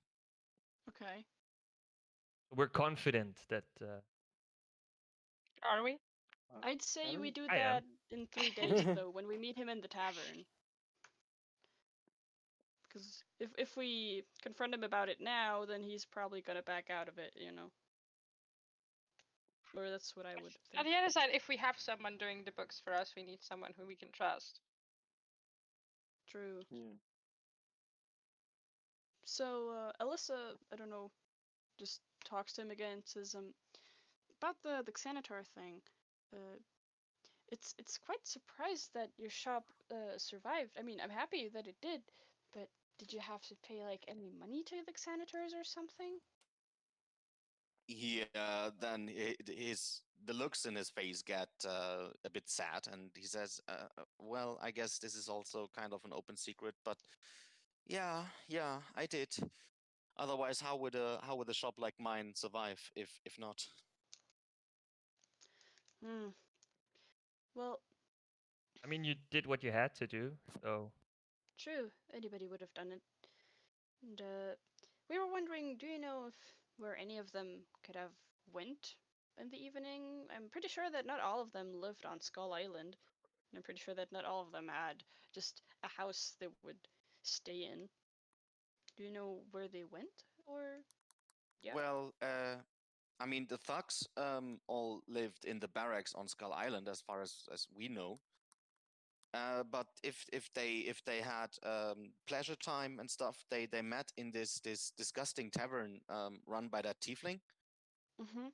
Speaker 3: Okay.
Speaker 5: we're confident that.
Speaker 2: Are we?
Speaker 3: I'd say we do
Speaker 5: I am.
Speaker 3: that in 3 days, though, when we meet him in the tavern. Because if we confront him about it now, then he's probably gonna back out of it, you know. Or that's what I would
Speaker 2: On
Speaker 3: think.
Speaker 2: the other side, if we have someone doing the books for us, we need someone who we can trust.
Speaker 3: True.
Speaker 4: Yeah.
Speaker 3: So Alyssa, I don't know, just talks to him again. Says about the Xanatar thing. Uh, it's quite surprised that your shop survived. I mean, I'm happy that it did, but did you have to pay like any money to the Xanatars or something?
Speaker 1: Then the looks in his face get a bit sad, and he says, "Well, I guess this is also kind of an open secret, but yeah, I did. Otherwise, how would a shop like mine survive if not?"
Speaker 3: Hmm. Well,
Speaker 5: I mean, you did what you had to do, so
Speaker 3: true. Anybody would have done it. And we were wondering, do you know if where any of them could have went in the evening? I'm pretty sure that not all of them lived on Skull Island. And I'm pretty sure that not all of them had just a house they would stay in. Do you know where they went? Or yeah.
Speaker 1: Well, I mean, the thugs all lived in the barracks on Skull Island, as far as we know. But if they had pleasure time and stuff, they met in this disgusting tavern run by that tiefling.
Speaker 3: Mhm.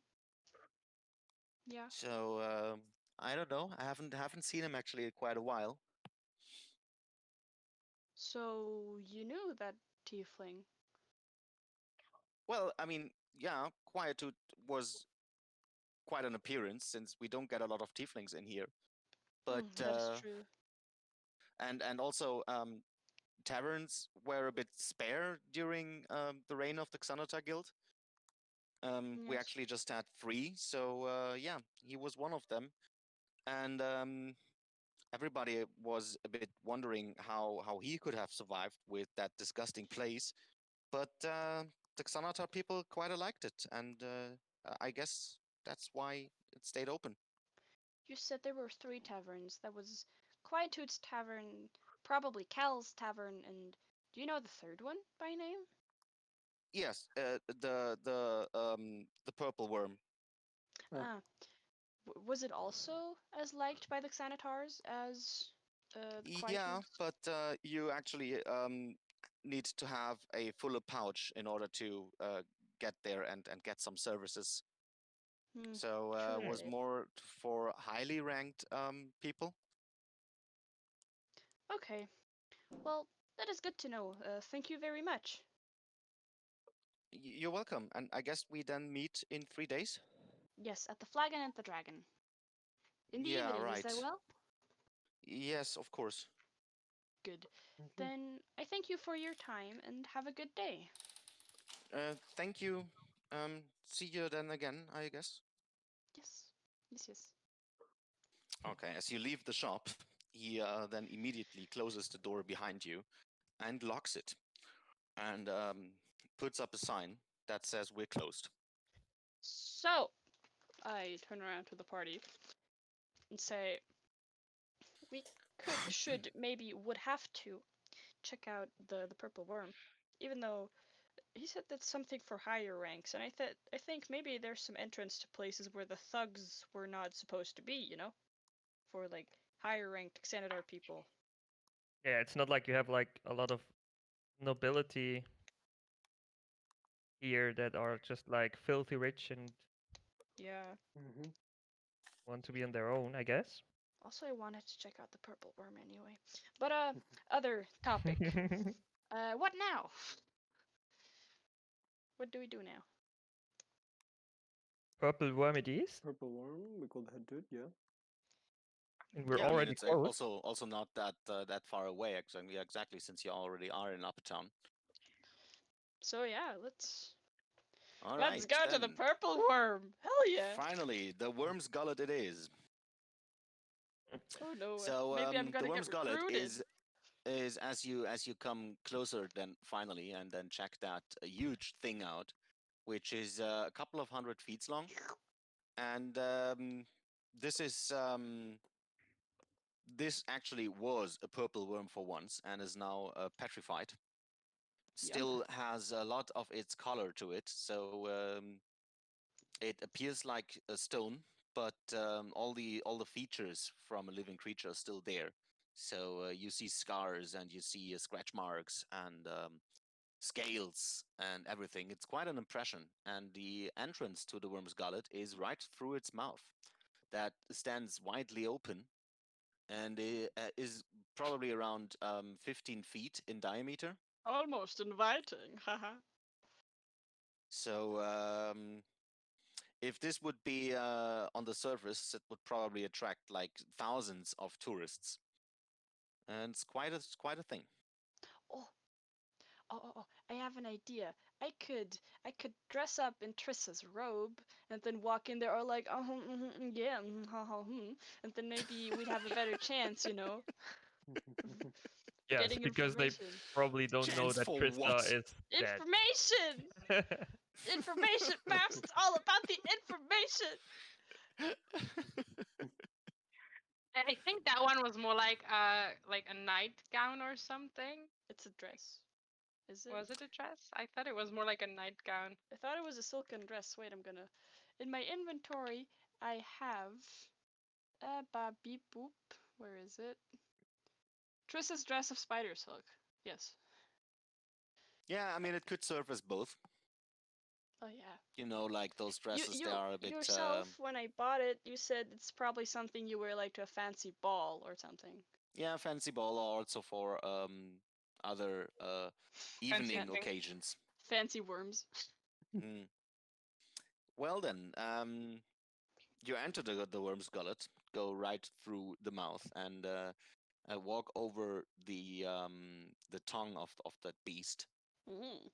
Speaker 3: Yeah.
Speaker 1: So I don't know. I haven't seen him actually in quite a while.
Speaker 3: So you knew that tiefling.
Speaker 1: Well, I mean, yeah, Quietude was quite an appearance since we don't get a lot of tieflings in here. But
Speaker 3: That is true.
Speaker 1: and also taverns were a bit spare during the reign of the Xanata Guild. We
Speaker 3: Yes.
Speaker 1: actually just had three, so yeah, he was one of them, and everybody was a bit wondering how he could have survived with that disgusting place. But the Xanatar people quite liked it, and I guess that's why it stayed open.
Speaker 3: You said there were three taverns. That was Quietude's Tavern, probably Cal's Tavern, and do you know the third one by name?
Speaker 1: Yes, the purple worm.
Speaker 4: Ah.
Speaker 3: Ah, was it also as liked by the Xanatars as the
Speaker 1: Yeah,
Speaker 3: Quietudes?
Speaker 1: but you actually need to have a fuller pouch in order to get there and get some services.
Speaker 3: Hmm,
Speaker 1: So
Speaker 3: true.
Speaker 1: was more for highly ranked people.
Speaker 3: Okay, well, that is good to know. Thank you very much.
Speaker 1: You're welcome, and I guess we then meet in 3 days.
Speaker 3: Yes, at the Flagon and the Dragon. In the
Speaker 1: Yeah,
Speaker 3: evening, is that
Speaker 1: right.
Speaker 3: well?
Speaker 1: Yes, of course.
Speaker 3: Good.
Speaker 5: Mhm.
Speaker 3: Then I thank you for your time and have a good day.
Speaker 1: Thank you. See you then again, I guess.
Speaker 3: Yes. Yes, yes.
Speaker 1: Okay, as you leave the shop, he then immediately closes the door behind you and locks it, and puts up a sign that says we're closed.
Speaker 3: So, I turn around to the party and say, we should, maybe would have to check out the purple worm, even though he said that's something for higher ranks, and I think maybe there's some entrance to places where the thugs were not supposed to be, for like higher ranked Xanadar people.
Speaker 5: Yeah, it's not like you have like a lot of nobility here that are just like filthy rich and
Speaker 3: Yeah.
Speaker 4: Mm-hmm.
Speaker 5: want to be on their own, I guess.
Speaker 3: Also, I wanted to check out the purple worm anyway. But other topic. What now? What do we do now?
Speaker 5: Purple worm it is,
Speaker 4: Purple worm. We could head to it. Yeah.
Speaker 5: and we're
Speaker 1: Yeah, I mean
Speaker 5: already
Speaker 1: it's
Speaker 5: close.
Speaker 1: also not that far away. Exactly, exactly, since you already are in Upper Town.
Speaker 3: So yeah, let's
Speaker 1: All
Speaker 3: let's
Speaker 1: right,
Speaker 3: go to the
Speaker 1: then.
Speaker 3: purple worm. Hell yeah!
Speaker 1: Finally, the Worm's Gullet it is.
Speaker 3: Oh no,
Speaker 1: So
Speaker 3: maybe I'm
Speaker 1: the
Speaker 3: gonna get
Speaker 1: Worm's Gullet
Speaker 3: recruited.
Speaker 1: is as you come closer, then finally, and then check that huge thing out, which is a couple of 100 feet long, and this is this actually was a purple worm for once and is now petrified.
Speaker 3: Yum.
Speaker 1: Still has a lot of its color to it, so it appears like a stone, but all the features from a living creature are still there. So you see scars and you see scratch marks and scales and everything. It's quite an impression. And the entrance to the worm's gullet is right through its mouth, that stands widely open and is probably around 15 feet in diameter.
Speaker 3: Almost inviting, haha.
Speaker 1: So if this would be on the surface, it would probably attract like thousands of tourists, and it's quite a thing.
Speaker 3: Oh, oh, I have an idea. I could dress up in Trissa's robe and then walk in there, or like, yeah, and then maybe we'd have a better chance, you know,
Speaker 5: Yes,
Speaker 3: getting
Speaker 5: because they
Speaker 3: information.
Speaker 5: probably don't know
Speaker 1: Chance
Speaker 5: that
Speaker 1: for
Speaker 5: Trista
Speaker 1: what?
Speaker 5: is dead.
Speaker 3: Information! Information, Babs! It's all about the information!
Speaker 2: I think that one was more like a nightgown or something.
Speaker 3: It's a dress. Is it?
Speaker 2: Was it a dress? I thought it was more like a nightgown.
Speaker 3: I thought it was a silken dress. Wait, I'm gonna. In my inventory, I have. Ba beep boop. Where is it? Trissa's dress of spider silk. Yes.
Speaker 1: Yeah, I mean, it could serve as both.
Speaker 3: Oh yeah.
Speaker 1: You know, like those dresses,
Speaker 3: You
Speaker 1: they are a bit.
Speaker 3: yourself, when I bought it, you said it's probably something you wear like to a fancy ball or something.
Speaker 1: Yeah, fancy ball, or also for other evening
Speaker 2: hunting.
Speaker 1: occasions.
Speaker 3: Fancy worms.
Speaker 1: Mm. Well then, you enter the worm's gullet, go right through the mouth, and walk over the tongue of that beast,
Speaker 3: Mm.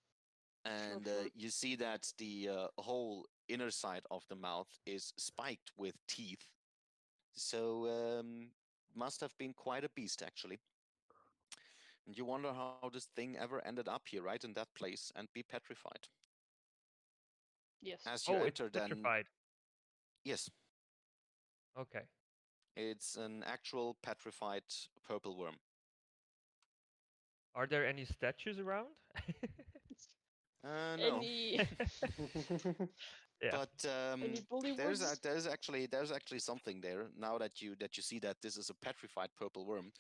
Speaker 1: and
Speaker 3: Mhm.
Speaker 1: you see that the whole inner side of the mouth is spiked with teeth. So must have been quite a beast, actually. And you wonder how this thing ever ended up here, right in that place, and be petrified.
Speaker 3: Yes.
Speaker 1: As you
Speaker 5: Oh, it's
Speaker 1: enter, then
Speaker 5: petrified.
Speaker 1: yes,
Speaker 5: Okay.
Speaker 1: it's an actual petrified purple worm.
Speaker 5: Are there any statues around?
Speaker 1: No,
Speaker 3: Any
Speaker 5: Yeah.
Speaker 1: but
Speaker 3: any bully
Speaker 1: there's
Speaker 3: words?
Speaker 1: there's actually something there. Now that you see that this is a petrified purple worm,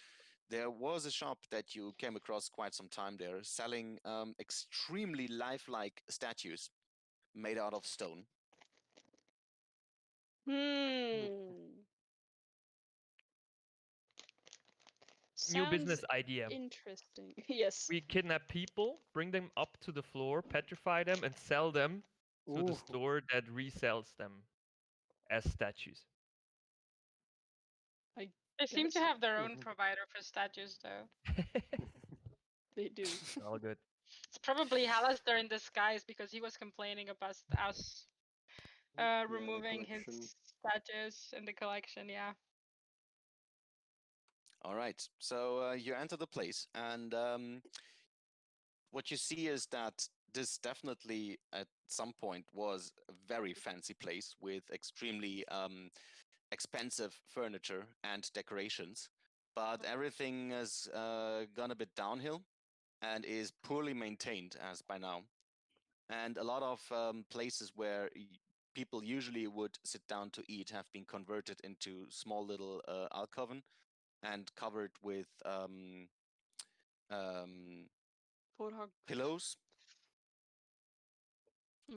Speaker 1: there was a shop that you came across quite some time there, selling extremely lifelike statues made out of stone.
Speaker 3: Hmm.
Speaker 5: New
Speaker 3: Sounds
Speaker 5: business idea.
Speaker 3: interesting. Yes.
Speaker 5: We kidnap people, bring them up to the floor, petrify them, and sell them to the
Speaker 4: Ooh.
Speaker 5: store that resells them as statues.
Speaker 3: I
Speaker 2: They seem to
Speaker 3: guess
Speaker 2: have their own
Speaker 4: Mhm.
Speaker 2: provider for statues, though.
Speaker 3: they do.
Speaker 5: All good.
Speaker 2: It's probably Halaster in disguise because he was complaining about us
Speaker 4: Yeah, the
Speaker 2: removing his
Speaker 4: collection.
Speaker 2: statues in the collection. Yeah.
Speaker 1: All right, so you enter the place, and what you see is that this definitely at some point was a very fancy place with extremely expensive furniture and decorations, but everything has gone a bit downhill and is poorly maintained as by now. And a lot of places where people usually would sit down to eat have been converted into small little alcoven and covered with um,
Speaker 3: Porthog.
Speaker 1: pillows.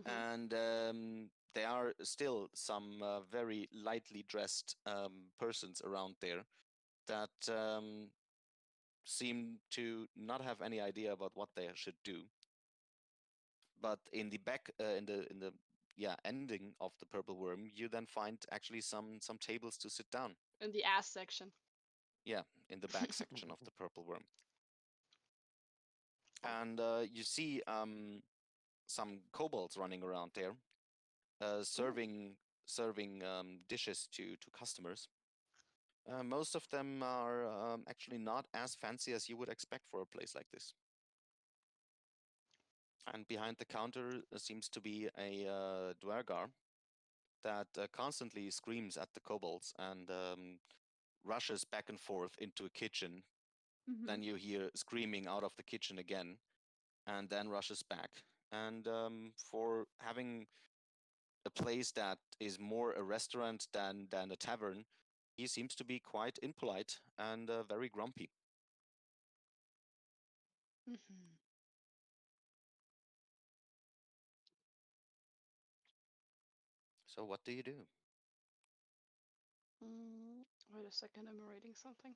Speaker 1: And there are still some very lightly dressed persons around there that seem to not have any idea about what they should do. But in the back, in the ending of the purple worm, you then find actually some tables to sit down.
Speaker 3: In the ass section.
Speaker 1: Yeah, in the back section of the purple worm, and you see some kobolds running around there, serving dishes to customers. Most of them are actually not as fancy as you would expect for a place like this. And behind the counter seems to be a dwergar that constantly screams at the kobolds and rushes back and forth into a kitchen. Then you hear screaming out of the kitchen again, and then rushes back. And for having a place that is more a restaurant than a tavern, he seems to be quite impolite and very grumpy.
Speaker 3: Mhm.
Speaker 1: So what do you do?
Speaker 3: Wait a second, I'm writing something.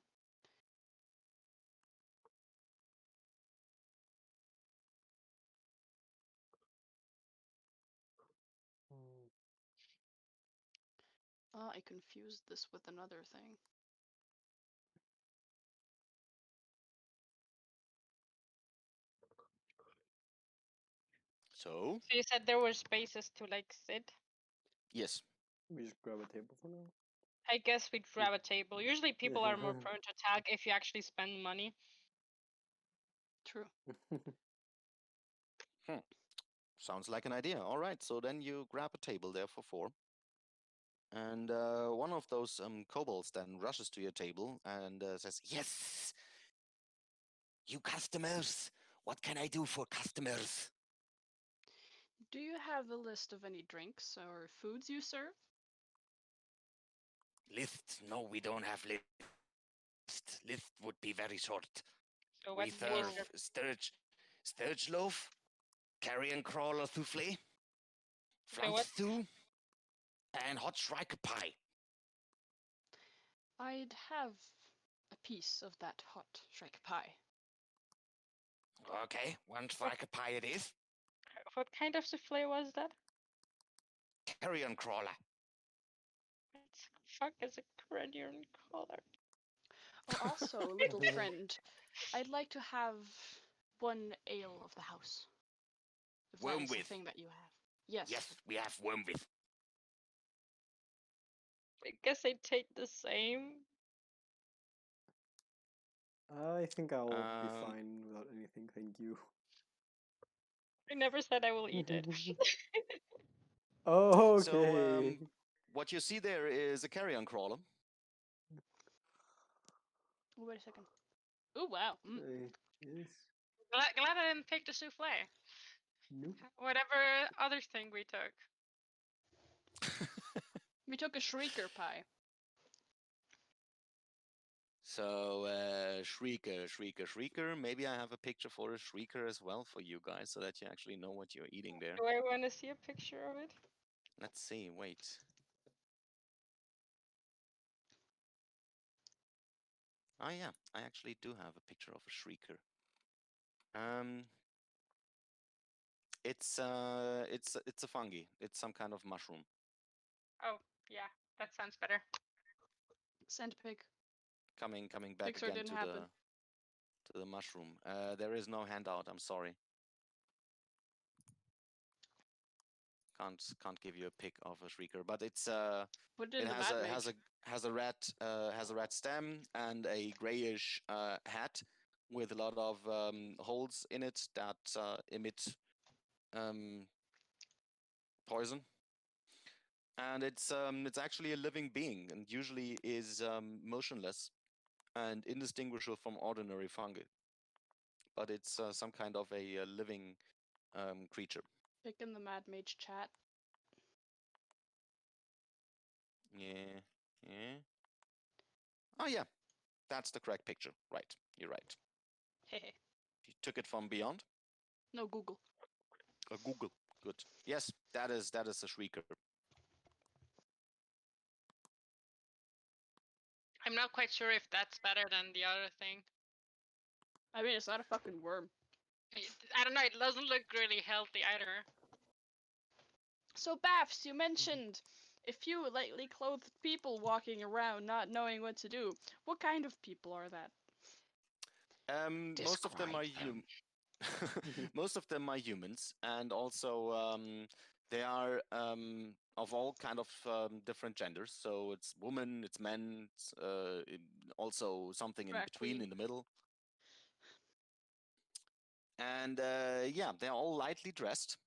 Speaker 3: I confused this with another thing.
Speaker 1: So
Speaker 2: So you said there were spaces to like sit.
Speaker 1: yes,
Speaker 4: We just grab a table for now.
Speaker 2: I guess we'd grab a table. Usually people are more prone to attack if you actually spend money.
Speaker 3: True.
Speaker 1: sounds like an idea. All right, so then you grab a table there for four. And one of those kobolds then rushes to your table and says, "Yes, you customers. What can I do for customers?"
Speaker 3: Do you have a list of any drinks or foods you serve?
Speaker 1: List? No, we don't have list. List would be very short.
Speaker 2: So
Speaker 1: We
Speaker 2: what do you
Speaker 1: serve
Speaker 2: serve?
Speaker 1: sturge loaf, carrion crawler souffle,
Speaker 2: So
Speaker 1: flank
Speaker 2: what?
Speaker 1: stew, and hot shrike pie.
Speaker 3: I'd have a piece of that hot shrike pie.
Speaker 1: Okay, one shrike pie it is.
Speaker 2: What kind of souffle was that?
Speaker 1: Carrion crawler.
Speaker 2: What the fuck is a cranium collar?
Speaker 3: Oh, also, little friend, I'd like to have one ale of the house. If that is the
Speaker 1: Wormwith.
Speaker 3: thing that you have. Yes.
Speaker 1: Yes, we have wormwith.
Speaker 2: I guess they take the same.
Speaker 4: I think I'll be
Speaker 1: Um,
Speaker 4: fine without anything, thank you.
Speaker 2: I never said I will eat it.
Speaker 4: Oh,
Speaker 1: So,
Speaker 4: okay.
Speaker 1: what you see there is a carrion crawler.
Speaker 3: Oh, wait a second. Oh, wow.
Speaker 4: Yes.
Speaker 2: Glad I didn't take the souffle.
Speaker 4: Nope.
Speaker 2: Whatever other thing we took.
Speaker 3: We took a shrieker pie.
Speaker 1: So, shrieker. Maybe I have a picture for a shrieker as well for you guys so that you actually know what you're eating there.
Speaker 2: Do I want to see a picture of it?
Speaker 1: Let's see, wait. Oh yeah, I actually do have a picture of a shrieker. It's a fungi. It's some kind of mushroom.
Speaker 2: Oh, yeah, that sounds better.
Speaker 3: Send pig.
Speaker 1: Coming back
Speaker 3: Pixar
Speaker 1: again
Speaker 3: didn't
Speaker 1: to
Speaker 3: happen.
Speaker 1: the mushroom. There is no handout. I'm sorry. Can't give you a pic of a shrieker, but it's
Speaker 3: Put it
Speaker 1: it
Speaker 3: in the
Speaker 1: has
Speaker 3: Mad
Speaker 1: a
Speaker 3: Mage.
Speaker 1: has a red stem and a grayish hat with a lot of holes in it that emit poison. And it's actually a living being and usually is motionless and indistinguishable from ordinary fungi. But it's some kind of a living creature.
Speaker 3: Pick in the Mad Mage chat.
Speaker 1: Yeah, yeah. Oh yeah, that's the correct picture. Right, you're right.
Speaker 2: Hehe.
Speaker 1: You took it from beyond.
Speaker 3: No, Google.
Speaker 1: Google. Good. Yes, that is a shrieker.
Speaker 2: I'm not quite sure if that's better than the other thing.
Speaker 3: I mean, it's not a fucking worm.
Speaker 2: I don't know, it doesn't look really healthy either.
Speaker 3: So, Baffs, you mentioned a few lightly clothed people walking around not knowing what to do. What kind of people are that?
Speaker 1: Most of them are
Speaker 2: Describe
Speaker 1: most of them are humans, and also they are of all kind of different genders. So it's woman, it's men, it's also something in
Speaker 3: Drag
Speaker 1: between,
Speaker 3: queen.
Speaker 1: in the middle. And yeah, they're all lightly dressed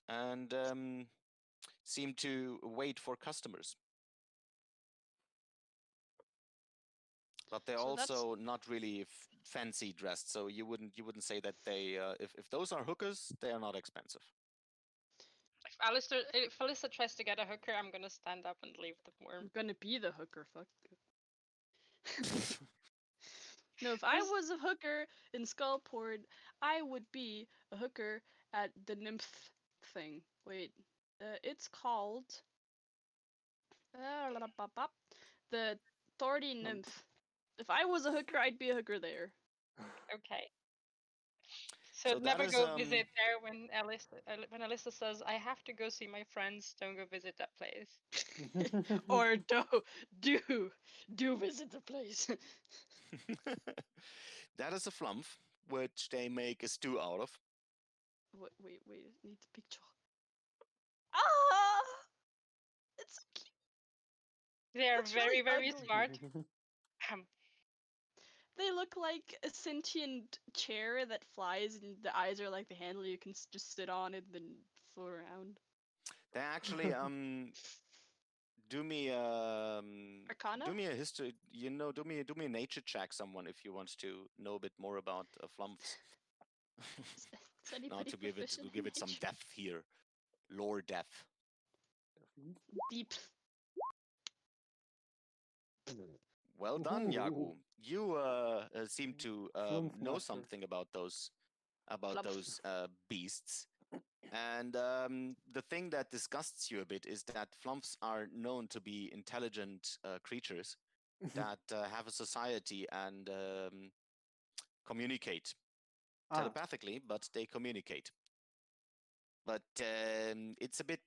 Speaker 1: and seem to wait for customers. But they're
Speaker 3: So that's
Speaker 1: also not really fancy dressed. So you wouldn't say that they if those are hookers, they are not expensive.
Speaker 2: If Alistair tries to get a hooker, I'm gonna stand up and leave the worm.
Speaker 3: I'm gonna be the hooker. Fuck. No, if I
Speaker 2: There's-
Speaker 3: was a hooker in Skullport, I would be a hooker at the nymph thing. Wait, it's called the Thordy Nymph. If I was a hooker, I'd be a hooker there.
Speaker 2: Okay.
Speaker 1: So
Speaker 2: So
Speaker 1: that
Speaker 2: never
Speaker 1: is,
Speaker 2: go visit there when Alyssa says I have to go see my friends. Don't go visit that place.
Speaker 3: Or do visit the place.
Speaker 1: that is a flumph, which they make a stew out of.
Speaker 3: Wait, need the picture. Ah, it's so cute.
Speaker 2: They are
Speaker 3: That's
Speaker 2: very,
Speaker 3: really
Speaker 2: very
Speaker 3: ugly.
Speaker 2: smart.
Speaker 3: They look like a sentient chair that flies, and the eyes are like the handle. You can just sit on it and then float around.
Speaker 1: They actually do me
Speaker 3: Arcana?
Speaker 1: do me a history. Do me a nature check, someone, if you want to know a bit more about flumphs.
Speaker 3: Is anybody
Speaker 1: Now to give
Speaker 3: proficient in
Speaker 1: it some
Speaker 3: nature?
Speaker 1: depth here, lore depth.
Speaker 3: Deep.
Speaker 1: Well done,
Speaker 4: Ooh.
Speaker 1: Yagu. You seem to
Speaker 4: Flumph
Speaker 1: know
Speaker 4: master.
Speaker 1: something about
Speaker 3: Flump.
Speaker 1: those beasts. And the thing that disgusts you a bit is that flumphs are known to be intelligent creatures that have a society and communicate telepathically, but they communicate. But it's a bit,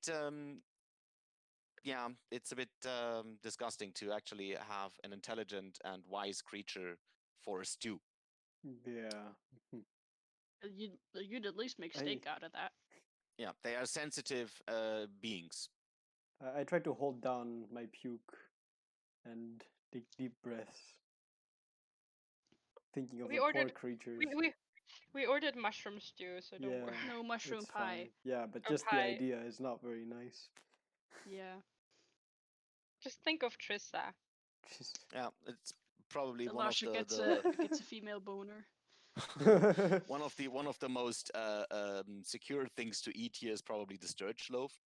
Speaker 1: it's a bit disgusting to actually have an intelligent and wise creature for a stew.
Speaker 4: Yeah.
Speaker 3: You'd at least make steak out of that.
Speaker 1: Yeah, they are sensitive beings.
Speaker 4: I tried to hold down my puke and take deep breaths, thinking of
Speaker 2: We
Speaker 4: the poor
Speaker 2: ordered-
Speaker 4: creatures.
Speaker 2: We ordered mushroom stew, so don't
Speaker 4: Yeah,
Speaker 2: worry.
Speaker 3: No mushroom
Speaker 4: it's
Speaker 3: pie.
Speaker 4: fine. Yeah, but
Speaker 2: Or
Speaker 4: just the
Speaker 2: pie.
Speaker 4: idea is not very nice.
Speaker 3: Yeah.
Speaker 2: Just think of Trissa.
Speaker 4: Just-
Speaker 1: Yeah, it's probably one of
Speaker 3: Elisha
Speaker 1: the
Speaker 3: gets a female boner.
Speaker 1: one of the most secure things to eat here is probably the sturge loaf.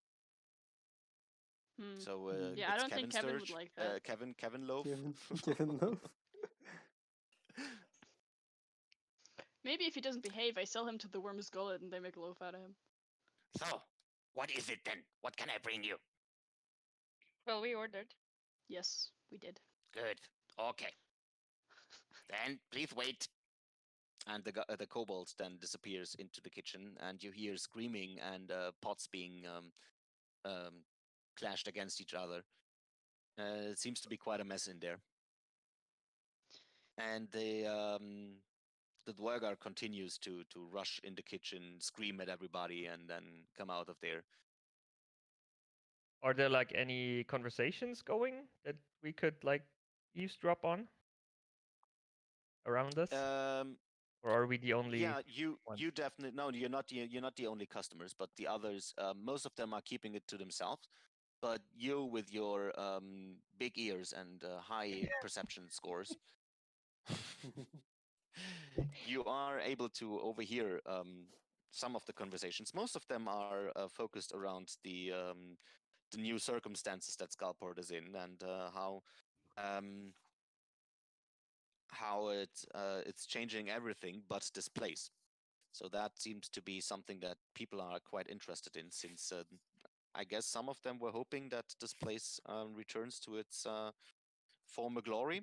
Speaker 3: Hmm.
Speaker 1: So
Speaker 3: Yeah, I
Speaker 1: it's
Speaker 3: don't think Kevin would
Speaker 1: sturge,
Speaker 3: like that.
Speaker 1: Kevin loaf.
Speaker 4: Given loaf.
Speaker 3: Maybe if he doesn't behave, I sell him to the Worm's Gullet and they make a loaf out of him.
Speaker 1: So, what is it then? What can I bring you?
Speaker 2: Well, we ordered.
Speaker 3: Yes, we did.
Speaker 1: Good. Okay. Then please wait. And the kobold then disappears into the kitchen, and you hear screaming and pots being clashed against each other. It seems to be quite a mess in there. And the Dwergar continues to rush in the kitchen, scream at everybody, and then come out of there.
Speaker 5: Are there like any conversations going that we could like eavesdrop on around us, or are we the only?
Speaker 1: Yeah, you
Speaker 5: ones?
Speaker 1: definitely no. You're not the only customers, but the others, most of them are keeping it to themselves. But you, with your big ears and high perception scores, you are able to overhear some of the conversations. Most of them are focused around the new circumstances that Skullport is in, and how it's changing everything but this place. So that seems to be something that people are quite interested in, since I guess some of them were hoping that this place returns to its former glory,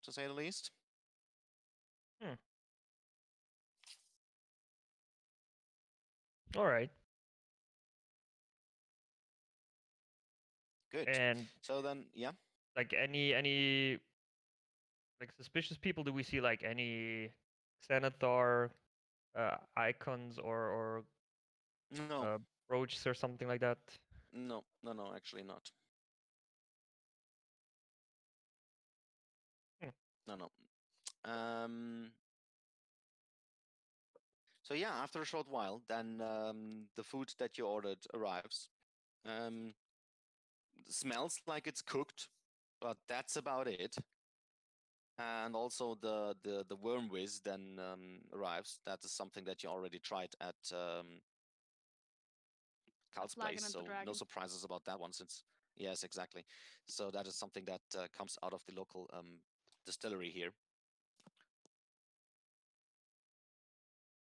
Speaker 1: to say the least.
Speaker 5: All right.
Speaker 1: Good.
Speaker 5: And
Speaker 1: So then, yeah.
Speaker 5: like any like suspicious people, do we see like any Xanathar icons or
Speaker 1: No,
Speaker 5: brooches or something like that?
Speaker 1: no, actually not. No. So yeah, after a short while, then the food that you ordered arrives. Smells like it's cooked, but that's about it. And also the worm whiz then arrives. That is something that you already tried at Carl's
Speaker 3: Flagon
Speaker 1: place,
Speaker 3: of the
Speaker 1: so no
Speaker 3: Dragon.
Speaker 1: surprises about that one. Since yes, exactly. So that is something that comes out of the local distillery here.